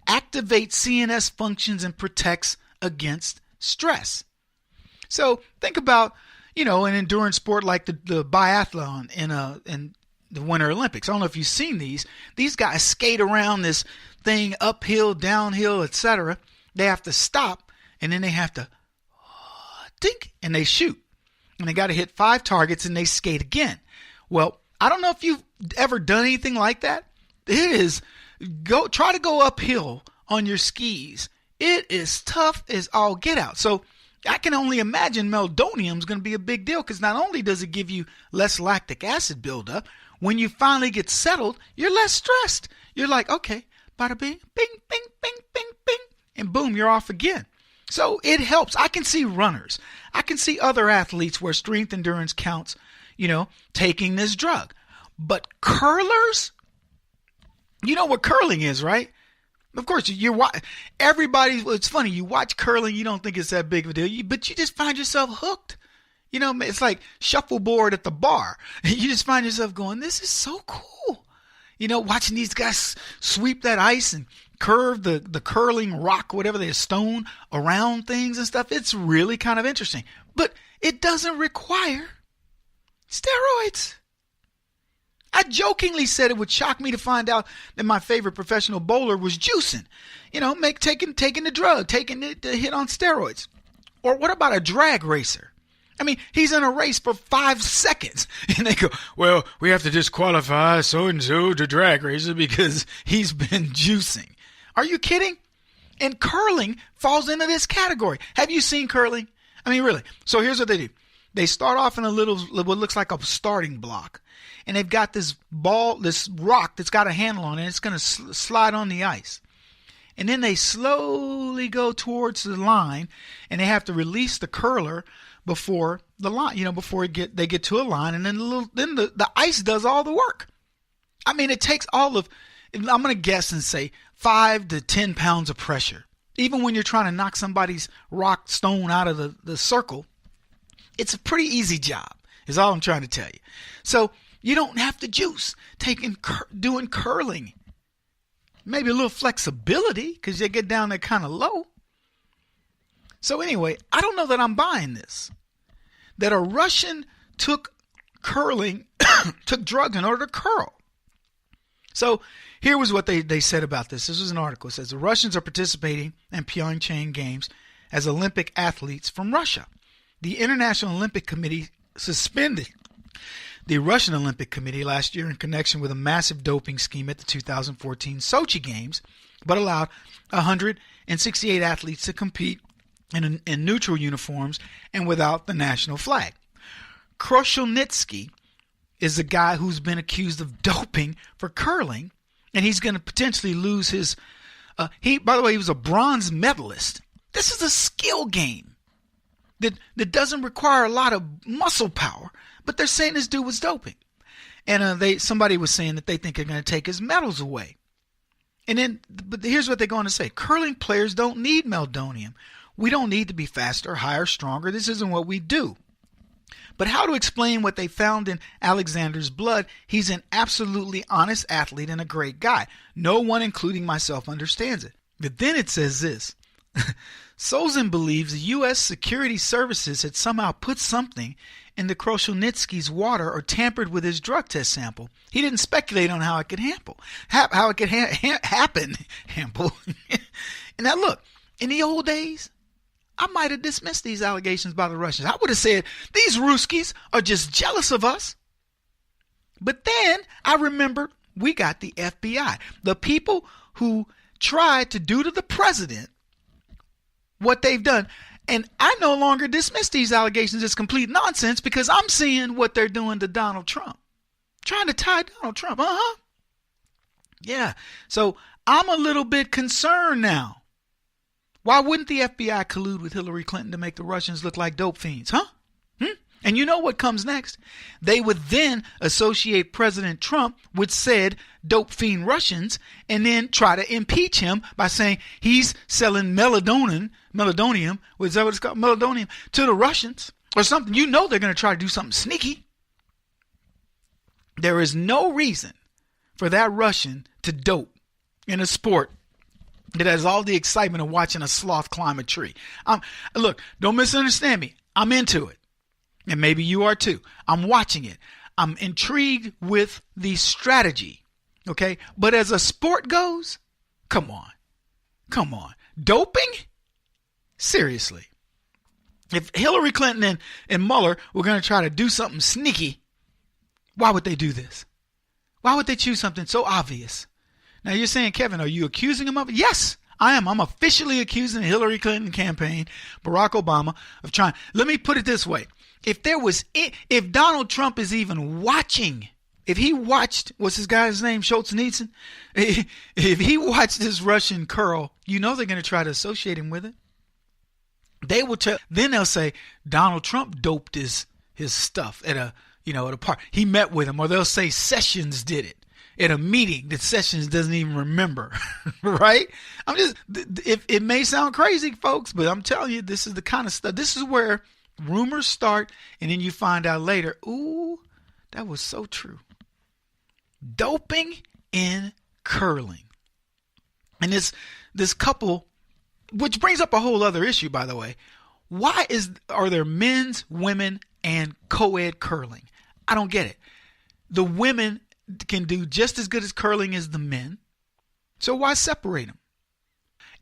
B: activate CNS functions, and protects against stress. So think about, an endurance sport like the biathlon in the Winter Olympics. I don't know if you've seen these. These guys skate around this thing uphill, downhill, etc. They have to stop, and then they have to dink, and they shoot. And they got to hit 5 targets, and they skate again. Well, I don't know if you've ever done anything like that. It is, try to go uphill on your skis. It is tough as all get out. So I can only imagine meldonium is going to be a big deal, because not only does it give you less lactic acid buildup, when you finally get settled, you're less stressed. You're like, okay, bada bing, bing, bing, bing, bing, bing, and boom, you're off again. So it helps. I can see runners. I can see other athletes where strength endurance counts, taking this drug. But curlers, you know what curling is, right? Of course, it's funny, you watch curling, you don't think it's that big of a deal, but you just find yourself hooked. It's like shuffleboard at the bar. You just find yourself going, this is so cool. Watching these guys sweep that ice and curve the curling rock, whatever they stone around things and stuff. It's really kind of interesting. But it doesn't require steroids. I jokingly said it would shock me to find out that my favorite professional bowler was juicing. Taking the drug, taking the hit on steroids. Or what about a drag racer? I mean, he's in a race for 5 seconds, and they go, well, we have to disqualify so-and-so to drag racer because he's been juicing. Are you kidding? And curling falls into this category. Have you seen curling? I mean, really. So here's what they do. They start off in what looks like a starting block, and they've got this ball, this rock that's got a handle on it, and it's going to slide on the ice. And then they slowly go towards the line, and they have to release the curler before the line, before they get to a line, and then the ice does all the work. I mean, it takes I'm going to guess and say 5 to 10 pounds of pressure. Even when you're trying to knock somebody's rock stone out of the circle, it's a pretty easy job, is all I'm trying to tell you. So you don't have to juice doing curling. Maybe a little flexibility because you get down there kind of low. So anyway, I don't know that I'm buying this. That a Russian took drugs in order to curl. So here was what they said about this. This was an article. It says the Russians are participating in Pyeongchang Games as Olympic athletes from Russia. The International Olympic Committee suspended the Russian Olympic Committee last year in connection with a massive doping scheme at the 2014 Sochi Games, but allowed 168 athletes to compete in neutral uniforms and without the national flag. Kroshelnitsky is the guy who's been accused of doping for curling, and he's going to potentially lose his by the way, he was a bronze medalist. This is a skill game that doesn't require a lot of muscle power, but they're saying this dude was doping. And somebody was saying that they think they're going to take his medals away. And then, but here's what they're going to say. Curling players don't need meldonium. We don't need to be faster, higher, stronger. This isn't what we do. But how to explain what they found in Alexander's blood? He's an absolutely honest athlete and a great guy. No one, including myself, understands it. But then it says this. Solzhenitsyn believes the U.S. Security Services had somehow put something in the Kroshelnitsky's water or tampered with his drug test sample. He didn't speculate on how it could happen. And now look, in the old days, I might have dismissed these allegations by the Russians. I would have said, these Ruskies are just jealous of us. But then I remember we got the FBI, the people who tried to do to the president what they've done. And I no longer dismiss these allegations as complete nonsense because I'm seeing what they're doing to Donald Trump. Trying to tie Donald Trump. Yeah. So I'm a little bit concerned now. Why wouldn't the FBI collude with Hillary Clinton to make the Russians look like dope fiends? And you know what comes next? They would then associate President Trump with said dope fiend Russians and then try to impeach him by saying he's selling meldonium, is that what it's called? Meldonium to the Russians or something. You know they're going to try to do something sneaky. There is no reason for that Russian to dope in a sport that has all the excitement of watching a sloth climb a tree. Look, don't misunderstand me. I'm into it. And maybe you are too. I'm watching it. I'm intrigued with the strategy. Okay. But as a sport goes, come on. Doping? Seriously. If Hillary Clinton and Mueller were going to try to do something sneaky, why would they do this? Why would they choose something so obvious? Now you're saying, Kevin, are you accusing him of it? Yes, I am. I'm officially accusing the Hillary Clinton campaign, Barack Obama, of trying. Let me put it this way. If Donald Trump is even watching, if he watched, what's this guy's name, Solzhenitsyn? If he watched this Russian curl, you know they're going to try to associate him with it. They will tell. Then they'll say Donald Trump doped his stuff at a park. He met with him, or they'll say Sessions did it at a meeting that Sessions doesn't even remember. Right? It may sound crazy, folks, but I'm telling you, this is the kind of stuff. This is where rumors start, and then you find out later, ooh, that was so true. Doping in curling. And this couple, which brings up a whole other issue, by the way. Why are there men's, women, and co-ed curling? I don't get it. The women can do just as good as curling as the men. So why separate them?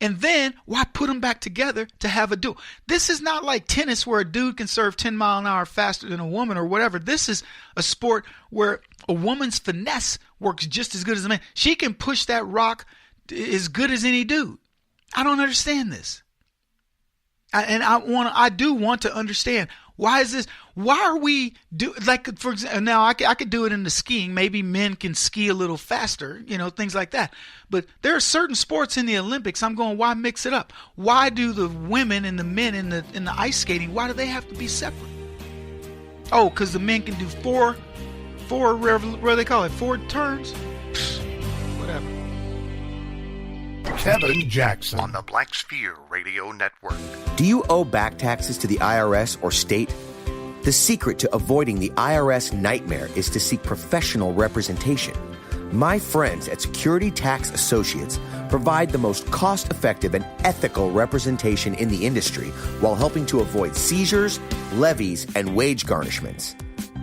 B: And then why put them back together to have a duel? This is not like tennis where a dude can serve 10 miles an hour faster than a woman or whatever. This is a sport where a woman's finesse works just as good as a man. She can push that rock as good as any dude. I don't understand this. I do want to understand, why is this? Why are we for example, now I could do it in the skiing. Maybe men can ski a little faster, things like that. But there are certain sports in the Olympics. I'm going, why mix it up? Why do the women and the men in the ice skating, why do they have to be separate? Oh, because the men can do four, what do they call it? 4 turns? Whatever.
A: Kevin Jackson on the Black Sphere Radio Network.
C: Do you owe back taxes to the IRS or state? The secret to avoiding the IRS nightmare is to seek professional representation. My friends at Security Tax Associates provide the most cost-effective and ethical representation in the industry while helping to avoid seizures, levies, and wage garnishments.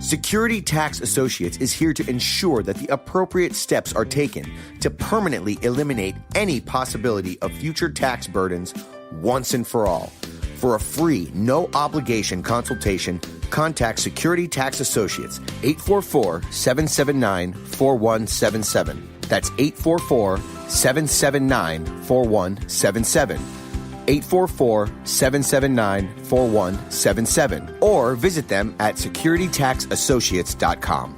C: Security Tax Associates is here to ensure that the appropriate steps are taken to permanently eliminate any possibility of future tax burdens once and for all. For a free, no-obligation consultation, contact Security Tax Associates, 844-779-4177. That's 844-779-4177. 844-779-4177, or visit them at securitytaxassociates.com.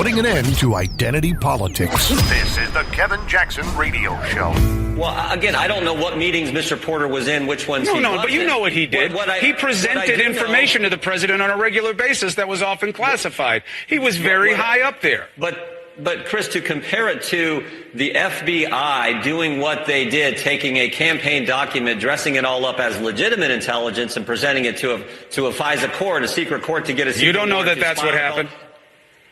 A: putting an end to identity politics. This is the Kevin Jackson Radio Show.
G: Well, again, I don't know what meetings Mr. Porter was in, which ones he
H: No, but you know what he did. He presented information to the president on a regular basis that was often classified. He was very high up there.
G: But Chris, to compare it to the FBI doing what they did, taking a campaign document, dressing it all up as legitimate intelligence and presenting it to a FISA court, a secret court to get a secret
H: You don't know
G: warrant
H: that that's what happened?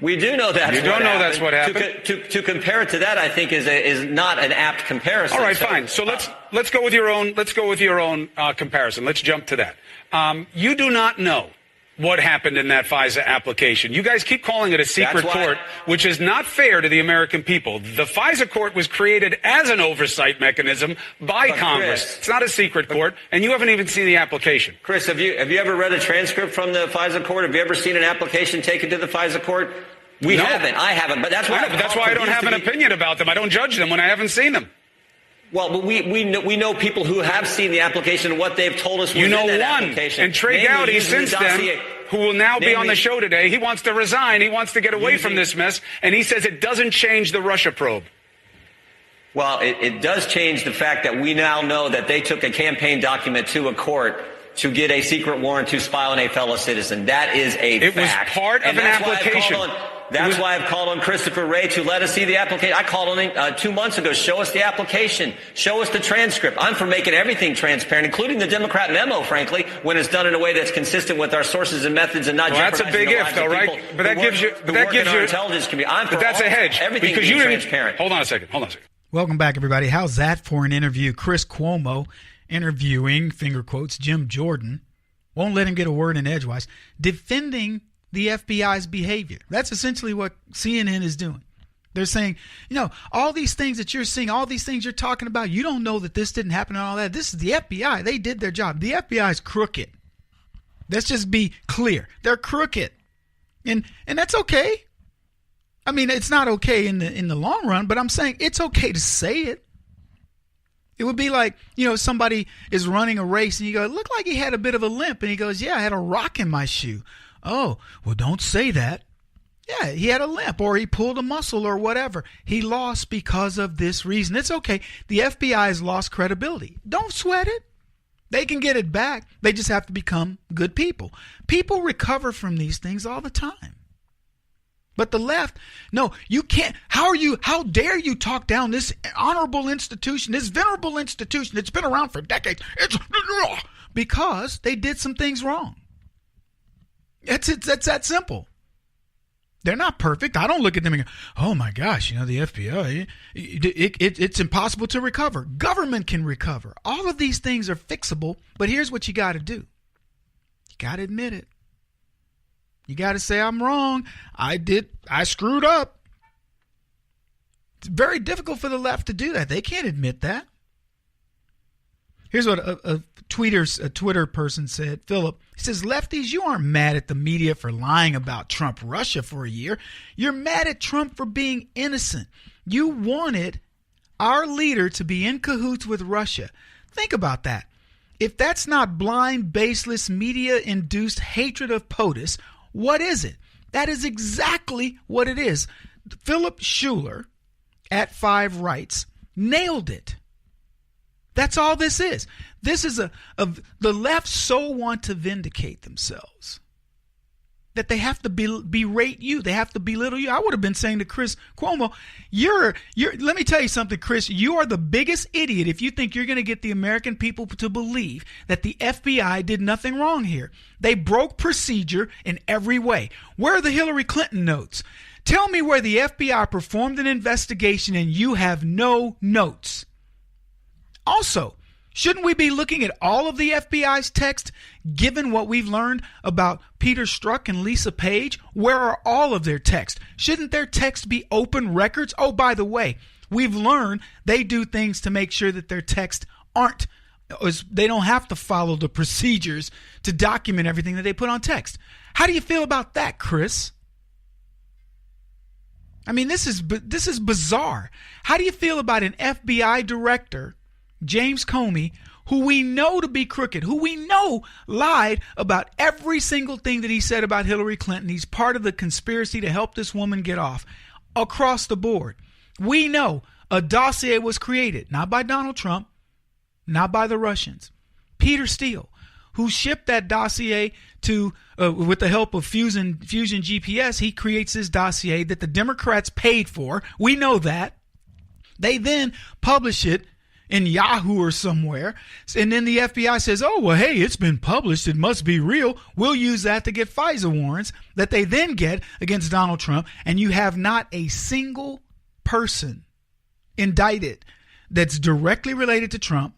G: We do know that's what happened.
H: You don't know that's what happened?
G: To compare it to that, I think is not an apt comparison.
H: All right, fine. So let's go with your own comparison. Let's jump to that. You do not know what happened in that FISA application. You guys keep calling it a secret court, which is not fair to the American people. The FISA court was created as an oversight mechanism by Congress.
G: Chris,
H: it's not a secret court, and you haven't even seen the application.
G: Chris, have you ever read a transcript from the FISA court? Have you ever seen an application taken to the FISA court? We haven't. I haven't. But that's why
H: I don't have an opinion about them. I don't judge them when I haven't seen them.
G: Well, but we know people who have seen the application and what they've told us was in that application.
H: And Trey Gowdy, since then, who will now be on the show today, he wants to resign. He wants to get away from this mess, and he says it doesn't change the Russia probe.
G: Well, it does change the fact that we now know that they took a campaign document to a court to get a secret warrant to spy on a fellow citizen. That is a fact.
H: It was part of an application.
G: That's why I've called on Christopher Wray to let us see the application. I called on him 2 months ago. Show us the application. Show us the transcript. I'm for making everything transparent, including the Democrat memo, frankly, when it's done in a way that's consistent with our sources and methods and not
H: jeopardizing
G: the lives
H: that's a big if, though, right? But that gives you
G: intelligence community.
H: But that's a hedge.
G: Everything
H: because
G: being
H: you
G: transparent.
H: Hold on a second.
B: Welcome back, everybody. How's that for an interview? Chris Cuomo interviewing, finger quotes, Jim Jordan. Won't let him get a word in edgewise. Defending the FBI's behavior. That's essentially what CNN is doing. They're saying, all these things that you're seeing, all these things you're talking about, you don't know that this didn't happen and all that. This is the FBI. They did their job. The FBI is crooked. Let's just be clear. They're crooked. And that's okay. I mean, it's not okay in the long run, but I'm saying it's okay to say it. It would be like, somebody is running a race and you go, it looked like he had a bit of a limp. And he goes, yeah, I had a rock in my shoe. Oh, well, don't say that. Yeah, he had a limp or he pulled a muscle or whatever. He lost because of this reason. It's okay. The FBI has lost credibility. Don't sweat it. They can get it back. They just have to become good people. People recover from these things all the time. But the left, no, you can't. How dare you talk down this honorable institution, this venerable institution that's been around for decades? It's because they did some things wrong. That's that simple. They're not perfect. I don't look at them and go, oh my gosh, the FBI, it's impossible to recover. Government can recover. All of these things are fixable, but here's what you got to do. You got to admit it. You got to say, I'm wrong. I screwed up. It's very difficult for the left to do that. They can't admit that. Here's what a Twitter person said. Philip, he says, lefties, you aren't mad at the media for lying about Trump Russia for a year. You're mad at Trump for being innocent. You wanted our leader to be in cahoots with Russia. Think about that. If that's not blind, baseless, media-induced hatred of POTUS, what is it? That is exactly what it is. Philip Schuler at 5 Rights nailed it. That's all this is. This is the left so want to vindicate themselves that they have to berate you. They have to belittle you. I would have been saying to Chris Cuomo, let me tell you something, Chris, you are the biggest idiot if you think you're going to get the American people to believe that the FBI did nothing wrong here. They broke procedure in every way. Where are the Hillary Clinton notes? Tell me where the FBI performed an investigation and you have no notes. Also, shouldn't we be looking at all of the FBI's text, given what we've learned about Peter Strzok and Lisa Page? Where are all of their text? Shouldn't their text be open records? Oh, by the way, we've learned they do things to make sure that their text they don't have to follow the procedures to document everything that they put on text. How do you feel about that, Chris? I mean, this is bizarre. How do you feel about an FBI director, James Comey, who we know to be crooked, who we know lied about every single thing that he said about Hillary Clinton. He's part of the conspiracy to help this woman get off across the board. We know a dossier was created, not by Donald Trump, not by the Russians. Peter Steele, who shipped that dossier to, with the help of Fusion GPS, he creates this dossier that the Democrats paid for. We know that. They then publish it in Yahoo or somewhere, and then the FBI says, oh, well, hey, it's been published. It must be real. We'll use that to get FISA warrants that they then get against Donald Trump, and you have not a single person indicted that's directly related to Trump,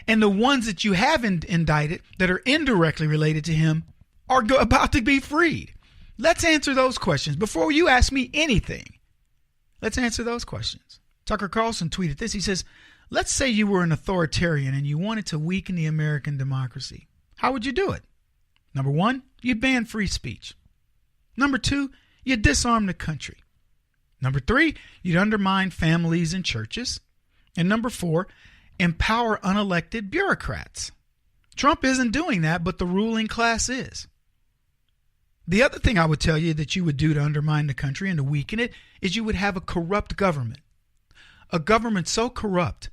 B: and the ones that you have indicted that are indirectly related to him are about to be freed. Let's answer those questions. Before you ask me anything, let's answer those questions. Tucker Carlson tweeted this. He says, let's say you were an authoritarian and you wanted to weaken the American democracy. How would you do it? Number one, you'd ban free speech. Number two, you'd disarm the country. Number three, you'd undermine families and churches. And number four, empower unelected bureaucrats. Trump isn't doing that, but the ruling class is. The other thing I would tell you that you would do to undermine the country and to weaken it is you would have a corrupt government. A government so corrupt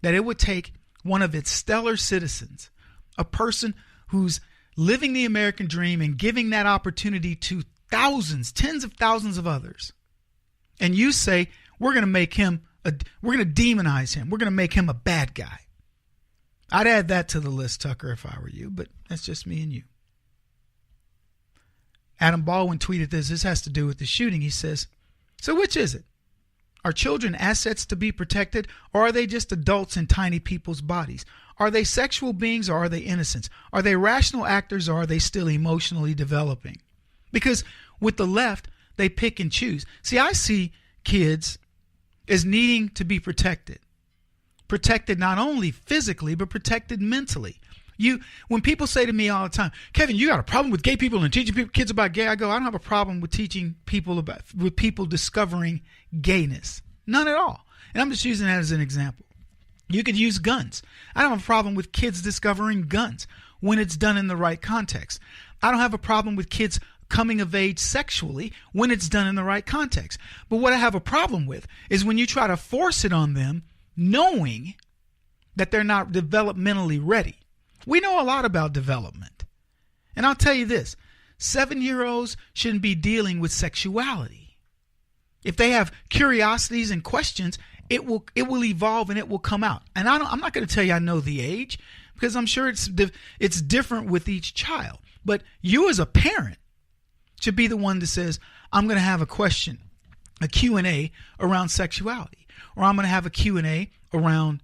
B: that it would take one of its stellar citizens, a person who's living the American dream and giving that opportunity to thousands, tens of thousands of others. And you say, we're going to demonize him. We're going to make him a bad guy. I'd add that to the list, Tucker, if I were you, but that's just me and you. Adam Baldwin tweeted this. This has to do with the shooting. He says, so which is it? Are children assets to be protected, or are they just adults in tiny people's bodies? Are they sexual beings, or are they innocents? Are they rational actors, or are they still emotionally developing? Because with the left, they pick and choose. See, I see kids as needing to be protected. Protected not only physically, but protected mentally. When people say to me all the time, Kevin, you got a problem with gay people and teaching kids about gay? I go, I don't have a problem with teaching people with people discovering gayness. None at all. And I'm just using that as an example. You could use guns. I don't have a problem with kids discovering guns when it's done in the right context. I don't have a problem with kids coming of age sexually when it's done in the right context. But what I have a problem with is when you try to force it on them knowing that they're not developmentally ready. We know a lot about development. And I'll tell you this, 7-year-olds shouldn't be dealing with sexuality. If they have curiosities and questions, it will evolve and it will come out. And I'm not going to tell you I know the age, because I'm sure it's different with each child. But you as a parent should be the one that says, I'm going to have a question, a Q&A around sexuality, or I'm going to have a Q&A around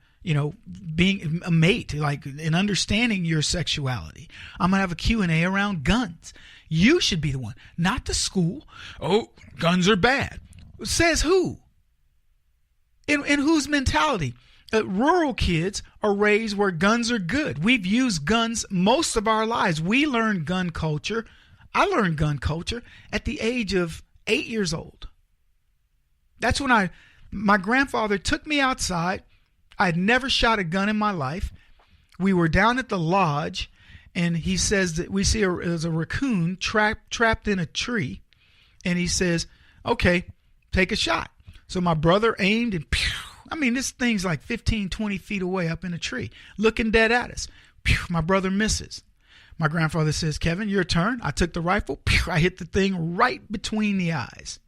B: being a mate, like in understanding your sexuality. I'm going to have a Q&A around guns. You should be the one, not the school. Oh, guns are bad. Says who? In whose mentality? Rural kids are raised where guns are good. We've used guns most of our lives. We learned gun culture. I learned gun culture at the age of 8 years old. That's when my grandfather took me outside. I'd never shot a gun in my life. We were down at the lodge, and he says that we see there's a raccoon trapped in a tree, and he says, okay, take a shot. So my brother aimed, and pew, I mean, this thing's like 15, 20 feet away up in a tree, looking dead at us. Pew, my brother misses. My grandfather says, Kevin, your turn. I took the rifle. Pew, I hit the thing right between the eyes.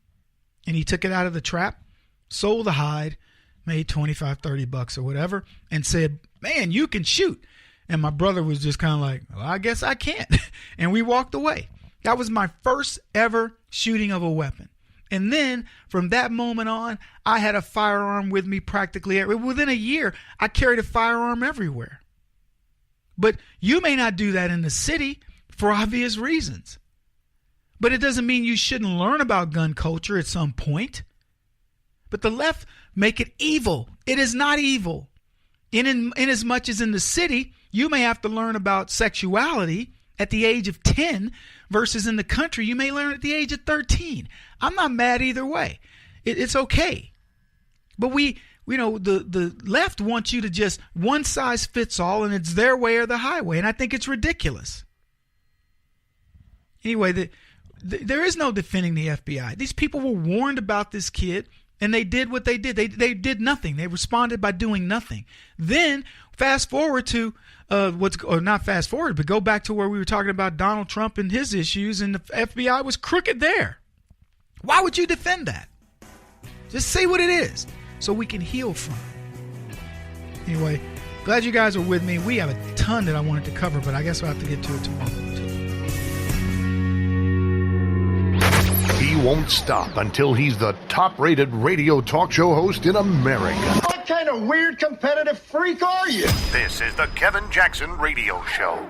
B: And he took it out of the trap, sold the hide, made $25, $30 or whatever, and said, man, you can shoot. And my brother was just kind of like, well, I guess I can't. And we walked away. That was my first ever shooting of a weapon. And then from that moment on, I had a firearm with me practically within a year. I carried a firearm everywhere. But you may not do that in the city for obvious reasons. But it doesn't mean you shouldn't learn about gun culture at some point. But the left make it evil. It is not evil. In as much as in the city, you may have to learn about sexuality at the age of 10 versus in the country, you may learn at the age of 13. I'm not mad either way. It's okay. But we the left wants you to just one size fits all, and it's their way or the highway, and I think it's ridiculous. Anyway, there is no defending the FBI. These people were warned about this kid, and they did what they did. They did nothing. They responded by doing nothing. Then fast forward to not fast forward, but go back to where we were talking about Donald Trump and his issues, and the FBI was crooked there. Why would you defend that? Just say what it is so we can heal from it. Anyway, glad you guys are with me. We have a ton that I wanted to cover, but I guess we'll have to get to it tomorrow.
A: He won't stop until he's the top-rated radio talk show host in America.
F: What kind of weird competitive freak are you?
A: This is the Kevin Jackson Radio Show.